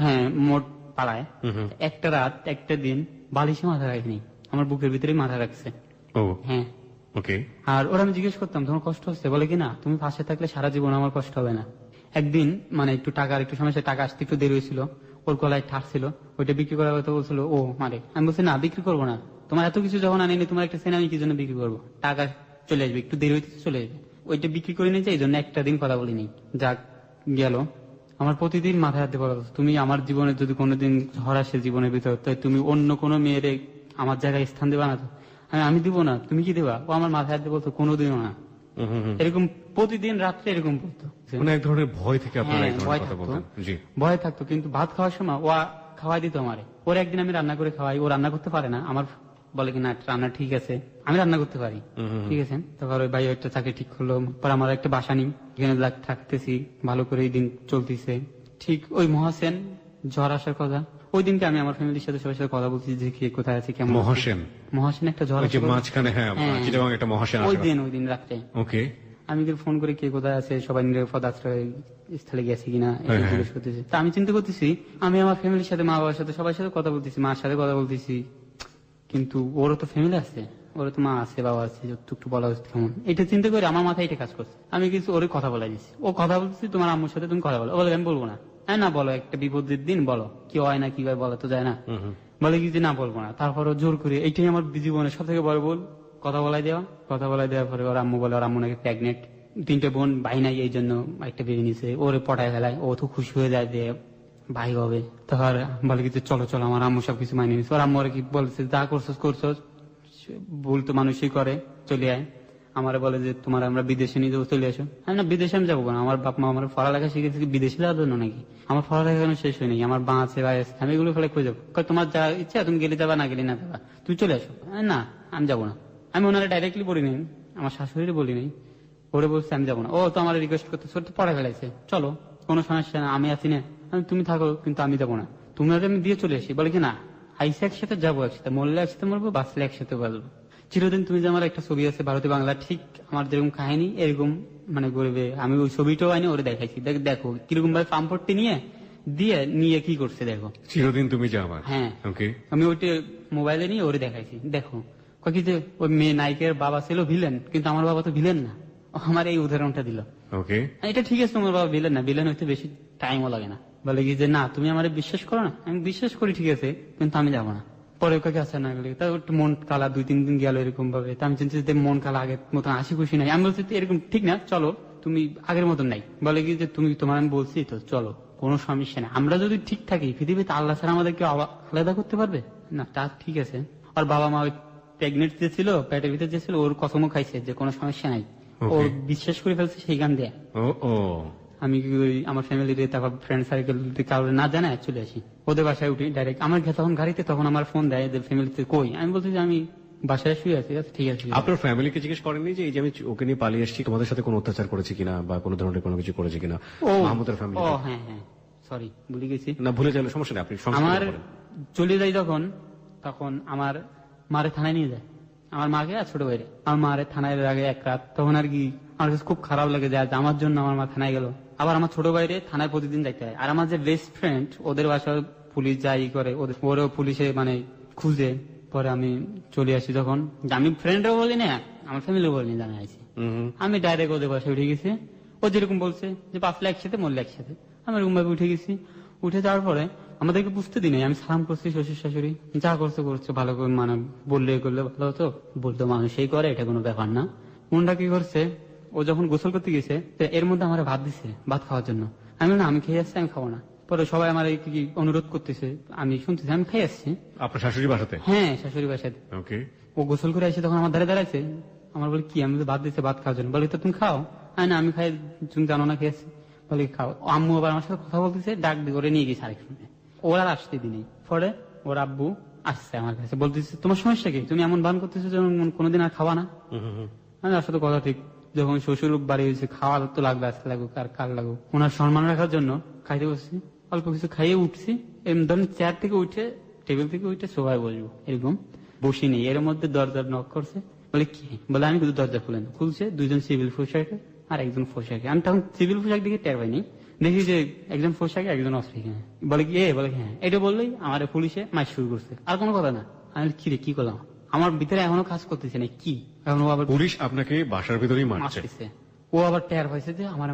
হ্যাঁ, মোট পাড়ায়। একটা রাত একটা দিন বালিশে মাথা রাখিনি, আমার বুকের ভিতরে মাথা রাখছে। ও হ্যাঁ, ওকে। আর ওরা আমি জিজ্ঞেস করতাম তোমার কষ্ট হচ্ছে, বলে কি না তুমি পাশে থাকলে সারা জীবন আমার কষ্ট হবে না। একদিন মানে একটু টাকার একটু সমস্যা, টাকা আসতে একটু দেরি হয়েছিল, ওর গলায় ঠাস ছিল, ওইটা বিক্রি করার কথা বলছিল ও মারে। আমি বলছি না বিক্রি করবো না, তোমার এত কিছু যখন আনিনি, তোমার একটা সেন আমি কি জন্য বিক্রি করবো, টাকা চলে আসবে, একটু দেরি হইতে চলে আসবে। ওইটা বিক্রি করে নিয়েছে, এই জন্য একটা দিন কথা বলিনি। যাক গেল। আমার প্রতিদিন মাথায় হাতে পড়া, তুমি আমার জীবনে যদি কোনোদিন ঝড় আসে জীবনের ভিতর, তাই তুমি অন্য কোনো মেয়ের আমার জায়গায় স্থান দেবা না তো? আমি দিব না, তুমি কি দেবা? ও আমার মাথায় হাতে বলতো কোনোদিনও না। এরকম প্রতিদিন রাত্রে এরকম বলতো। মানে এক ধরনের ভয় থেকে আপনারা হ্যাঁ, এই ধরনের ভয় কথা থাকতো। বলতেন? জি। ভয় থাকতো, কিন্তু ভাত খাওয়ার সময় ও খাওয়াই দিত আমারে। ওর একদিন আমি রান্না করে খাওয়াই, ও রান্না করতে পারে না, আমার বলে কি না রান্না ঠিক আছে, আমি রান্না করতে পারি, ঠিক আছে। তারপর ওই ভাই একটা চাকরি ঠিক করলো, পর আমার একটা বাসা নিই, এখানে থাকতেছি, ভালো করে এই দিন চলতেছে। ঠিক ওই মহাসেন ঝড় আসার কথা, ওই দিনকে আমি আমার ফ্যামিলির সাথে সবার সাথে কথা বলছি যে কে কোথায় আছে, কেমন আছে। মহাসেন? মহাসেন একটা ঝড় ওই যে আসার কথা। মাঝখানে, হ্যাঁ, হ্যাঁ। চিটাগাং একটা মহাসেন ওই আসে। দিন রাত্রে ওকে। আমি ফোন করে কে কোথায় আছে, সবাই নিরাপদ আশ্রয় স্থলে গেছে কিনা হ্যাঁ, এটা জিজ্ঞেস করতেছি। তা আমি চিন্তা করতেছি, আমি আমার ফ্যামিলির সাথে, মা বাবার সাথে, সবার সাথে কথা বলতেছি, মার সাথে কথা বলতেছি, কিন্তু ওরও তো ফ্যামিলি আছে, ওরও তো মা আছে, বাবা আছে, একটু বলা উচিত কেমন, এটা চিন্তা করে আমার মাথায় এটা কাজ করছে। আমি কিছু ওরে কথা বলে দিচ্ছি, ও কথা বলতেছি তোমার আম্মুর সাথে তুমি কথা বলো, বলে আমি বলবো না। হ্যাঁ না বলো, একটা বিপদের দিন বলো, কি হয় না কি হয় বলা তো যায় না, বলে কি যে না বলবো না। তারপর জোর করে, এইটাই আমার জীবনের সব থেকে বড় ভুল, কথা বলাই দেওয়ার পরে ওর আম্মু বলে ওর আম্মু নাকি প্রেগনেন্ট, 3টে বোন, ভাই নাই, এই জন্য একটা বেবি নিছে, ওরে পটায় ফেলায়, ও তো খুশি হয়ে যায় যে ভাই হবে। তারপর বলে কি যে চলো আমার আম্মু সবকিছু মানিয়ে নিচ্ছে। ওর আম্মু কি বলছে যা করছস ভুল তো মানুষই করে, চলে আয়। আমারে বলে যে তোমার আমরা বিদেশে নিয়ে যাবো, চলে আসো। আমি না বিদেশে আমি যাবো না, আমার বাপ মা আমার পড়ালেখা শিখেছে কি বিদেশে যাওয়ার জন্য নাকি? আমার পড়ালেখা এখনো শেষ হয়নি, আমার মা আছে ভাই আছে, আমি এগুলো ফেলে কই যাবো? তোমার যা ইচ্ছা তুমি গেলে যাবা, না গেলে না যাবা, তুমি চলে আসো। না আমি যাবো না। আমি ওনারা ডাইরেক্টলি বলি নাই, আমার শাশুড়ি বলি নাই, ওরে বলছে আমি যাবো না। ও তো আমার রিকোয়েস্ট করতে পড়ে ফেলাইছে, চলো কোনো সমস্যা না, আমি আছি না, তুমি থাকো, কিন্তু আমি যাবো না, তুমি আমি দিয়ে চলে আসি। বলে কি না আইসে একসাথে যাবো, একসাথে মরলে একসাথে মরবো, বাঁচলে একসাথে বাঁচবো। চিরদিন তুমি যে আমার একটা ছবি আছে ভারতে বাংলা, ঠিক আমার যেরকম কাহিনী এরকম মানে করবে। আমি ওই ছবিটাও আইনি ওরে দেখাইছি, দেখো কিরকম ভাবে পাম্পটি নিয়ে কি করছে দেখো। চিরদিন তুমি যা আমার। হ্যাঁ, ওকে। আমি ওইটা মোবাইলে নিয়ে ওরে দেখাইছি, দেখো কি যে ওই মেয়ে নায়িকের বাবা ছিল ভিলেন, কিন্তু আমার বাবা তো ভিলেন না। আমার এই উদাহরণটা দিল। ওকে। এটা ঠিক আছে, তোমার বাবা ভিলেন না, ভিলেন হইতে বেশি টাইমও লাগে না। বলে কি যে না তুমি আমার বিশ্বাস করো না, আমি বিশ্বাস করি ঠিক আছে, কিন্তু আমি যাবো না। পরে ওকে আসা না গেলে তা একটু মন কালা 2-3 দিন গেল এরকম ভাবে। তা আমি চিন্তা যে মন কালা আগের মতন হাসি খুশি নাই। আমি বলছি এরকম ঠিক না, চলো তুমি আগের মতন নাই। বলে কি যে তোমার আমি বলছি তো চলো, কোনো সমস্যা না, আমরা যদি ঠিক থাকি পৃথিবীতে আল্লাহ ছাড়া আমাদেরকে আলাদা করতে পারবে না। তা ঠিক আছে। আর বাবা মা প্রেগনেন্ট যে ছিল, পেটের ভিতরে যে ছিল, ওর কসমও খাইছে যে কোনো সমস্যা নাই, ওর বিশ্বাস করে ফেলছে সেই গান দেয়া। ও আমি কি করি, আমার ফ্যামিলির তারপর ফ্রেন্ড সার্কেল কাউরে না জানায় চলে আসি, ওদের বাসায় উঠি ডাইরেক্ট। আমার তখন গাড়িতে, তখন আমার ফোন দেয় যে ফ্যামিলিতে কই, আমি বলছি যে আমি বাসায় শুয়ে আছি। ঠিক আছে। আপনার ফ্যামিলিকে জিজ্ঞেস করেননি যে এই যে আমি ওকে নিয়ে পালিয়ে আসছি, তোমাদের সাথে কোনো অত্যাচার করেছি কিনা বা কোনো ধরনের কোনো কিছু করেছি কিনা? মাহমুদের ফ্যামিলি? ও হ্যাঁ, সরি ভুলে গেছি। না, ভুলে যাবে সমস্যা নেই, আপনি সংক্ষেপে আমার বলেন। চলে যাই তখন আমার মারে থানায় নিয়ে যায়। আমার মাকে আর ছোট ভাইরে। আমার মারে থানায় আগে এক রাত, তখন আর কি আমার কাছে খুব খারাপ লাগে যে আজ আমার জন্য আমার মা থানায় গেল। আবার আমার ছোট ভাইরে থানায় প্রতিদিন যাইতে হয়। আর আমার যে বেস্ট ফ্রেন্ড, ওদের বাসায় পুলিশ যাই করে, ওরও পুলিশে মানে খুঁজে। পরে আমি চলে আসি যখন, আমি ফ্রেন্ডও বলি না, আমার ফ্যামিলিও বলিনি জানা আছি। আমি ডাইরেক্ট ওদের বাসায় উঠে গেছি। ও যেরকম বলছে যে বাঁচলে একসাথে মরলে একসাথে, আমি রুমভাবে উঠে গেছি। উঠে যাওয়ার পরে আমাদেরকে বুঝতে দিই নাই, আমি সালাম করছি শ্বশুর শাশুড়ি, যা করছে করছে, ভালো করে মানে বললে করলে ভালো হতো, বলতো মানুষই করে, এটা কোনো ব্যাপার না। মনটা কি করছে, ও যখন গোসল করতে গেছে তো এর মধ্যে আমার ভাত দিছে, ভাত খাওয়ার জন্য। আমি বললাম, আমি খেয়ে আসছি, আমি খাবো না। পরে সবাই আমার কি অনুরোধ করতেছে, আমি শুনতেছি, আমি খেয়ে আসছি। আপনার শাশুড়ি বাসাতে? হ্যাঁ, শাশুড়ি বাসায়। ওকে। ও গোসল করে এসে তখন আমার ধারে দাঁড়াইছে। আমার বলি কি, আমি তো ভাত দিচ্ছে ভাত খাওয়ার জন্য। বলি তো তুমি খাও। না আমি খাই, তুমি জানো না খেয়েছি। বলি খাও। আম্মু আবার আমার সাথে কথা বলতেছে, ডাক দিয়ে করে নিয়ে গেছে আরেকজনে। ওরা আসতে দিনি। পরে ওর আব্বু আসছে আমার কাছে, বলতেছে তোমার সমস্যা কি, তুমি এমন বান করতেছো যেমন কোনোদিন আর খাওয়া না। আমি আসলে কথা ঠিক, যখন শ্বশুর বাড়ি হয়েছে খাওয়া তো লাগবে, আজকে লাগুক আর কাল লাগুক, ওনার সম্মান রাখার জন্য খাইতে বসছি। অল্প কিছু খাইয়ে উঠছি, এরকম ধরেন চেয়ার থেকে উঠে, টেবিল থেকে উঠে সবাই বসবো, এরকম বসিনি। এর মধ্যে দরজার নক করছে। বলে কি, বলে আমি কিন্তু দরজা খুলেন। খুলছে দুইজন সিভিল পোশাকে আর একজন পোশাকে। আমি তখন সিভিল পোশাক দিকে টের পাইনি, দেখি যে একজন পোশাকে একজন অস্ট্রেলিয়ান। বলে কি বলে হ্যাঁ, এটা বললেই আমার পুলিশে মাইক শুরু করছে, আর কোনো কথা না। আমি কি রে, কি করলাম, আমার ভিতরে এখনো কাজ করতেছে না কি, এখন ও আবার পুলিশ আপনাকে বাসার ভিতরেই মারছে? মারতেছে। ও আবার টের পাইছে যে আমার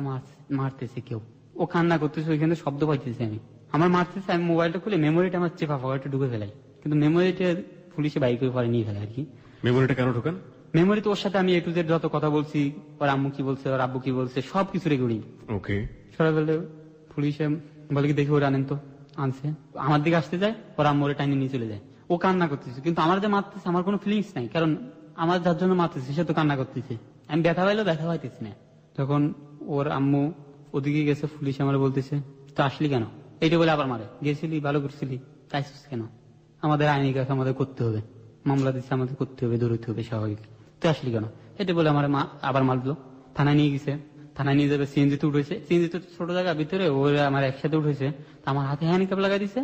মারতেছে কেউ, ও কান্না করতেছে, ওইখানে শব্দ পাইতেছে। আমি আমার মারতেছে, আমি মোবাইলটা খুলে মেমোরিটা আমার চেপা পকেটে ঢুকে ফেলাই, কিন্তু মেমোরিটা পুলিশে বাইক করে পরে নিয়ে ফেলে আর কি। মেমোরিটা কেন ঢোকান? মেমোরি তো ওর সাথে আমি এ টু জেড যত কথা বলছি, ওর আম্মু কি বলছে, ওর আব্বু কি বলছে, সবকিছু রেকর্ডিং। ওকে। সবাই বলে, পুলিশে বলে কি দেখি ওরা আনেন তো, আনছে। আমার দিকে আসতে যায়, ওর আম্মু ওরে টাইনে নিয়ে চলে যায়। ও কান্না করতেছে, কিন্তু আমার যে মারতেছে আমার কোনো ফিলিংস নাই, কারণ আমার যার জন্য মারতেছে সে তো কান্না করতেছে। আমি ব্যথা পাইলেও ব্যথা পাইতেছি না। তখন ওর আম্মু ওদিকে গেছে, পুলিশ আমার বলতেছে তো আসলি কেন, এইটা বলে আবার মারে। গেছিলি, ভালো করছিলি, চাইছিস কেন, আমাদের আইনি কাজ আমাদের করতে হবে, মামলা দিচ্ছে আমাদের করতে হবে, দৌড়তে হবে, স্বাভাবিক, তুই আসলি কেন, এটা বলে আমার মা আবার মারলো। থানায় নিয়ে গেছে, থানায় নিয়ে যাবে, সিএনজিতে উঠেছে, সিএনজিতে ছোট জায়গা ভিতরে, ওরা আমার একসাথে উঠেছে, আমার হাতে হ্যান্ডকাপ লাগাই দিছে।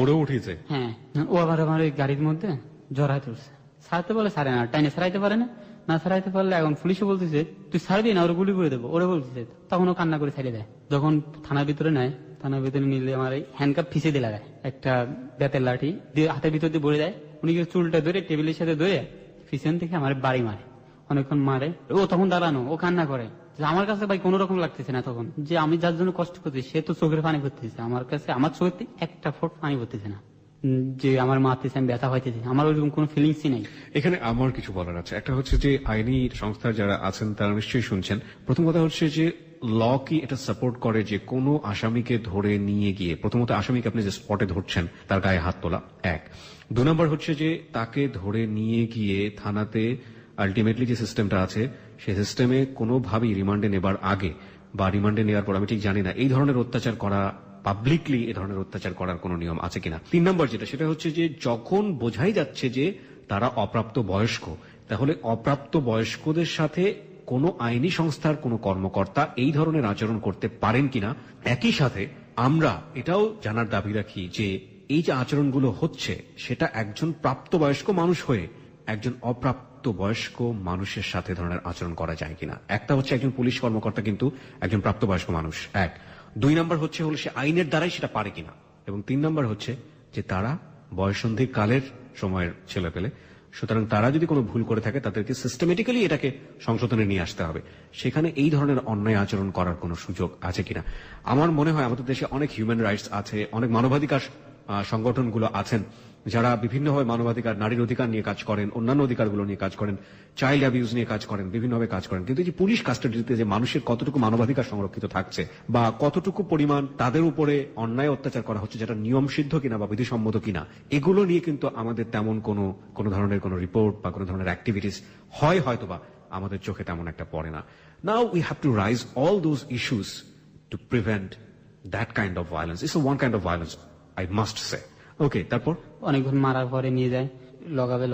ওরও উঠেছে? হ্যাঁ, ও আবার আমার ওই গাড়ির মধ্যে জড়াই তুলছে। ছাড়তে বলে ছাড়ে না, টাইনে ছাড়াইতে পারে না, না ছাড়াইতে পারলে এখন পুলিশও বলতেছে তুই ছাড়বি না, ওরা গুলি করে দেবো, ওরা বলতেছে। তখন ও কান্না করে ছাড়িয়ে দেয়। যখন থানার ভিতরে নেয়, থানার ভিতরে নিলে আমার এই হ্যান্ডকাপ ফিসে দিয়ে লাগায়, একটা বেতের লাঠি দিয়ে হাতের ভিতর দিয়ে বলে দেয়। উনি চুলটা ধরে টেবিলের সাথে ধরে পিছন থেকে আমার বাড়ি মারে, অনেকক্ষণ মারে। ও তখন দাঁড়ানো, ও কান্না করে যে আমার কাছে ভাই কোন রকম লাগতেছে না তখন, যে আমি যার জন্য কষ্ট করছি সে তো চোখের পানি পড়তেছে, আমার কাছে আমার চোখে একটা ফোঁট পানি পড়তেছে না, যে আমার মারতেছে, আমি ব্যথা পাইতেছি, আমার ওইরকম কোনো ফিলিংসই নাই। এখানে আমার কিছু বলার আছে। একটা হচ্ছে যে আইনি সংস্থা যারা আছেন তারা নিশ্চয়ই শুনছেন। প্রথম কথা হচ্ছে যে ল কি এটা সাপোর্ট করে যে কোনো আসামিকে ধরে নিয়ে গিয়ে, প্রথমত আসামিকে আপনি যে স্পটে ধরছেন তার গায়ে হাত তোলা, এক। 2 নম্বর হচ্ছে যে তাকে ধরে নিয়ে গিয়ে থানাতে আলটিমেটলি যে সিস্টেমটা আছে সেই সিস্টেমে কোনোভাবেই রিমান্ডে নেবার আগে বা রিমান্ডে নেওয়ার পর, আমি ঠিক জানি না এই ধরনের অত্যাচার করা, পাবলিকলি এ ধরনের অত্যাচার করার কোনো নিয়ম আছে কিনা। 3 নম্বর যেটা, সেটা হচ্ছে যে যখন বোঝাই যাচ্ছে যে তারা অপ্রাপ্ত বয়স্ক, তাহলে অপ্রাপ্ত বয়স্কদের সাথে কোনো আইনি সংস্থার কোনো কর্মকর্তা এই ধরনের আচরণ করতে পারেন কিনা। একই সাথে আমরা এটাও জানার দাবি রাখি যে এই যে আচরণগুলো হচ্ছে সেটা একজন প্রাপ্তবয়স্ক মানুষ হয়ে একজন অপ্রাপ্ত বয়স্ক মানুষের সাথে ধরনের আচরণ করা যায় কিনা। একটা হচ্ছে একজন পুলিশ কর্মকর্তা কিন্তু একজন প্রাপ্তবয়স্ক মানুষ, এক। 2 নম্বর হচ্ছে হলো সে আইনের দ্বারাই সেটা পারে কিনা, এবং 3 নম্বর হচ্ছে যে তারা বয়সন্ধি কালের সময়ের ছেলে পেলে, সুতরাং তারা যদি কোনো ভুল করে থাকে তাদেরকে সিস্টেমেটিক্যালি এটাকে সংশোধনে নিয়ে আসতে হবে। সেখানে এই ধরনের অন্যায় আচরণ করার কোনো সুযোগ আছে কিনা। আমার মনে হয় আমাদের দেশে অনেক হিউম্যান রাইটস আছে, অনেক মানবাধিকার সংগঠনগুলো আছেন যারা বিভিন্নভাবে মানবাধিকার, নারীর অধিকার নিয়ে কাজ করেন, অন্যান্য অধিকারগুলো নিয়ে কাজ করেন, চাইল্ড অ্যাবিউজ নিয়ে কাজ করেন, বিভিন্নভাবে কাজ করেন। কিন্তু এই যে পুলিশ কাস্টাডিতে যে মানুষের কতটুকু মানবাধিকার সংরক্ষিত থাকছে বা কতটুকু পরিমাণ তাদের উপরে অন্যায় অত্যাচার করা হচ্ছে যেটা নিয়ম সিদ্ধ কিনা বা বিধিসম্মত কিনা, এগুলো নিয়ে কিন্তু আমাদের তেমন কোনো ধরনের কোনো রিপোর্ট বা কোনো ধরনের অ্যাক্টিভিটিস হয়তোবা আমাদের চোখে তেমন একটা পড়ে না। Now we have to raise all those issues to prevent that kind of violence. It's one kind of violence, I must say. Okay, তারপর অনেকক্ষণ মারার পরে নিয়ে যায়,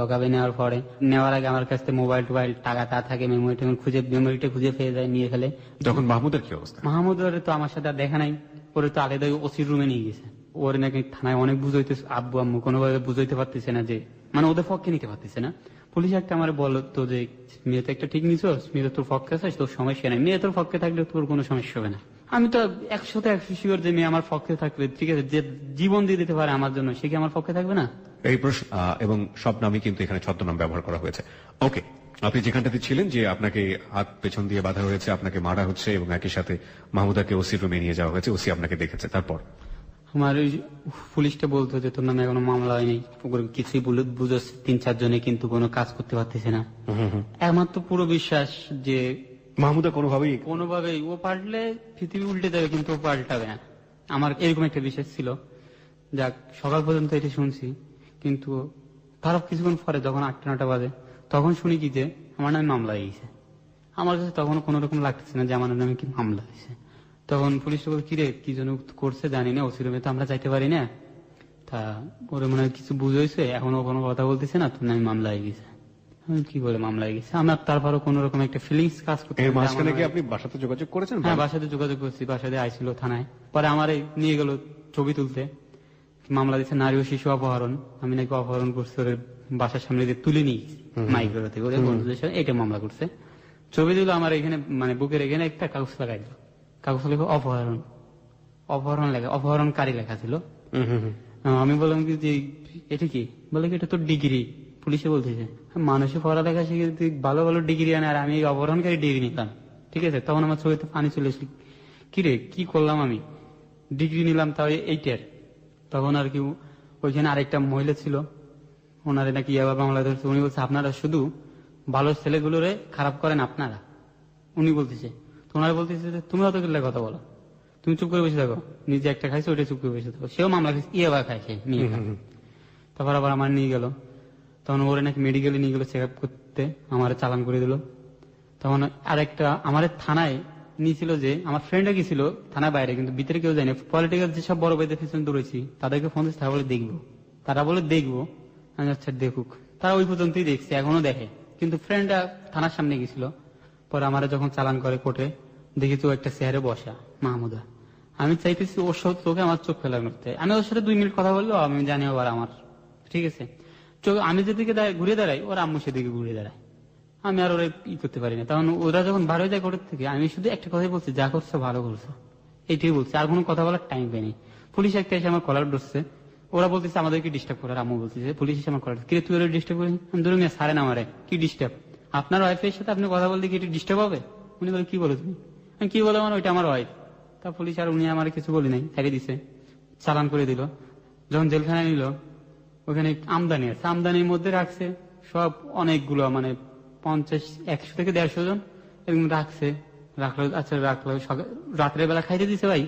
লগাবে নেওয়ার পরে, নেওয়ার আগে আমার কাছে মোবাইল টোবাইল টাকা তা থাকে, মেমোরিটা খুঁজে পেয়ে যায়, নিয়ে ফেলে। তখন মাহমুদের কি অবস্থা? মাহমুদ ওরে তো আমার সাথে আর দেখা নাই, ওরে তো আলাদা ওসির রুমে নিয়ে গেছে। ওর নাকি থানায় অনেক বুঝাইতে, আব্বু আম্মু কোনোভাবে বুঝাইতে পারতেছে না যে মানে ওদের পক্ষে নিতে পারতেছে না। পুলিশ একটা আমার বলতো যে মেয়ে তো একটা ঠিক নিছো, মেয়ে তো তোর পক্ষে আছে, তোর সমস্যা নেই, মেয়ে তোর পক্ষে থাকলে তোর কোনো সমস্যা হবে না। আমি তো 100% শিওর যে মেয়ে আমার পক্ষে থাকবে, ঠিক আছে, যে জীবন দিয়ে দিতে পারে আমার জন্য, সে কি আমার পক্ষে থাকবে না? এই প্রশ্ন এবং সব নামই কিন্তু এখানে ছদ্মনাম ব্যবহার করা হয়েছে। ওকে, আপনি যেখানটাতে ছিলেন যে আপনাকে হাত পেছন দিয়ে বাঁধা হয়েছে, আপনাকে মারা হচ্ছে এবং একই সাথে মাহমুদাকে ওসি রুমে নিয়ে যাওয়া হয়েছে, ওসি আপনাকে দেখেছে, তারপর? আমার ওই পুলিশটা বলতো যে তোর নামে এখনো মামলা হয়নি, ওগুলো কিছুই বুঝাচ্ছে 3-4 জনে, কিন্তু কোনো কাজ করতে পারতেছে না। আমার তো পুরো বিশ্বাস যে মাহমুদা কোনোভাবেই ও পাল্টলে পৃথিবী উল্টে দেবে, কিন্তু ও পাল্টাবে না। আমার এরকম একটা বিশ্বাস ছিল। যাক, সকাল পর্যন্ত এটা শুনছি, কিন্তু তারও কিছুক্ষণ পরে যখন 8-9টা বাজে, তখন শুনি কি যে আমার নামে মামলা হয়ে গেছে। আমার কাছে তখন কোন রকম লাগতেছে না যে আমার নামে কি মামলা হয়েছে। তখন পুলিশ বলে, কিরে কি জন্য করছে জানি না, ওসি রুমে তো আমরা যাইতে পারি না, তা ওরে মনে হয় কিছু বুঝেছে, এখনো কোনো কথা বলতেছে না, তোর নামে মামলা হয়ে গেছে। আমি কি বলে মামলা হয়ে গেছে, আমার তারপরও কোন রকম একটা ফিলিংস কাজ করতে। এর মাঝখানে কি আপনি বাসাতে যোগাযোগ করেছেন? হ্যাঁ, বাসাতে যোগাযোগ করছি, বাসাতে আইছিল থানায়, পরে আমার নিয়ে গেল ছবি তুলতে, মামলা দিচ্ছে নারী ও শিশু অপহরণ, আমি নাকি অপহরণ করছি, ওর বাসার সামনে দিয়ে তুলে নিয়েছি মাইক্রো থেকে, ওদের বন্ধুদের সাথে এটা মামলা করছে। ছবি দিল আমার এখানে, মানে বুকের এখানে একটা কাগজ লাগাই দিল, কাগজ লেখা অপহরণ, অপহরণ লেখা, অপহরণকারী লেখা ছিল। আমি বললাম কি যে এটা কি, বলে কি এটা তোর ডিগ্রি। পুলিশে বলতেছে মানুষের পড়ালেখা শিখে তুই ভালো ভালো ডিগ্রি আনে, আর আমি অপহরণকারী ডিগ্রি নিতাম, ঠিক আছে। তখন আমার ছবিতে পানি চলে এসে, কিরে কি করলাম আমি, ডিগ্রি নিলাম তাও 8-এর। তখন আর কি ওইখানে আরেকটা মহিলা ছিল, ওনারে নাকি ইয়াবা মামলা ধরছে। উনি বলছে আপনারা শুধু ভালো ছেলেগুলোরে খারাপ করেন আপনারা, উনি বলতেছে। তো ওনারা বলতেছে যে তুমি অত গেলে কথা বলো, তুমি চুপ করে বসে থাকো, নিজে একটা খাইছো ওইটা চুপ করে বসে থাকো। সেও মামলা খাইছে, ইয়াবা খাইছে নিয়ে। তারপর আবার আমার নিয়ে গেল, তখন ওরে নাকি মেডিকেলে নিয়ে গেল চেক আপ করতে, আমার চালান করে দিল। তখন আরেকটা আমার থানায় নিয়েছিল, যে আমার ফ্রেন্ডরা গেছিল থানার বাইরে, কিন্তু ভিতরে কেউ যায়নি। পলিটিক্যাল যেসব বড় ভাইদের পিছনে দৌড়েছি তাদেরকে ফোন দিচ্ছে, তারা বলে দেখবো, তারা বলে দেখবো। আমি আচ্ছা দেখুক, তারা ওই পর্যন্তই দেখছে, এখনো দেখে। কিন্তু ফ্রেন্ডরা থানার সামনে গেছিল, পরে আমার যখন চালান করে কোর্টে, দেখেছি ও একটা চেয়ারে বসা মাহমুদা। আমি চাইতেছি ওর সাথে তোকে আমার চোখ ফেলা করতে, আমি ওর সাথে 2 মিনিট কথা বললো, আমি জানি আবার আমার, ঠিক আছে। আমি যেদিকে ঘুরে দাঁড়াই, ওর আম্মু সেদিকে ঘুরে দাঁড়ায়, আমি আর ওরা ই করতে পারি না। তখন ওরা যখন বার হয়ে যায় কোর্ট থেকে, আমি শুধু একটা কথাই বলছি, যা করছো ভালো করছো, এইটাই বলছি, আর কোনো কথা বলার টাইম পাইনি। পুলিশ একটা এসে আমার কলার ধরছে, ওরা বলতেছে আমাদেরকে ডিস্টার্ব করার, আম্মু বলতেছে পুলিশ এসে আমার কলার, কি তুই ওরা ডিস্টার্ব করিস? আমি ধরুন সারে না মারে, কি ডিস্টার্ব, আপনার ওয়াইফের সাথে আপনি কথা বলতে কি ডিস্টার্ব হবে? উনি বলে কি বলো তুমি? আমি কি বলো, মানে ওইটা আমার ওয়াইফ। তা পুলিশ আর উনি আমার কিছু বলি নাই, ছেড়ে দিছে, চালান করে দিল। যখন জেলখানায় নিল, ওখানে আমদানি আছে, আমদানির মধ্যে রাখছে সব অনেকগুলো, মানে 50, 100 থেকে 150 জন এরকম রাখছে। রাখলো, আচ্ছা রাখলো, রাত্রের বেলা খাইতে দিছে ভাই,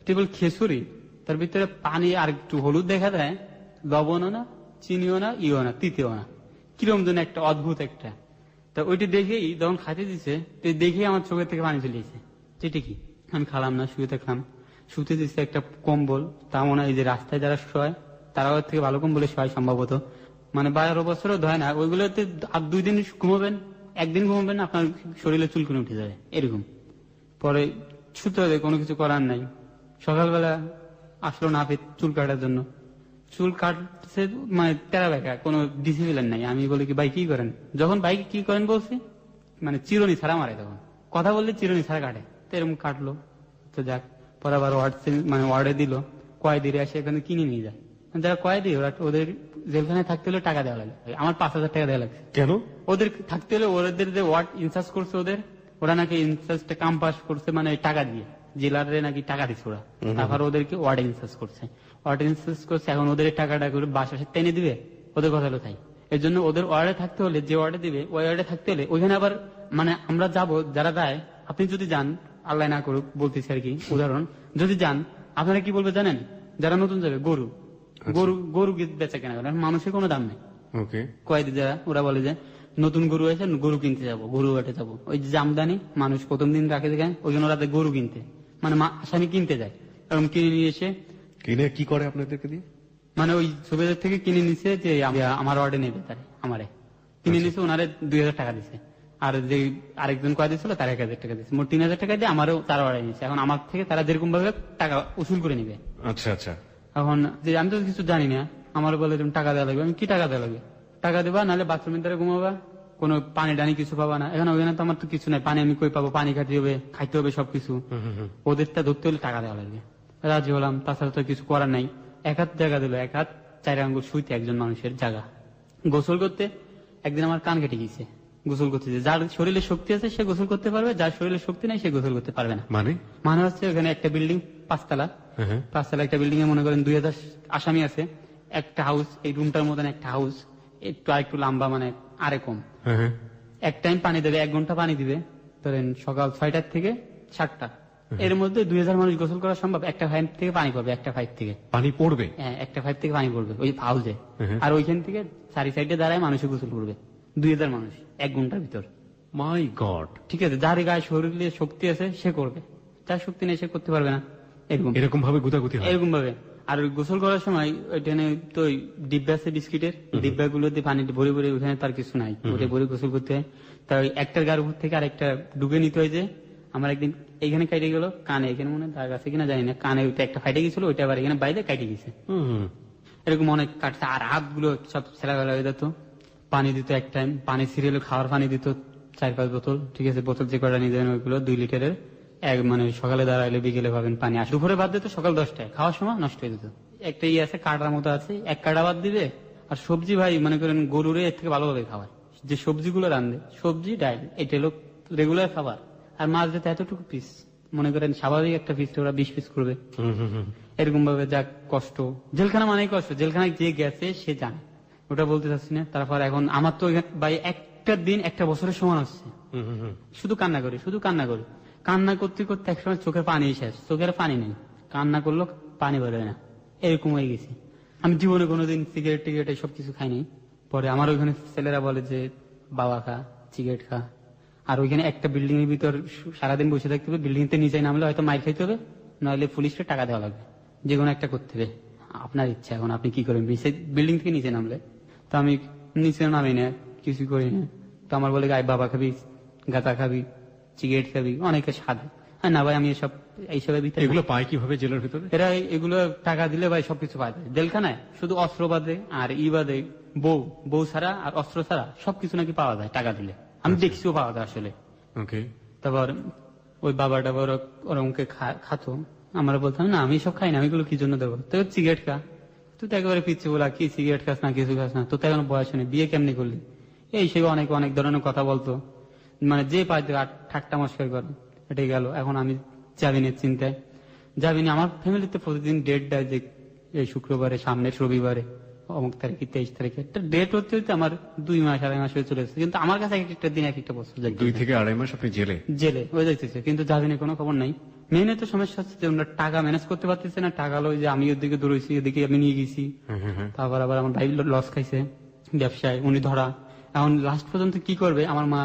টেবিল খিচুড়ি, তার ভিতরে পানি আর একটু হলুদ দেখা দেয়, লবণও না, চিনিও না, ইও না, তিতেও না, কিরম যেন একটা অদ্ভুত একটা। তা ওইটি দেখেই যখন খাইতে দিছে, দেখেই আমার চোখের থেকে পানি চলে গেছে। যেটা কি আমি খালাম না, শুয়ে থাকলাম, শুতে দিচ্ছে একটা কম্বল, তা মনে হয় যে রাস্তায় যারা শোয় তারা ওর থেকে ভালো কম্বলে শোয় সম্ভবত, মানে 12 বছরও ধয় না, ওইগুলোতে আর 2 দিন ঘুমাবেন, 1 দিন ঘুমাবেন, আপনার শরীরে চুলকুনি উঠে যাবে এরকম। পরে ছুতে হবে, কোনো কিছু করার নাই। সকালবেলা আসলো নাপিত চুল কাটার জন্য, চুল কাটছে, মানে তেরা বেকা, কোনো ডিসিপ্লিন নাই। আমি বলি কি ভাই কি করেন? যখন ভাই কি করেন বলছি, মানে চিরুনি ছাড়া মারে, তখন কথা বললে চিরুনি ছাড়া কাটে, তো এরকম কাটলো। তো যাক, পরে আবার ওয়ার্ডে দিল, কয়েদিরে আসে এখানে কিনে নিয়ে যায়। যারা কয়েদি, ওদের জেলখানায় থাকতে হলে টাকা দেওয়া লাগে, আমার 5000 টাকা দেওয়া লাগছে। কেন? ওদের থাকতে হলে ওদের যে ওয়ার্ড ইনচার্জ করছে, ওরা নাকি ইনচার্জটা কাম পাস করছে, মানে টাকা দিয়ে জেলারে নাকি টাকা দিচ্ছে ওরা, তারপর ওদেরকে ওয়ার্ড ইনচার্জ করছে, ওয়ার্ড ইনচার্জ করছে। এখন ওদের টাকাটা করে বাসা টেনে দিবে, ওদের কথা হলো তাই। এর জন্য ওদের ওয়ার্ডে থাকতে হলে, যে ওয়ার্ডে দিবে ওই ওয়ার্ডে থাকতে হলে, ওইখানে আবার মানে আমরা যাবো যারা যায়, আপনি যদি যান, আল্লাহ না করুক বলতেছি আর কি উদাহরণ, যদি যান আপনারা কি বলবে জানেন? যারা নতুন যাবে, গরু গরু বেচা কেনা করেন, মানুষের কোনো দাম নেই। কয়েদি যারা, ওরা বলে যে নতুন গরু আছে, গরু কিনতে যাবো, গরু হাটে যাবো। ওই যে জামদানি মানুষ প্রথম দিন রাখে দেখায়, ওইখানে ওরা গরু কিনতে, মানে আসামি কিনতে যায়, এরকম কিনে নিয়ে এসে কিনে কি করে আপনাদেরকে দিয়ে, মানে ওই ছবিদের থেকে কিনে নিছে, যে আমার ওয়ার্ডে নেবে, তারে আমারে কিনে নিছে, ওনারে 2000 টাকা দিছে, আর যে আরেকজন কয়েদি ছিল তার 1000 টাকা দিচ্ছে, মোট 3000 টাকা দিয়ে আমারও তার ওয়ার্ডে নিচ্ছে। এখন আমার থেকে তারা যেরকম ভাবে টাকা উসুল করে নিবে। আচ্ছা আচ্ছা। এখন যে আমি তো কিছু জানি না, আমার বলে টাকা দেওয়া লাগবে, আমি কি টাকা দেওয়া লাগবে? টাকা দেবা, নাহলে বাথরুমের দ্বারা ঘুমাবা, কোনো পানি ডানি কিছু পাবা না। এখন ওখানে তো আমার তো কিছু নাই, পানি আমি কই পাবো, পানি খাইতে হবে সবকিছু, ওদেরটা ধরতে হলে টাকা দেওয়া লাগবে। রাজি হলাম, তাছাড়া তো কিছু করার নাই। 1 হাত জায়গা দিল, 1 হাত 4 আঙ্গুল শুইতে একজন মানুষের জায়গা। গোসল করতে একদিন আমার কান কেটে গেছে গোসল করতে, যার শরীরে শক্তি আছে সে গোসল করতে পারবে, যার শরীরে শক্তি নাই সে গোসল করতে পারবে না। মানে হচ্ছে ওখানে একটা বিল্ডিং 5 তলা, 5 তলা একটা বিল্ডিং এ মনে করেন 2000 আসামি আছে, একটা হাউস, এই রুমটার মতন একটা হাউস, একটু লম্বা, মানে আরে কম। এক টাইম পানি দেবে, 1 ঘন্টা পানি দিবে, ধরেন সকাল 6টার থেকে 7টা, এর মধ্যে 2000 মানুষ গোসল করা সম্ভব। একটা পাইপ থেকে পানি পড়বে, একটা পাইপ থেকে পানি পড়বে, হ্যাঁ একটা পাইপ থেকে পানি পড়বে ওই হাউসে, আর ওইখান থেকে 4 সাইডে দাঁড়ায় মানুষ গোসল করবে, 2000 মানুষ 1 ঘন্টার ভিতর। মাই গড। ঠিক আছে, যার গায়ে শরীরে শক্তি আছে সে করবে, যার শক্তি নেই সে করতে পারবে না। এরকম ভাবে গুতাগুতি হয়, এরকম ভাবে। আর ওই গোসল করার সময় ওইখানে তো ওই ডিব্বা আছে বিস্কিটের, ডিব্বাগুলোতে পানি ভরে ভরে, ওখানে তার কিছু নাই, ভরে ভরে গোসল করতে হয়। তাই একটার গায়ের উপর থেকে আরেকটা ডুবে নিতে হয়। যে আমার একদিন এইখানে কাটে গেল কানে, এখানে মনে হয় দাগ আছে কিনা জানি না, কানে ওইটা একটা ফাইটে গেছিল, ওইটা আবার এখানে বাইরে কাটে গেছে। এরকম অনেক কাটছে। আর হাতগুলো সব ছেলা ফেলা হয়ে যেত। পানি দিত এক টাইম, পানি সিরিয়াল খাওয়ার পানি দিত 4-5 বোতল। ঠিক আছে, বোতল যে কটা নিয়ে যাবেন ওইগুলো 2 লিটারের, মানে সকালে দাঁড়াইলে বিকেলে পাবেন পানি। আর দুপুরে বাদ দিত সকাল 10টায়, খাওয়ার সময় নষ্ট হয়ে যেত। একটা আছে কাটার মতো আছে, 1 কাটা বাদ দিবে। আর সবজি ভাই মনে করেন গরুরে এর থেকে ভালোভাবে খাওয়ায়, যে সবজিগুলো রান্ধে, সবজি ডাল, এটা হলো রেগুলার খাবার। আর মাছ দিতে এতটুকু পিস, মনে করেন স্বাভাবিক একটা পিস ওরা 20 পিস করবে। এরকম ভাবে যা কষ্ট, জেলখানা মানেই কষ্ট, জেলখানায় যে গেছে সে জানে, ওটা বলতে চাচ্ছি না। তারপর এখন আমার তো ভাই একটা দিন 1 বছরের সমান হচ্ছে, শুধু কান্না করি, শুধু কান্না করি। কান্না করতে করতে একসময় চোখের পানি শেষ, চোখের পানি নেই, কান্না করলো পানি বেরোয় না, এরকম হয়ে গেছে। আমি জীবনে কোনোদিন সিগারেট টিগারেট এইসব কিছু খাইনি। পরে আমার ওইখানে ছেলেরা বলে যে বাবা খা, সিগারেট খা। আর ওইখানে একটা বিল্ডিং এর ভিতর সারাদিন বসে থাকতে হবে, বিল্ডিং তে নিচে নামলে হয়তো মাইর খাইতে হবে, নইলে পুলিশকে টাকা দেওয়া লাগবে, যে কোনো একটা করতে হবে। আপনার ইচ্ছা, এখন আপনি কি করবেন। বিল্ডিং থেকে নিচে নামলে তো আমি নিচে নামি না, কিছু করি না। তো আমার বলে গায়ে বাবা খাবি, গাঁজা খাবি, সিগারেট খাবি, অনেকে সাদে। না ভাই আমি এইসবের ভিতরে। এগুলো পায় কিভাবে জেলের ভিতরে? এরা এগুলো টাকা দিলে ভাই সবকিছু পায় জেলখানায়, শুধু অস্ত্র বাদে আর বাদে বউ ছাড়া আর অস্ত্র ছাড়া সবকিছু নাকি পাওয়া যায় টাকা দিলে। আমি দেখছিও পাওয়া যায় আসলে। তারপর ওই বাবাটা ওরমকে খাতো, আমরা বলতাম না আমি সব খাই না, আমি এগুলো কি জন্য দেবো, তো সিগারেট খা। তুই তো একেবারে পিছিয়ে বলা কি সিগারেট খাস না, কিছু খাস না, তো তো এখন বয়স নেই, বিয়ে কেমনি করলি, এই সে অনেক অনেক ধরনের কথা বলতো, মানে যে পাইতো ঠাট্টা মস্কার করে। এটাই গেল। এখন আমি যাবিনের চিন্তায়, যাবিনি আমার ফ্যামিলিতে প্রতিদিন ডেট দেয় যে এই শুক্রবারে, সামনের রবিবারে, অমুক তারিখে 23 তারিখে, একটা ডেট হতে হতে আমার 2 মাস 2.5 মাস হয়ে চলে এসেছে। কিন্তু আমার কাছে একটা দিন 1 বছর, 2 থেকে 2.5 মাস আপনি জেলে হয়ে যাইতেছে, কিন্তু যাবিনে কোনো খবর নাই। মেনে তো সমস্যা হচ্ছে যে ওনারা টাকা ম্যানেজ করতে পারতেছে না, টাকা লো যে আমি ওদিকে দৌড়েছি, এদিকে আমি নিয়ে গেছি। তারপর আবার আমার ভাই লস খাইছে ব্যবসায়, উনি ধরা। এখন লাস্ট পর্যন্ত কি করবে, আমার মা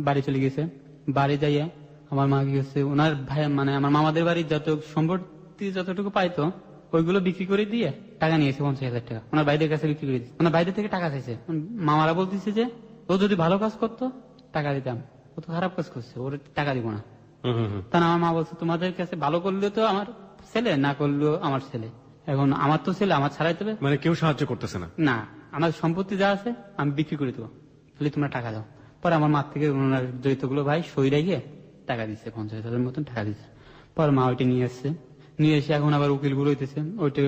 বাড়ি চলে গেছে, বাড়ি যাইয়া আমার মা কি হচ্ছে ওনার ভাই, মানে আমার মামাদের বাড়ির যত সম্পত্তি যতটুকু পাইতো ওইগুলো বিক্রি করে দিয়ে টাকা নিয়েছে 50,000 টাকা, ওনার ভাইদের কাছে বিক্রি করে দিচ্ছে। ওনার ভাইদের থেকে টাকা চাইছে, মামারা বলতেছে যে ও যদি ভালো কাজ করতো টাকা দিতাম, ও তো খারাপ কাজ করছে, ওর টাকা দিব না। তখন আমার মা বলছে তোমাদের কাছে ভালো করলেও তো আমার ছেলে, না করলেও আমার ছেলে, এখন আমার তো ছেলে, আমার ছাড়াই দেবে, মানে কেউ সাহায্য করতেছে না। না আমার সম্পত্তি যা আছে আমি বিক্রি করে দেবো, তাহলে তোমরা টাকা দাও। পরে আমার মা থেকে ওনার যতগুলো ভাই সই রেখে টাকা দিচ্ছে, 50,000 মতন টাকা দিচ্ছে। পরে মা ওইটা নিয়ে আসছে, নিয়ে এসে এখন আবার উকিল গুলো হইতেছে ওইটা,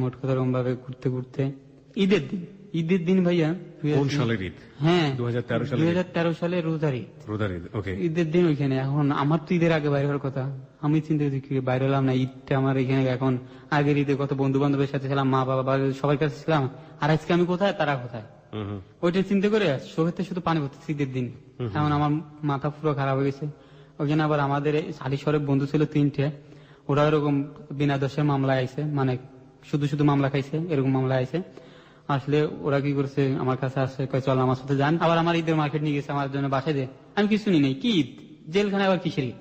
মোট কথা এরকম ভাবে ঘুরতে ঘুরতে ঈদের দিন ভাইয়া। কোন সালের ঈদ? হ্যাঁ 2013 সালে রোজার ঈদ। ওকে, ঈদের দিন ওইখানে। এখন আমার তো ঈদের আগে বাইরে হওয়ার কথা, আমি চিন্তা করছি কি বাইরে হলাম না, ঈদটা আমার এখানে। এখন আগের ঈদে কত বন্ধু বান্ধবের সাথে ছিলাম, মা বাবা সবার কাছে ছিলাম, আর আজকে আমি কোথায়, তারা কোথায়, ওইটা চিন্তা করে চোখেতে শুধু পানি পড়তেছে ঈদের দিন। এখন আমার মাথা পুরো খারাপ হয়ে গেছে। ওইখানে আবার আমাদের সালিশরের বন্ধু ছিল 3টে, ওরা এরকম বিনা দোষের মামলা আইছে, মানে শুধু শুধু মামলা খাইছে, এরকম মামলা আইছে। আসলে ওরা কি করছে আমার কাছে আসছে, চল আমার সাথে যান। আবার আমার ঈদের মার্কেট নিয়ে গেছে আমার জন্য বাসায় দিয়ে, আমি কিছু নি নেই, কি ঈদ, জেলখানে আবার কিসের ঈদ,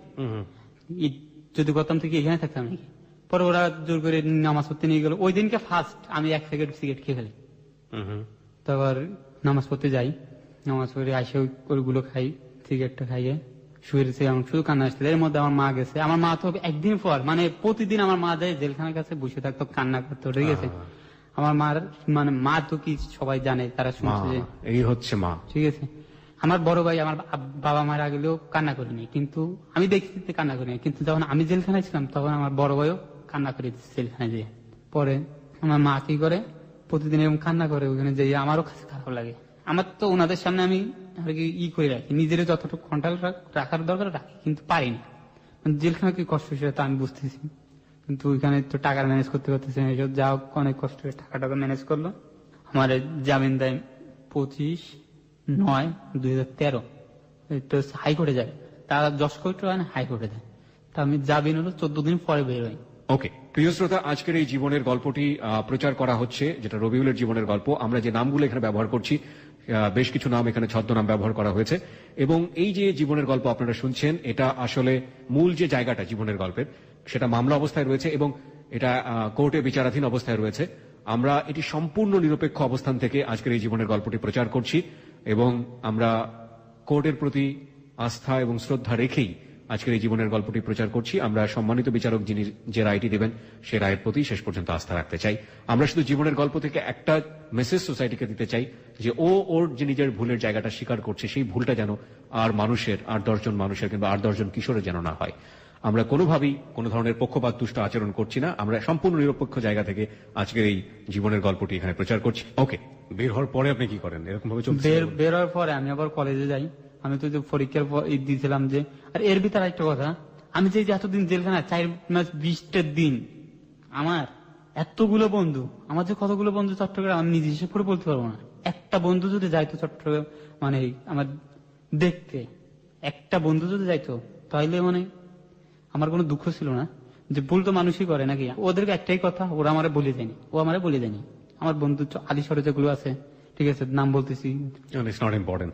ঈদ যদি করতাম থেকে এখানে থাকতাম নাকি। পরে ওরা জোর করে নামাজ পড়তে নিয়ে গেল। ওই দিনকে ফার্স্ট আমি 1 প্যাকেট সিগারেট খেয়ে ফেলি। তারপর নামাজ পড়তে যাই, নামাজ পড়ে আসে ওইগুলো খাই, সিগারেটটা খাইয়ে শুয়ে রয়েছে, আমার শুধু কান্না আসছে। এর মধ্যে আমার মা গেছে, আমার মা তো একদিন পর, মানে প্রতিদিন আমার মা যায় জেলখানার কাছে বসে থাকতো, কান্না করতো, ঠিক আছে। আমার মার মানে মা তো কি সবাই জানে, তারা মা, শুনছে যে এই হচ্ছে মা। ঠিক আছে। আমার বড় ভাই আমার বাবা মারা গেলেও কান্না করিনি, কিন্তু আমি দেখছি যে কান্না করিনি, কিন্তু যখন আমি জেলখানায় ছিলাম তখন আমার বড় ভাইও কান্না করে দিচ্ছে জেলখানায় যেয়ে। পরে আমার মা কি করে, প্রতিদিন এরকম কান্না করে ওখানে যে আমারও কাছে খারাপ লাগে। আমার তো ওনাদের সামনে আমি আর কি করে রাখি, নিজের যতটুকু কন্ট্রোল রাখার দরকার রাখি, কিন্তু পারি না। জেলখানা কি কষ্ট সেটা তো আমি বুঝতেছি, কিন্তু ওইখানে তো টাকা ম্যানেজ করতে পারতেছি না। এসব যা হোক অনেক কষ্ট করে টাকা ম্যানেজ করলো। আমার জামিন দেয় 25/9/2013, এটা হাইকোর্টে যায়, তারা 10 কোটি টাকা হাইকোর্টে দেয়। তা আমি জামিন হলো 14 দিন পরে বের হই। ওকে, প্রিয় শ্রোতা, আজকের এই জীবনের গল্পটি প্রচার করা হচ্ছে, যেটা রবিউলের জীবনের গল্প। আমরা যে নামগুলো এখানে ব্যবহার করছি, বেশ কিছু নাম এখানে ছদ্মনাম ব্যবহার করা হয়েছে, এবং এই যে জীবনের গল্প আপনারা শুনছেন, এটা আসলে মূল যে জায়গাটা জীবনের গল্পের, সেটা মামলা অবস্থায় রয়েছে এবং এটা কোর্টে বিচারাধীন অবস্থায় রয়েছে। আমরা এটি সম্পূর্ণ নিরপেক্ষ অবস্থান থেকে আজকের এই জীবনের গল্পটি প্রচার করছি, এবং আমরা কোর্টের প্রতি আস্থা এবং শ্রদ্ধা রেখেই আজকের এই জীবনের গল্পটি প্রচার করছি। আমরা সম্মানিত বিচারক যিনি যে রায়টি দেবেন সে রায়ের প্রতি শেষ পর্যন্ত আস্থা রাখতে চাই। আমরা শুধু জীবনের গল্প থেকে একটা মেসেজ সোসাইটিকে দিতে চাই যে ওর যে নিজের ভুলের জায়গাটা স্বীকার করছে, সেই ভুলটা যেন আর 10জন মানুষের কিংবা 10জন কিশোরের যেন না হয়। আমরা কোনোভাবেই কোনো ধরনের পক্ষপাত দুষ্ট আচরণ করছি না। আমরা সম্পূর্ণ নিরপেক্ষ জায়গা থেকে আজকের এই জীবনের গল্পটি এখানে প্রচার করছি। ওকে, বের হওয়ার পরে আপনি কি করেন? এরকম ভাবে চলছে? বের হওয়ার পরে আমি আবার কলেজে যাই। আমি তো পরীক্ষার দিয়েছিলাম যে, আর এর ভিতরে একটা কথা, আমি যে এতদিন জেলখানা 4 মাস 20টা দিন, আমার এতগুলো বন্ধু, আমার যে কতগুলো বন্ধু চট্টগ্রাম, আমি নিজে হিসেব করে বলতে পারবো না। একটা বন্ধু যদি যাইতো চট্টগ্রাম, মানে আমার দেখতে একটা বন্ধু যদি যাইতো, তাহলে মানে আমার কোনো দুঃখ ছিল না। যে ভুল তো মানুষই করে নাকি, ওদেরকে একটাই কথা, ওরা আমারে বলে দেয়নি, ও আমারে বলে দেয়নি। আমার বন্ধু আলিশরে যেগুলো আছে, ঠিক আছে, নাম বলতেছি। It's not important.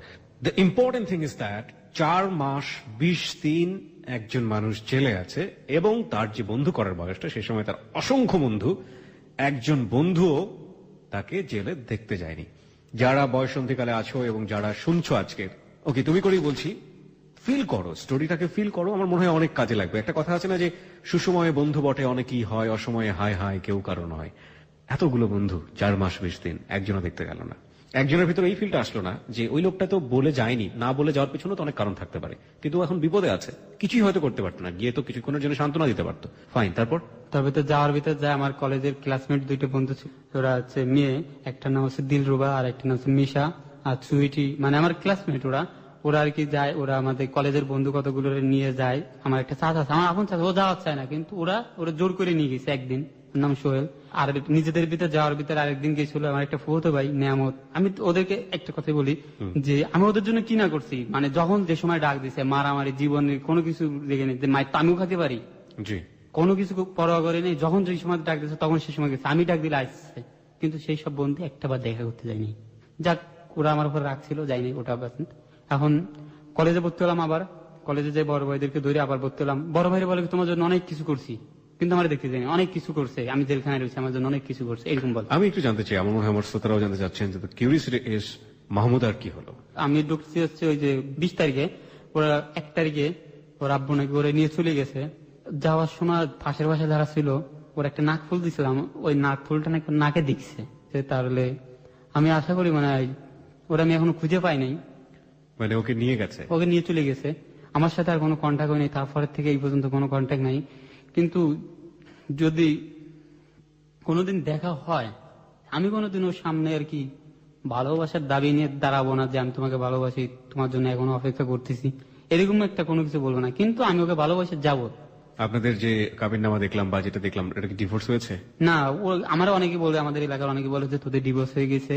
The important thing is that 4 মাস 20 দিন একজন মানুষ জেলে আছে, এবং তার যে বন্ধু করার বয়সটা, সেই সময় তার অসংখ্য বন্ধু, একজন বন্ধুও তাকে জেলে দেখতে যায়নি। যারা বয়সন্ধিকালে আছো এবং যারা শুনছো আজকে, ওকে, তুমি করেই বলছি, ফিল করো, স্টোরিটাকে ফিল করো। আমার মনে হয় অনেক কাজে লাগবে। একটা কথা আছে না যে, সুসময়ে বন্ধু বটে অনেকই হয়, অসময়ে হায় হায় কেউ কারো নয়। এতগুলো বন্ধু 4 মাস 20 দিন একজনও দেখতে গেল না। একজনের ভিতরে এই ফিলটা আসলো না যে ওই লোকটা তো বলে যায়নি, না বলে যাওয়ার পেছনে তো অনেক কারণ থাকতে পারে, কিন্তু ও এখন বিপদে আছে, কিছুই হয়তো করতে পারতো না, গিয়ে তো কিছুক্ষণের জন্য সান্ত্বনা দিতে পারতো। ফাইন, তারপর তবে তো যাওয়ার ভিতরে যায় আমার কলেজের ক্লাসমেট 2টা বন্ধু ছিল, ওরা হচ্ছে মেয়ে, একটা নাম হচ্ছে দিলরুবা আর একটা নাম হচ্ছে মিশা আর সুইটি, মানে আমার ক্লাসমেট। ওরা আর কি যায়, ওরা আমাদের কলেজের বন্ধু কতগুলো নিয়ে যায়। আমার একটা চাচা আছে, আমার আপন চাচা, ও যাওয়া চায় না, কিন্তু ওরা জোর করে নিয়ে গেছে একদিন। নাম সোহেল। আর নিজেদের ভিতরে যাওয়ার ভিতরে আরেকদিন গেছিল আমার একটা ফুফাতো ভাই নেয়ামত। আমি ওদেরকে একটা কথা বলি যে, আমি ওদের জন্য কি না করছি, মানে যখন যে সময় ডাক দিছে, মারামারি, জীবনে কোনো কিছু দেখে নেই যে মায়ের তো আমিও খাতে পারি, জি, কোনো কিছু পরোয়া করে নেই। যখন যে সময় ডাক দিচ্ছে তখন সে সময় গেছে, আমি ডাক দিলে আসছে, কিন্তু সেই সব বন্ধু একটাবার দেখা করতে যায়নি। যাক, ওরা আমার উপর রাখছিল, যায়নি, ওটা। এখন কলেজে ভর্তি হলাম, আবার কলেজে যাই বড় ভাইদেরকে ধরে আবার ভর্তি হলাম। বড় ভাইরা বলে তোমার জন্য অনেক কিছু করছি, কিন্তু আমার দেখতে যায়নি। অনেক কিছু করছে, আমি জেলখানায় রয়েছি, আমার জন্য অনেক কিছু করছে, এরকম বল। আমি একটু জানতে চাই, আমার মনে হয় আমার শ্রোতারাও জানতে চাচ্ছেন যে কিউরিয়াসিটি ইজ, মাহমুদ আর কি হলো? আমি ঢুকছি হচ্ছে ওই যে 20 তারিখে, ওরা 1 তারিখে ওর আব্বু নাকি ওরা নিয়ে চলে গেছে। যাওয়ার সময় পাশের বাসায় যারা ছিল, ওর একটা নাক ফুল দিছিলাম, ওই নাক ফুলটা নাকি নাকে দেখছে। তাহলে আমি আশা করি মানে ওরা আমি এখনো খুঁজে পাই নাই, মানে ওকে নিয়ে গেছে, ওকে নিয়ে চলে গেছে। আমার সাথে আর কোনো কন্ট্যাক্ট হয়নি, তারপরের থেকে এই পর্যন্ত কোনো কন্ট্যাক্ট নাই। কিন্তু যদি কোনোদিন দেখা হয়, আমি কোনোদিন ওর সামনে আর কি ভালোবাসার দাবি নিয়ে দাঁড়াবো না যে আমি তোমাকে ভালোবাসি, তোমার জন্য এখনো অপেক্ষা করতেছি, এরকম একটা কোনো কিছু বলবো না, কিন্তু আমি ওকে ভালোবাসে যাবো। আপনাদের যে কাবিননামা দেখলাম বা যেটা দেখলাম, এটা কি ডিভোর্স হয়েছে? না, আমার অনেকে বলে, আমাদের এলাকার অনেকে বলে যে তোদের ডিভোর্স হয়ে গেছে।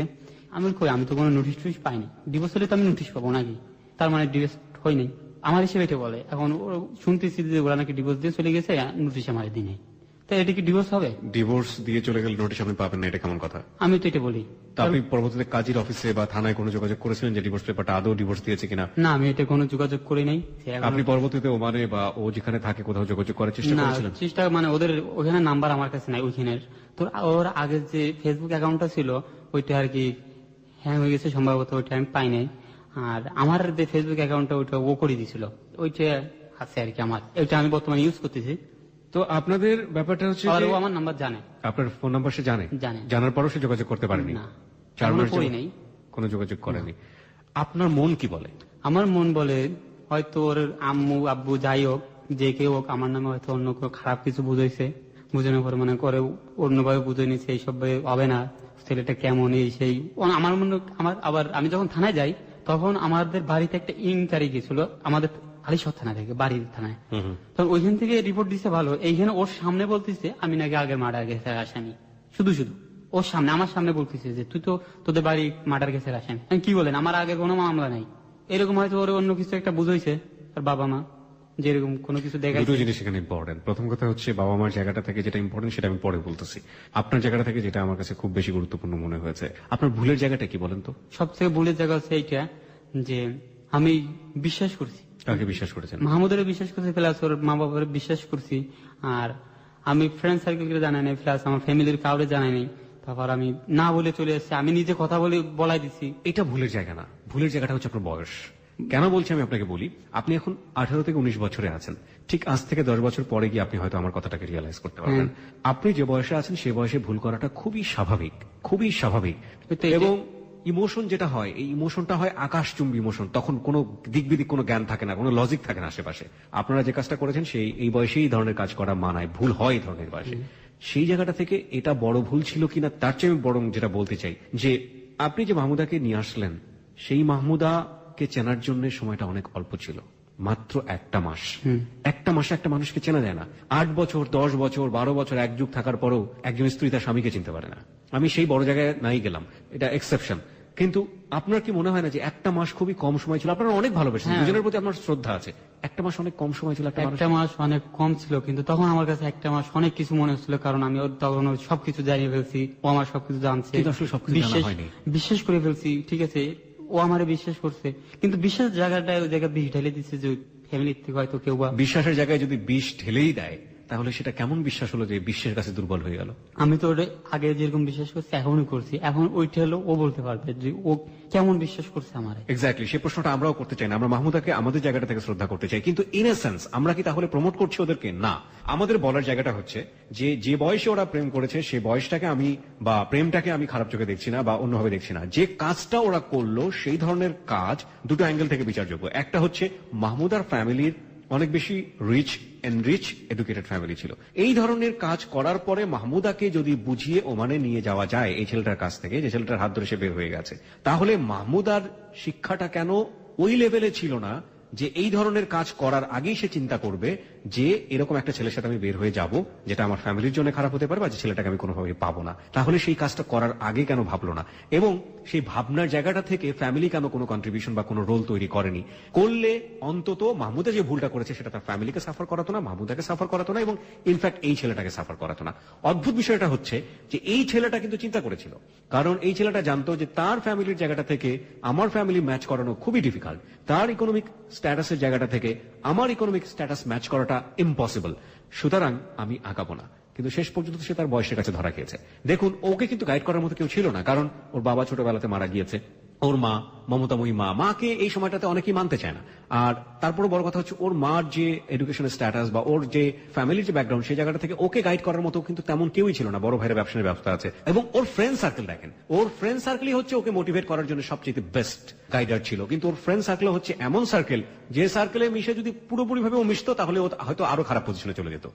আমি কই, আমি তো কোনো নোটিশ টুটিশ পাইনি। ডিভোর্স হলে তো আমি নোটিশ পাবো নাকি, তার মানে ডিভোর্স হয়নি আমার হিসেবে এটা বলে। এখন শুনতেছি যে ওরা নাকি ডিভোর্স দিয়ে চলে গেছে, নোটিশ আমার দিনে, তাই এটা কি ডিভোর্স হবে? ডিভোর্স দিয়ে চলে গেলে নোটিশ আপনি পাবেন না, এটা কেমন কথা? আমি তো এটা বলি। তা আপনি পরবর্তীতে কাজীর অফিসে বা থানায় কোনো যোগাযোগ করেছিলেন যে ডিভোর্স পেপারটা আদৌ ডিভোর্স দিয়েছে কিনা? না, আমি এটা কোনো যোগাযোগ করি নাই। আপনি পরবর্তীতে ওমানে বা ও যেখানে থাকে কোথাও যোগাযোগ করার চেষ্টা না, করেছিলেন? চেষ্টা মানে ওদের ওখানে নাম্বার আমার কাছে নাই ওইখানের। তো ওর আগে যে ফেসবুক অ্যাকাউন্টটা ছিল ওইটা আর কি হ্যাং হয়ে গেছে সম্ভবত, ওইটা আমি পাই নাই। আর আমার যে ফেসবুক অ্যাকাউন্টটা ওইটা ও করে দিয়েছিল, ওইটা আছে আর কি আমার, ওইটা আমি বর্তমানে ইউজ করতেছি। তো আপনাদের ব্যাপারটা হচ্ছে আর যে ও আমার নাম্বার জানে। আপনার ফোন নাম্বার সে জানে, জানে। জানার পরও সে যোগাযোগ করতে পারেনি, না, 4 এখনো মাস করি যাবত নাই। কোনো যোগাযোগ করেনি। আপনার মন কি বলে? আমার মন বলে হয়তো ওর আম্মু আব্বু যাই হোক, যে কেউ হোক, আমার নামে হয়তো অন্য কেউ খারাপ কিছু বুঝাইছে, বুঝানোর পরে মনে করে অন্যভাবে বুঝে নিচ্ছে, এইসব হবে না, ছেলেটা কেমন এই সেই। আমার মনে আবার আমি যখন থানায় যাই তখন আমাদের বাড়িতে একটা ইনকোয়ারি গেছিল, আমাদের হালিশহর থানা থেকে, বাড়ির থানায়। তখন ওইখান থেকে রিপোর্ট দিছে ভালো, এইখানে ওর সামনে বলতেছে আমি নাকি আগের মার্ডার কেসের আসামি। শুধু ওর সামনে, আমার সামনে বলতেছে যে তুই তো তোদের বাড়ি মার্ডার কেসের আসামি। আমি কি বলেন, আমার আগে কোনো মামলা নাই। এরকম হয়তো ওর অন্য কিছু একটা বুঝাইছে আর বাবা মা, যে এরকম কোনো কিছু দুটো দেখাইছে। জিনিস এখানে ইম্পর্টেন্ট। প্রথম কথা হচ্ছে বাবা মার জায়গাটা থেকে যেটা ইম্পর্টেন্ট সেটা আমি পরে বলতেছি। আপনার জায়গাটা থেকে যেটা আমার কাছে খুব বেশি গুরুত্বপূর্ণ মনে হয়েছে, আপনার ভুলের জায়গাটা কি বলেন তো? সব থেকে ভুলের জায়গা হচ্ছে এইটা যে আমি বিশ্বাস করছি, কাকে বিশ্বাস করেছেন? মাহমুদের বিশ্বাস করছি, প্লাস ওর মা বাবার বিশ্বাস করছি। আর আমি ফ্রেন্ড সার্কেলকে জানাই নাই, প্লাস আমার ফ্যামিলির কাউরে জানাই নাই। তারপর আমি না বলে চলে এসেছি, আমি নিজে কথা বলে বলাই দিছি। এটা ভুলের জায়গা না, ভুলের জায়গাটা হচ্ছে আপনার বয়স। কেন বলছি আমি আপনাকে বলি, আপনি এখন 18 থেকে 19 বছরে আছেন। ঠিক আজ থেকে 10 বছর পরে গিয়ে আপনি হয়তো আমার কথাটাকে রিয়েলাইজ করতে পারবেন। আপনি যে বয়সে আছেন সেই বয়সে ভুল করাটা খুবই স্বাভাবিক, খুবই স্বাভাবিক। তো এই- এবং ইমোশন যেটা হয়, এই ইমোশনটা হয় আকাশচুম্বী ইমোশন। তখন কোনো দিক বিদিক কোনো জ্ঞান থাকে না, কোনো লজিক থাকে না আশেপাশে। আপনারা যে কাজটা করেছেন সেই এই বয়সে এই ধরনের কাজ করা মানায়, ভুল হয় এই ধরনের বয়সে। সেই জায়গাটা থেকে এটা বড় ভুল ছিল কিনা তার চেয়ে আমি বরং যেটা বলতে চাই যে আপনি যে মাহমুদাকে নিয়ে আসলেন, সেই মাহমুদাকে চেনার জন্য সময়টা অনেক অল্প ছিল, মাত্র 1টা মাস। 1টা মাসে একটা মানুষকে চেনা যায় না। 8 বছর 10 বছর 12 বছর এক যুগ থাকার পরেও একজন স্ত্রী তার স্বামীকে চিনতে পারে না। আমি সেই বড় জায়গায় নাই গেলাম, এটা এক্সেপশন। কিন্তু আপনার কি মনে হয় না যে 1টা মাস খুবই কম সময় ছিল? আপনারা অনেক ভালোবাসেন, দুজনের প্রতি আপনার শ্রদ্ধা আছে। 1টা মাস অনেক কম সময় ছিল একটা মানুষ। একটা মাস অনেক কম ছিল, কিন্তু তখন আমার কাছে একটা মাস অনেক কিছু মনে হচ্ছিল, কারণ আমি ওর তখন ওর সবকিছু জানিয়ে ফেলছি, ও আমার সবকিছু জানছে। কিন্তু আসলে সবকিছু জানা হয়নি। বিশ্বাস করে ফেলছি, ঠিক আছে, ও আমারে বিশ্বাস করছে, কিন্তু বিশ্বাস জায়গাটা ওই জায়গায় বিষ ঢেলে দিচ্ছে যে ফ্যামিলির থেকে হয়তো কেউ বা। বিশ্বাসের জায়গায় যদি বিষ ঢেলেই দেয় তাহলে সেটা কেমন বিশ্বাস হলো যে বিশ্বের কাছে দুর্বল হয়ে গেল? আমি তো ওটা আগে যেরকম বিশ্বাস করছি এখনই করছি, এখন ওইটা হলো ও বলতে পারবে যে ও কেমন বিশ্বাস করছে আমারে। এক্স্যাক্টলি, সেই প্রশ্নটা আমরাও করতে চাই না। আমরা মাহমুদাকে আমাদের জায়গাটা থেকে শ্রদ্ধা করতে চাই, কিন্তু ইন এ সেন্স আমরা কি তাহলে প্রমোট করছি ওদেরকে? না, আমাদের বলার জায়গাটা হচ্ছে যে যে বয়সে ওরা প্রেম করেছে সেই বয়সটাকে আমি বা প্রেমটাকে আমি খারাপ চোখে দেখছি না বা অন্যভাবে দেখছি না। যে কাজটা ওরা করলো সেই ধরনের কাজ দুটো অ্যাঙ্গেল থেকে বিচারযোগ্য। একটা হচ্ছে মাহমুদার ফ্যামিলির অনেক বেশি রিচ এডুকেটেড ফ্যামিলি ছিল। এই ধরনের কাজ করার পরে মাহমুদাকে যদি বুঝিয়ে ওমানে নিয়ে যাওয়া যায় এই ছেলেটার কাছ থেকে, যে ছেলেটার হাত ধরে সে বের হয়ে গেছে, তাহলে মাহমুদার শিক্ষাটা কেন ওই লেভেলে ছিল না যে এই ধরনের কাজ করার আগেই সে চিন্তা করবে যে এরকম একটা ছেলের সাথে আমি বের হয়ে যাব যেটা আমার ফ্যামিলির জন্য খারাপ হতে পারে বা যে ছেলেটাকে আমি কোনোভাবে পাবো না। তাহলে সেই কাজটা করার আগে কেন ভাবলো না? এবং সেই ভাবনার জায়গাটা থেকে ফ্যামিলি কেন কোনো কন্ট্রিবিউশন বা কোনো রোল তৈরি করেনি? করলে অন্তত মাহমুদা যে ভুলটা করেছে সেটা তার ফ্যামিলিকে সাফার করাতো না, মাহমুদাকে সাফার করাতো না, এবং ইনফ্যাক্ট এই ছেলেটাকে সাফার করাতো না। অদ্ভুত বিষয়টা হচ্ছে যে এই ছেলেটা কিন্তু চিন্তা করেছিল, কারণ এই ছেলেটা জানতো যে তার ফ্যামিলির জায়গাটা থেকে আমার ফ্যামিলি ম্যাচ করানো খুবই ডিফিকাল্ট, তার ইকোনমিক স্ট্যাটাসের জায়গাটা থেকে আমার ইকোনমিক স্ট্যাটাস ম্যাচ করাটা ইম্পসিবল, সুতরাং আমি আগাবো না। কিন্তু শেষ পর্যন্ত সে তার বয়সের কাছে ধরা খেয়েছে। দেখুন, ওকে কিন্তু গাইড করার মতো কেউ ছিল না, কারণ ওর বাবা ছোটবেলাতে মারা গিয়েছে, ওর মা মমতাময়ী মাকে এই সময়টাতে অনেকেই মানতে চায় না। আর তারপরে বড় কথা হচ্ছে ওর মার যে এডুকেশনের স্ট্যাটাস বা ওর যে ফ্যামিলির যে ব্যাকগ্রাউন্ড সেই জায়গাটা থেকে ওকে গাইড করার মতো কিন্তু তেমন কেউই ছিল না। বড় ভাইয়ের ব্যবসার ব্যবস্থা আছে এবং ওর ফ্রেন্ড সার্কেল দেখেন, ওর ফ্রেন্ড সার্কেলই হচ্ছে ওকে মোটিভেট করার জন্য সবচেয়ে বেস্ট গাইডার ছিল। কিন্তু ওর ফ্রেন্ড সার্কেল হচ্ছে এমন সার্কেল যে সার্কেলে মিশে যদি পুরোপুরি ভাবে ও মিশতো তাহলে ও হয়তো আরো খারাপ পজিশনে চলে যেত।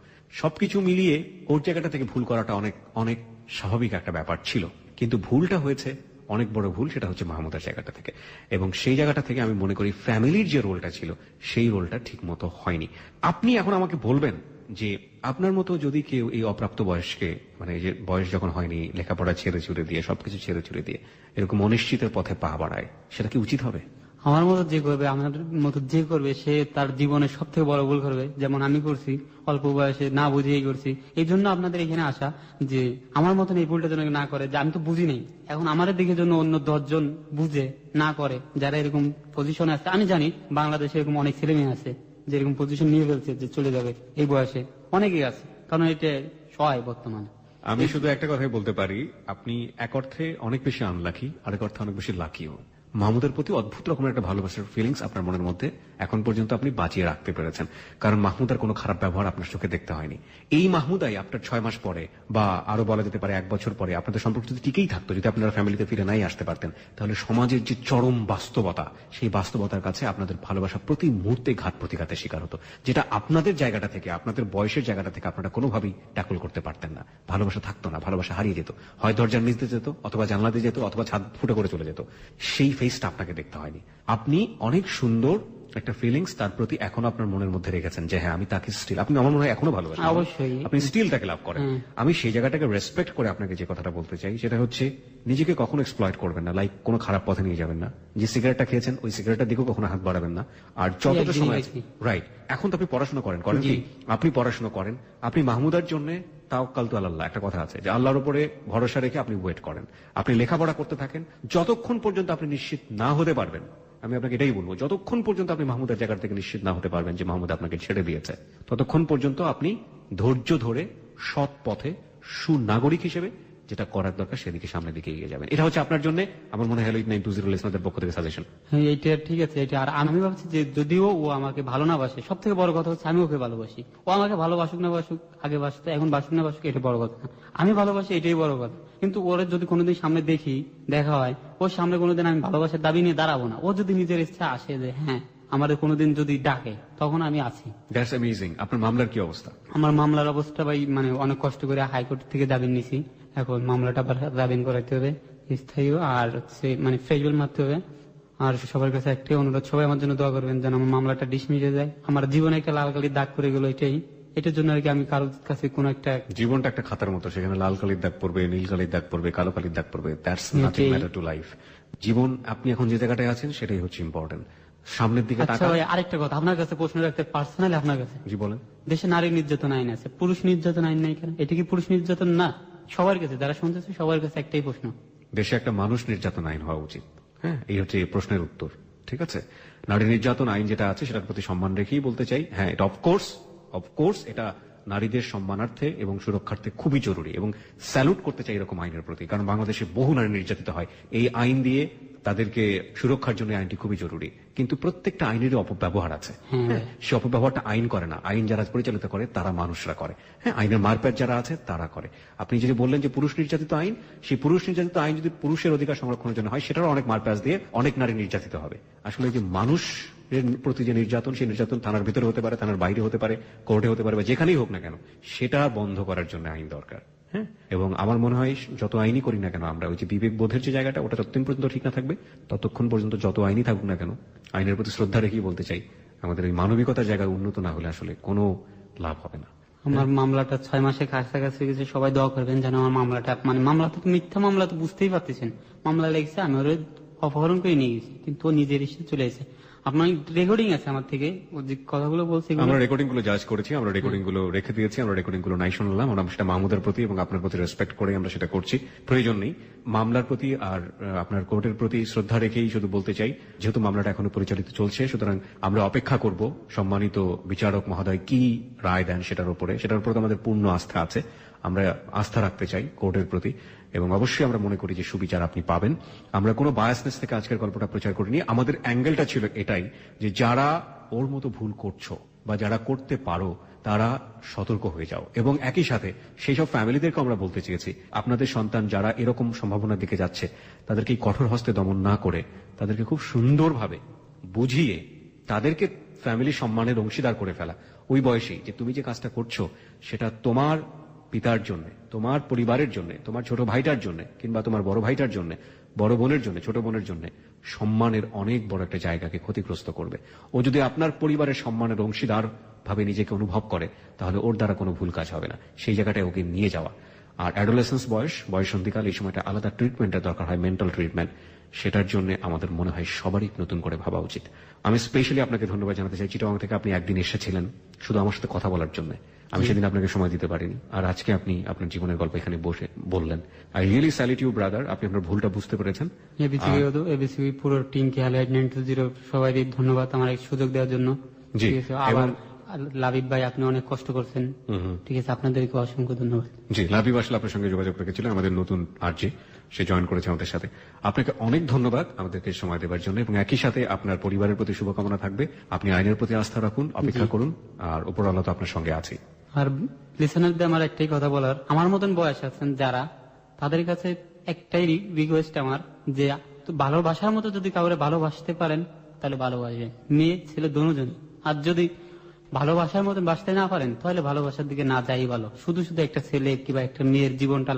সবকিছু মিলিয়ে ওর জায়গাটা থেকে ভুল করাটা অনেক অনেক স্বাভাবিক একটা ব্যাপার ছিল। কিন্তু ভুলটা হয়েছে অনেক বড় ভুল, সেটা হচ্ছে মাহমুদার জায়গাটা থেকে। এবং সেই জায়গাটা থেকে আমি মনে করি ফ্যামিলির যে রোলটা ছিল সেই রোলটা ঠিক মতো হয়নি। আপনি এখন আমাকে বলবেন যে আপনার মতো যদি কেউ এই অপ্রাপ্ত বয়সকে, মানে এই যে বয়স যখন হয়নি, লেখাপড়া ছেড়ে ছুড়ে দিয়ে সবকিছু ছেড়ে ছুড়ে দিয়ে এরকম অনিশ্চিতের পথে পা বাড়ায়, সেটা কি উচিত হবে? আমার মতো যে করবে, আমার মতো যে করবে, সে তার জীবনের সব থেকে বড় ভুল করবে, যেমন আমি করছি, অল্প বয়সে না বুঝিয়েই করছি। এই জন্য আপনাদের এখানে আসা যে আমার মতন এই ভুলটা যেন না করে, যে আমি তো বুঝি নাই, এখন আমাদের দিকে জন্য অন্য 10 জন বুঝে না করে, যারা এরকম পজিশনে আছে। আমি জানি বাংলাদেশে এরকম অনেক ছেলে মেয়ে আছে যে এরকম পজিশন নিয়ে ফেলছে যে চলে যাবে এই বয়সে, অনেকেই আছে, কারণ এটা সহায় বর্তমানে। আমি শুধু একটা কথাই বলতে পারি, আপনি এক অর্থে অনেক বেশি আনলাকি, আরেক অর্থে অনেক বেশি লাকিও। মাহমুদের প্রতি অদ্ভুত রকমের একটা ভালোবাসার ফিলিংস আপনার মনের মধ্যে এখন পর্যন্ত আপনি বাঁচিয়ে রাখতে পেরেছেন, কারণ মাহমুদার কোনো খারাপ ব্যবহার আপনার চোখে দেখতে হয়নি। এই মাহমুদাই আপনার 6 মাস পরে বা আরো বলা যেতে পারে 1 বছর পরে আপনাদের সম্পর্ক যদি টিকেই থাকতো, যদি আপনারা ফ্যামিলিতে ফিরে নাই আসতে পারতেন, তাহলে সমাজের যে চরম বাস্তবতা, সেই বাস্তবতার কাছে আপনাদের ভালোবাসা প্রতি মুহূর্তে ঘাত প্রতিঘাতের শিকার হতো, যেটা আপনাদের জায়গাটা থেকে, আপনাদের বয়সের জায়গাটা থেকে আপনারা কোনোভাবেই ট্যাকল করতে পারতেন না। ভালোবাসা থাকতো না, ভালোবাসা হারিয়ে যেত, হয় দরজার নিচ দিয়ে যেত, অথবা জানলা দিয়ে যেত, অথবা ছাদ ফুটে করে চলে যেত। সেই ফেসটা আপনাকে দেখতে হয়নি। আপনি অনেক সুন্দর একটা ফিলিংস তার প্রতি এখনো আপনার মনের মধ্যে রেখেছেন, যে হ্যাঁ আমি তাকে স্টিল, আপনি আমার মনে হয় এখনো ভালোবাসেন, অবশ্যই। আপনি স্টিল তাকে লাভ করেন। আমি সেই জায়গাটাকে রেসপেক্ট করে আপনাকে যে কথাটা বলতে চাই সেটা হচ্ছে, নিজেকে কখনো এক্সপ্লয়েট করবেন না, লাইক কোনো খারাপ পথে নিয়ে যাবেন না। যে সিগারেটটা খেয়েছেন ওই সিগারেটের দিকেও কখনো হাত বাড়াবেন না। আর যতটা একদিনই সময়, গেছি। রাইট, এখন তো আপনি পড়াশোনা করেন জি। কি? আপনি পড়াশোনা করেন, আপনি মাহমুদার জন্য তাওয়াক্কাল তু আলাল্লাহ, একটা কথা আছে যে আল্লাহর উপরে ভরসা রেখে আপনি ওয়েট করেন, আপনি লেখাপড়া করতে থাকেন, যতক্ষণ পর্যন্ত আপনি নিশ্চিত না হতে পারবেন, আমি আপনাকে এটাই বলবো, যতক্ষণ পর্যন্ত আপনি মাহমুদের জায়গা থেকে নিশ্চিত না হতে পারবেন যে মাহমুদ আপনাকে ছেড়ে দিয়েছে, ততক্ষণ পর্যন্ত আপনি ধৈর্য ধরে সৎ পথে সুনাগরিক হিসেবে যেটা করার দরকার সেদিকে সামনের দিকে এগিয়ে যাবেন। এটা হচ্ছে আপনার জন্য আমার মনে হয় 920 লিসনারদের পক্ষ থেকে সাজেশন। হ্যাঁ, এইটা ঠিক আছে। এটা আর আমি ভাবছি যে যদিও ও আমাকে ভালো না বাসে, সব থেকে বড় কথা হচ্ছে আমি ওকে ভালোবাসি। ও আমাকে ভালোবাসুক না বাসুক, আগে বাসতো, এখন বাসুক না বাসুক, এটা বড় কথা না। আমি ভালোবাসি, এটাই বড় কথা। কিন্তু ওর যদি কোনোদিন সামনে দেখা হয়, ওর সামনে কোনোদিন আমি ভালোবাসার দাবি নিয়ে দাঁড়াবো না। ও যদি নিজের ইচ্ছা আসে যে হ্যাঁ আমাদের কোনোদিন যদি ডাকে, তখন আমি আছি। That's amazing. আপনার মামলার কি অবস্থা? আমার মামলার অবস্থা ভাই, মানে অনেক কষ্ট করে হাইকোর্ট থেকে জামিন নিছি। এখন মামলাটা আবার জামিন করাতে হবে স্থায়ী, আর হচ্ছে মানে ফেজবেল মারতে হবে। আর সবার কাছে একটাই অনুরোধ, সবাই আমার জন্য দোয়া করবেন যেন আমার মামলাটা ডিসমিসে যায়। আমার জীবনে একটা লাল কালির দাগ করে গেল, এটার জন্য আর কি আমি কারোর কাছে কোন একটা, জীবনটা একটা খাতার মতো, সেখানে লাল কালির দাগ পড়বে, নীল কালির দাগ পড়বে, কালো কালির দাগ পড়বে, that's nothing matter to life. জীবন, আপনি এখন যে জায়গাটায় আছেন সেটাই হচ্ছে ইম্পর্টেন্ট। সামনের দিকে আচ্ছা তাকান। ভাই, আরেকটা কথা আপনার কাছে প্রশ্ন রাখতে, পার্সোনালি আপনার কাছে। জি বলেন। দেশে নারী নির্যাতন আইন আছে, পুরুষ নির্যাতন আইন নাই কেন? এটা কি পুরুষ নির্যাতন না? সবার কাছে, যারা শুনতেছে সবার কাছে একটাই প্রশ্ন। দেশে একটা মানুষ নির্যাতন আইন হওয়া উচিত। হ্যাঁ, এই হচ্ছে এই প্রশ্নের উত্তর। ঠিক আছে, নারী নির্যাতন আইন যেটা আছে সেটার প্রতি সম্মান রেখেই বলতে চাই, হ্যাঁ এটা অফকোর্স এটা নারীদের সম্মানার্থে এবং সুরক্ষার্থে খুবই জরুরি, এবং স্যালুট করতে চাই এরকম আইনের প্রতি, কারণ বাংলাদেশে বহু নারী নির্যাতিত হয়। এই আইন দিয়ে তাদেরকে সুরক্ষার জন্য আইনটি খুবই জরুরি, কিন্তু প্রত্যেকটা আইনেরই অপব্যবহার আছে। হ্যাঁ, সে অপব্যবহারটা আইন করে না, আইন যারা পরিচালিত করে তারা মানুষরা করে। হ্যাঁ, আইনের মারপ্যাট যারা আছে তারা করে। আপনি যদি বললেন যে পুরুষ নির্যাতিত আইন, সেই পুরুষ নির্যাতিত আইন যদি পুরুষের অধিকার সংরক্ষণের জন্য হয়, সেটারও অনেক মারপ্যাচ দিয়ে অনেক নারী নির্যাতিত হবে। আসলে যে মানুষ প্রতি যে নির্যাতন, সেই নির্যাতন থানার ভিতরে হতে পারে, থানার বাইরে হতে পারে, কোর্টে হতে পারে, বা যেখানেই হোক না কেন, সেটা বন্ধ করার জন্য আইন দরকার। হ্যাঁ, এবং আমার মনে হয় যত আইনই করি না কেন আমরা, ওই যে বিবেক বোধের যে জায়গাটা, ওটা যতদিন পর্যন্ত ঠিক না থাকবে, ততক্ষণ পর্যন্ত যত আইনই থাকুক না কেন, আইনের প্রতি শ্রদ্ধা রেখেই বলতে চাই, আমাদের এই মানবিকতার জায়গায় উন্নত না হলে আসলে কোনো লাভ হবে না। আমার মামলাটা 6 মাসের কাছাকাছি গেছে, সবাই দোয়া করবেন যেন আমার মামলাটা, মানে মামলা তো মিথ্যা মামলা, তো বুঝতেই পারতেছেন। মামলা লেগেছে, আমি ওর অপহরণ করে নিয়ে গেছি, কিন্তু ও নিজের ইচ্ছে চলে এসেছে। আপনার রেকর্ডিং আছে আমার থেকে, ও যে কথাগুলো বলছে আমরা রেকর্ডিং গুলো জাজ করেছি, আমরা রেকর্ডিং গুলো রেখে দিয়েছি, আমরা রেকর্ডিং গুলো নাই শুনলাম, আমরা সেটা মাহমুদের প্রতি এবং আপনার প্রতি রেসপেক্ট করে আমরা সেটা করছি। প্রয়োজন নেই মামলার প্রতি আর আপনার কোর্টের প্রতি শ্রদ্ধা রেখেই শুধু বলতে চাই, যেহেতু মামলাটা এখনো পরিচালিত চলছে, সুতরাং আমরা অপেক্ষা করব সম্মানিত বিচারক মহোদয় কি রায় দেন সেটার উপরে আমাদের পূর্ণ আস্থা আছে। আমরা আস্থা রাখতে চাই কোর্টের প্রতি, এবং অবশ্যই আমরা মনে করি যে সুবিচার আপনি পাবেন। আমরা কোনো বায়াসনেস থেকে আজকের গল্পটা প্রচার করিনি। আমাদের অ্যাঙ্গেলটা ছিল এটাই যে যারা ওর মতো ভুল করছো বা যারা করতে পারো, তারা সতর্ক হয়ে যাও, এবং একই সাথে সেই সব ফ্যামিলিদেরকে আমরা বলতে চেয়েছি, আপনাদের সন্তান যারা এরকম সম্ভাবনার দিকে যাচ্ছে, তাদেরকে কঠোর হস্তে দমন না করে তাদেরকে খুব সুন্দরভাবে বুঝিয়ে তাদেরকে ফ্যামিলি সম্মানের অংশীদার করে ফেলা ওই বয়সেই, যে তুমি যে কাজটা করছো সেটা তোমার পিতার জন্য, তোমার পরিবারের জন্য, তোমার ছোট ভাইটার জন্য, কিংবা তোমার বড় ভাইটার জন্য, বড় বোনের জন্য, ছোট বোনের জন্য সম্মানের অনেক বড় একটা জায়গাকে ক্ষতিগ্রস্ত করবে। ও যদি আপনার পরিবারের সম্মানের অংশীদার ভাবে নিজেকে অনুভব করে, তাহলে ওর দ্বারা কোনো ভুল কাজ হবে না। সেই জায়গাটায় ওকে নিয়ে যাওয়া। আর অ্যাডোলেসেন্স বয়সন্ধিকাল, এই সময়টা আলাদা ট্রিটমেন্টের দরকার হয়, মেন্টাল ট্রিটমেন্ট। সেটার জন্য আমাদের মনে হয় সবারই নতুন করে ভাবা উচিত। আমি স্পেশালি আপনাকে ধন্যবাদ জানাতে চাই, চিটাগাং থেকে আপনি একদিন এসেছিলেন শুধু আমার সাথে কথা বলার জন্য। আমি সেদিন আপনাকে সময় দিতে পারিনি, আর আজকে আপনি আপনার জীবনের গল্প এখানে বসে বললেন। I really salute you brother, আপনি আপনার ভুলটা বুঝতে পেরেছেন। এবিসি পুরো টিমকে, হাইলাইট 920 সবাই ধন্যবাদ আমার এই সুযোগ দেওয়ার জন্য। জি, আবার লাবিব ভাই আপনি অনেক কষ্ট করছেন, ঠিক আছে, আপনাদেরকে অসংখ্য ধন্যবাদ। জি, লাবিব আসলে আপনার সঙ্গে যোগাযোগ রেখেছিলেন, আমাদের নতুন আরজি, সে জয়েন করেছে আমাদের সাথে। আপনাকে অনেক ধন্যবাদ আমাদেরকে সময় দেওয়ার জন্য, এবং একই সাথে আপনার পরিবারের প্রতি শুভকামনা থাকবে। আপনি আইনের প্রতি আস্থা রাখুন, অপেক্ষা করুন, আর উপরওয়ালা তো আপনার সঙ্গে আছে। আর লিসেনারদের আমার একটাই কথা বলার, আমার মতন বয়স আছেন যারা, তাদের কাছে একটাই রিকোয়েস্ট আমার, যে ভালোবাসার মতো যদি কাউরে ভালোবাসতে পারেন তাহলে ভালোবাসবেন, মেয়ে ছেলে দুজন। আর যদি ভালোবাসার মতন বাঁচতে না পারেন তাহলে ভালোবাসার দিকে না যাই ভালো। শুধু শুধু একটা ছেলে কিংবা একটা মেয়ের জীবনটা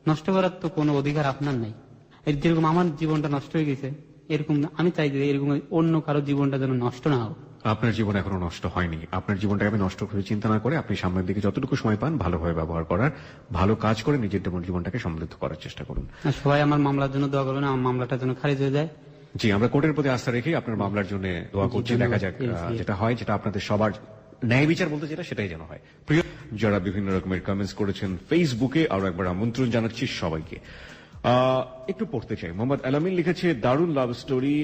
নষ্ট করার তো কোনো অধিকার আপনার নাই। এর যেরকম আমার জীবনটা নষ্ট হয়ে গেছে, এরকম আমি চাই যে এরকম অন্য কারো জীবনটা যেন নষ্ট না হোক। আপনার জীবন এখনো নষ্ট হয়নি। আপনার জীবনটাকে আমি নষ্ট করে চিন্তা না করে আপনি সামনের দিকে যতটুকু সময় পান ভালোভাবে ব্যবহার করার, ভালো কাজ করে নিজের জীবনটাকে সমৃদ্ধ করার চেষ্টা করুন। আর সবাই আমার মামলার জন্য দোয়া করবেন, আমার মামলাটা যেন খারিজ হয়ে যায়। জি, আমরা কোর্টের প্রতি আস্থা রেখে আপনার মামলার জন্য দোয়া করছি। দেখা যাক যেটা হয়, যেটা আপনাদের সবার ন্যায় বিচার বলতে যেটা, সেটাই যেন হয়। প্রিয় যারা বিভিন্ন রকমের কমেন্টস করেছেন ফেসবুকে, আরো একবার আমন্ত্রণ জানাচ্ছি সবাইকে। একটু পড়তে চাই। মোহাম্মদ আলামিন লিখেছে, দারুণ লাভ স্টোরি,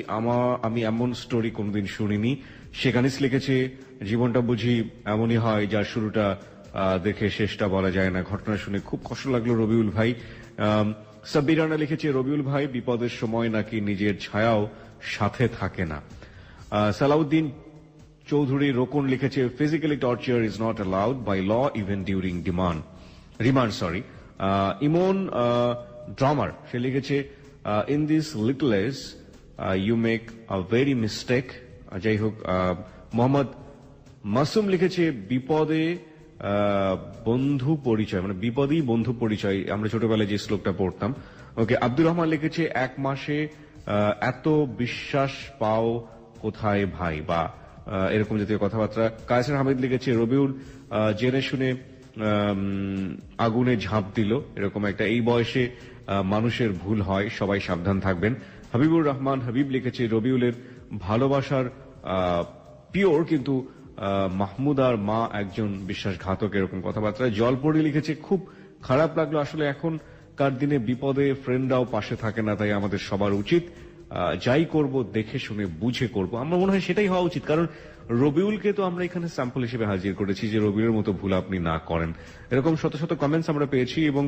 আমি এমন স্টোরি কোনদিন শুনিনি। শেখানিস লিখেছে, জীবনটা বুঝি এমনই হয় যার শুরুটা দেখে শেষটা বলা যায় না। ঘটনা শুনে খুব কষ্ট লাগলো রবিউল ভাই। সাব্বির রানা লিখেছে, রবিউল ভাই বিপদের সময় নাকি নিজের ছায়াও সাথে থাকে না। সালাউদ্দিন চৌধুরী রোকন লিখেছে, physically torture is not allowed by law even during remand. Emon drummer সে লিখেছে, in this little age you make a very mistake. যাই হোক, মোহাম্মদ মাসুম লিখেছে, বিপদে বন্ধু পরিচয়, মানে বিপদেই বন্ধু পরিচয়, আমরা ছোটবেলায় যে শ্লোকটা পড়তাম। ওকে। আব্দুর রহমান লিখেছে, এক মাসে এত বিশ্বাস পাও কোথায় ভাই, বা এরকম জাতীয় কথাবার্তা। কায়সার হামিদ লিখেছে, রবিউল জেনে শুনে আগুনে ঝাঁপ দিল, এরকম একটা, এই বয়সে মানুষের ভুল হয়, সবাই সাবধান থাকবেন। হাবিবুর রহমান হাবিব লিখেছে, রবিউলের ভালোবাসার পিওর, কিন্তু মাহমুদার মা একজন বিশ্বাসঘাতক, এরকম কথাবার্তা। জলপরি লিখেছে, খুব খারাপ লাগলো, আসলে এখনকার দিনে বিপদে ফ্রেন্ডরাও পাশে থাকে না, তাই আমাদের সবার উচিত যাই করব দেখে শুনে বুঝে করব। আমার মনে হয় সেটাই হওয়া উচিত, কারণ রবিউলকে তো আমরা এখানে স্যাম্পল হিসেবে হাজির করেছি যে রবিউলের মতো ভুল আপনি না করেন। এরকম শত শত কমেন্টস আমরা পেয়েছি, এবং